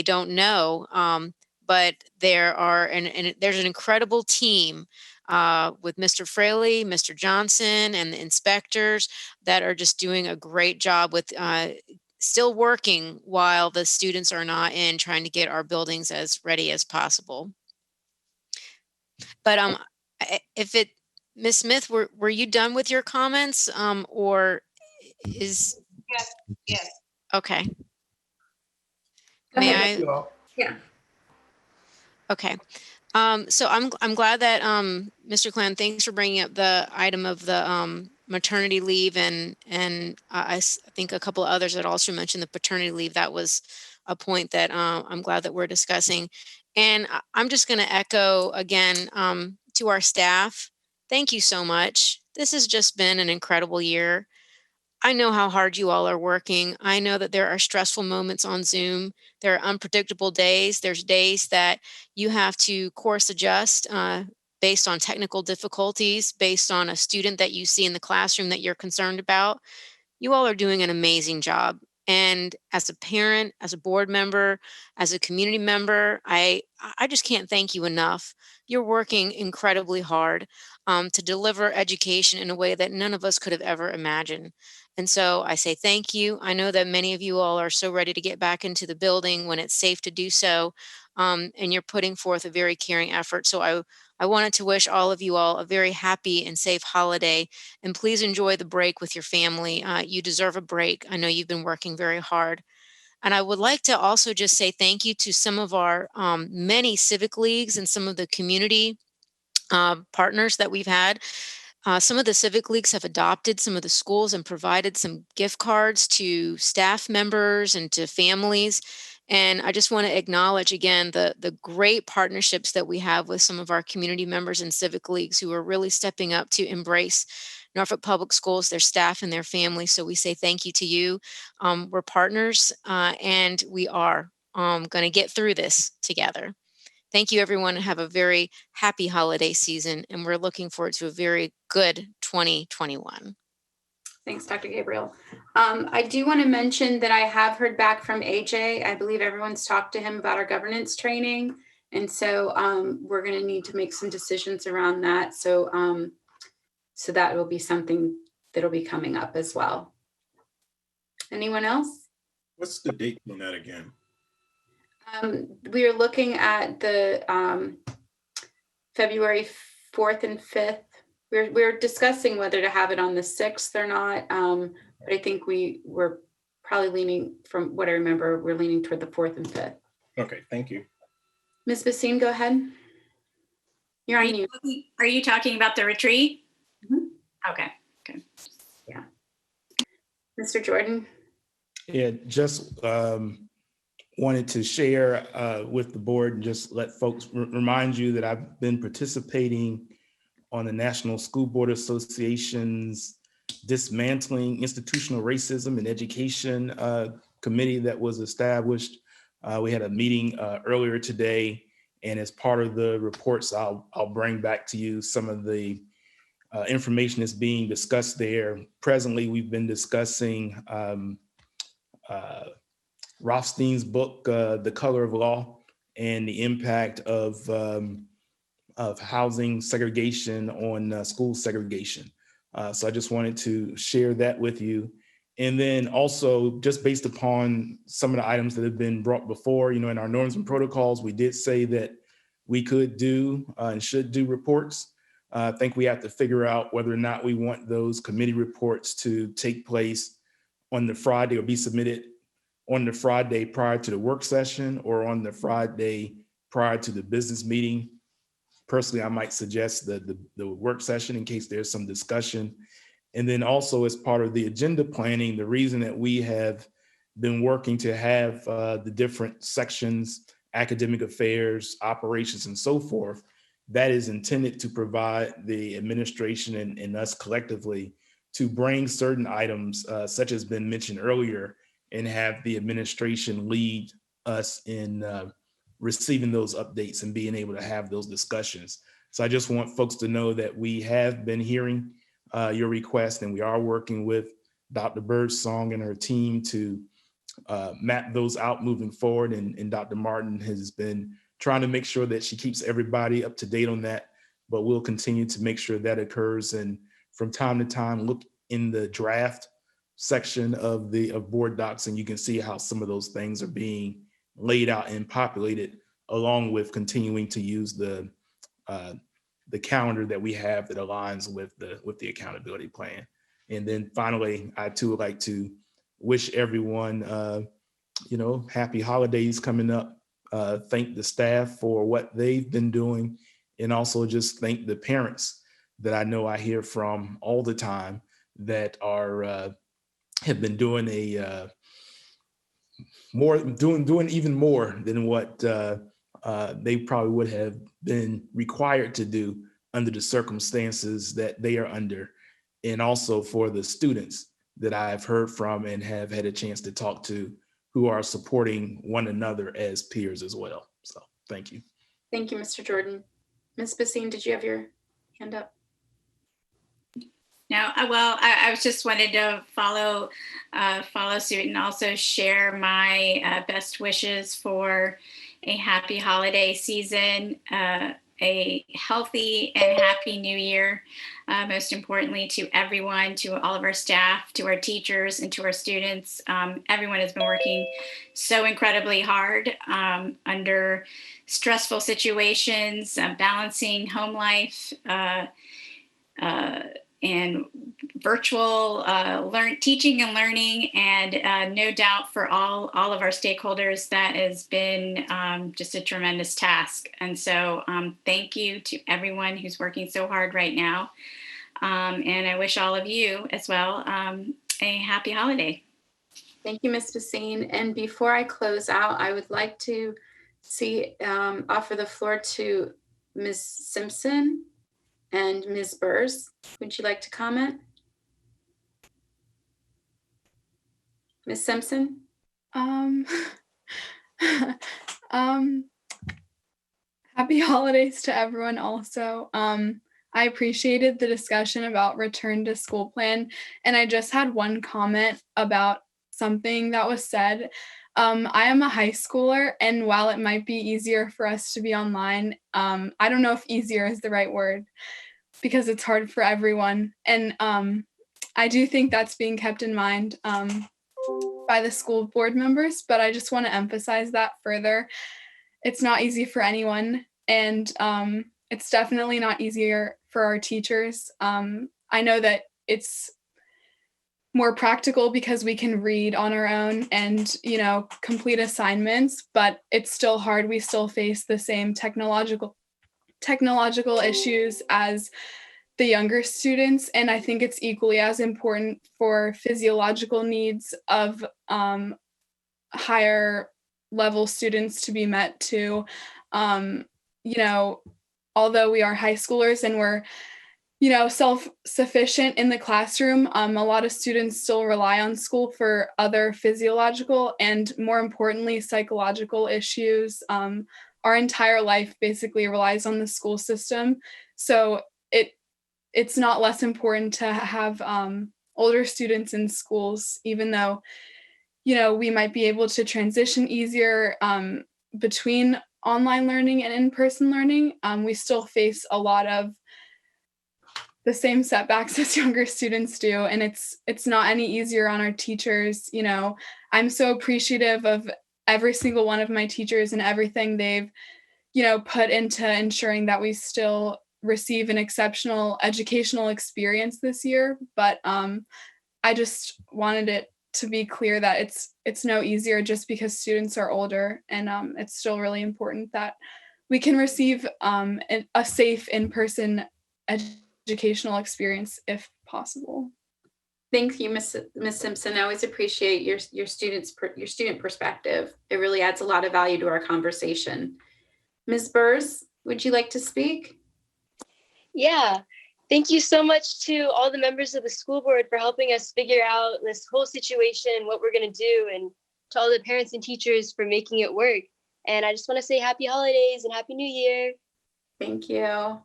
don't know. But there are, and there's an incredible team with Mr. Fraley, Mr. Johnson, and the inspectors that are just doing a great job with still working while the students are not in, trying to get our buildings as ready as possible. But if it, Ms. Smith, were you done with your comments, or is? Yes. Okay. May I? Yeah. Okay. So I'm glad that Mr. Clan, thanks for bringing up the item of the maternity leave, and I think a couple of others that also mentioned the paternity leave. That was a point that I'm glad that we're discussing. And I'm just going to echo again to our staff. Thank you so much. This has just been an incredible year. I know how hard you all are working. I know that there are stressful moments on Zoom. There are unpredictable days. There's days that you have to course adjust based on technical difficulties, based on a student that you see in the classroom that you're concerned about. You all are doing an amazing job. And as a parent, as a board member, as a community member, I just can't thank you enough. You're working incredibly hard to deliver education in a way that none of us could have ever imagined. And so I say thank you. I know that many of you all are so ready to get back into the building when it's safe to do so. And you're putting forth a very caring effort. So I wanted to wish all of you all a very happy and safe holiday. And please enjoy the break with your family. You deserve a break. I know you've been working very hard. And I would like to also just say thank you to some of our many civic leagues and some of the community partners that we've had. Some of the civic leagues have adopted some of the schools and provided some gift cards to staff members and to families. And I just want to acknowledge again the great partnerships that we have with some of our community members and civic leagues who are really stepping up to embrace Norfolk Public Schools, their staff and their families. So we say thank you to you. We're partners and we are going to get through this together. Thank you, everyone, and have a very happy holiday season. And we're looking forward to a very good 2021. Thanks, Dr. Gabriel. I do want to mention that I have heard back from AJ. I believe everyone's talked to him about our governance training. And so we're going to need to make some decisions around that. So, so that will be something that'll be coming up as well. Anyone else? What's the date on that again? We are looking at the February 4th and 5th. We're discussing whether to have it on the 6th or not. But I think we're probably leaning, from what I remember, we're leaning toward the 4th and 5th. Okay, thank you. Ms. Basine, go ahead. You're on mute. Are you talking about the retreat? Mm-hmm. Okay. Okay. Yeah. Mr. Jordan. Yeah, just wanted to share with the board and just let folks remind you that I've been participating on the National School Board Association's dismantling institutional racism in education committee that was established. We had a meeting earlier today, and as part of the reports, I'll bring back to you some of the information that's being discussed there. Presently, we've been discussing Rothstein's book, The Color of Law, and the impact of housing segregation on school segregation. So I just wanted to share that with you. And then also, just based upon some of the items that have been brought before, in our norms and protocols, we did say that we could do and should do reports. I think we have to figure out whether or not we want those committee reports to take place on the Friday or be submitted on the Friday prior to the work session or on the Friday prior to the business meeting. Personally, I might suggest the work session in case there's some discussion. And then also as part of the agenda planning, the reason that we have been working to have the different sections, academic affairs, operations, and so forth, that is intended to provide the administration and us collectively to bring certain items, such as been mentioned earlier, and have the administration lead us in receiving those updates and being able to have those discussions. So I just want folks to know that we have been hearing your request, and we are working with Dr. Birdsong and her team to map those out moving forward. And Dr. Martin has been trying to make sure that she keeps everybody up to date on that, but we'll continue to make sure that occurs. And from time to time, look in the draft section of board docs, and you can see how some of those things are being laid out and populated, along with continuing to use the calendar that we have that aligns with the accountability plan. And then finally, I too would like to wish everyone, happy holidays coming up. Thank the staff for what they've been doing, and also just thank the parents that I know I hear from all the time that are have been doing doing even more than what they probably would have been required to do under the circumstances that they are under. And also for the students that I've heard from and have had a chance to talk to, who are supporting one another as peers as well. So thank you. Thank you, Mr. Jordan. Ms. Basine, did you have your hand up? No, well, I was just wanted to follow suit and also share my best wishes for a happy holiday season, a healthy and happy new year. Most importantly, to everyone, to all of our staff, to our teachers, and to our students. Everyone has been working so incredibly hard under stressful situations, balancing home life, and virtual teaching and learning, and no doubt for all of our stakeholders, that has been just a tremendous task. And so thank you to everyone who's working so hard right now. And I wish all of you as well a happy holiday. Thank you, Ms. Basine. And before I close out, I would like to offer the floor to Ms. Simpson and Ms. Burrs. Would you like to comment? Ms. Simpson? Happy holidays to everyone also. I appreciated the discussion about return to school plan, and I just had one comment about something that was said. I am a high schooler, and while it might be easier for us to be online, I don't know if easier is the right word, because it's hard for everyone. And I do think that's being kept in mind by the school board members, but I just want to emphasize that further. It's not easy for anyone, and it's definitely not easier for our teachers. I know that it's more practical because we can read on our own and, complete assignments, but it's still hard. We still face the same technological issues as the younger students. And I think it's equally as important for physiological needs of higher level students to be met too. Although we are high schoolers and we're self-sufficient in the classroom. A lot of students still rely on school for other physiological and, more importantly, psychological issues. Our entire life basically relies on the school system. So it's not less important to have older students in schools, even though, we might be able to transition easier between online learning and in-person learning. We still face a lot of the same setbacks as younger students do, and it's not any easier on our teachers. I'm so appreciative of every single one of my teachers and everything they've put into ensuring that we still receive an exceptional educational experience this year. But I just wanted it to be clear that it's no easier just because students are older, and it's still really important that we can receive a safe in-person educational experience if possible. Thank you, Ms. Simpson. I always appreciate your student perspective. It really adds a lot of value to our conversation. Ms. Burrs, would you like to speak? Yeah, thank you so much to all the members of the school board for helping us figure out this whole situation and what we're going to do, and to all the parents and teachers for making it work. And I just want to say happy holidays and happy new year. Thank you.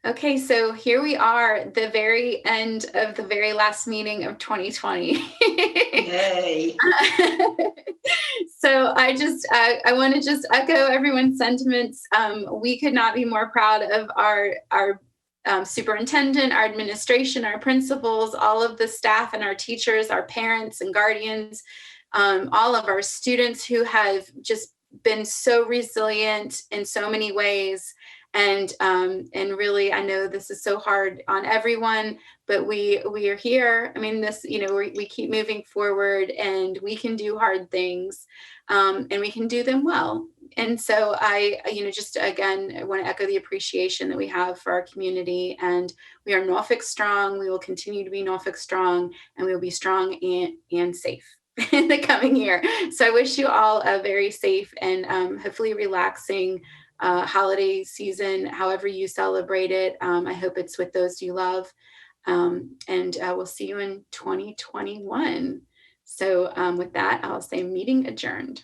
Okay, so here we are, the very end of the very last meeting of 2020. Yay. So I want to just echo everyone's sentiments. We could not be more proud of our superintendent, our administration, our principals, all of the staff and our teachers, our parents and guardians, all of our students who have just been so resilient in so many ways. And really, I know this is so hard on everyone, but we are here. I mean, we keep moving forward, and we can do hard things, and we can do them well. And so I want to echo the appreciation that we have for our community, and we are Norfolk strong. We will continue to be Norfolk strong, and we will be strong and safe in the coming year. So I wish you all a very safe and hopefully relaxing holiday season, however you celebrate it. I hope it's with those you love. And we'll see you in 2021. So with that, I'll say meeting adjourned.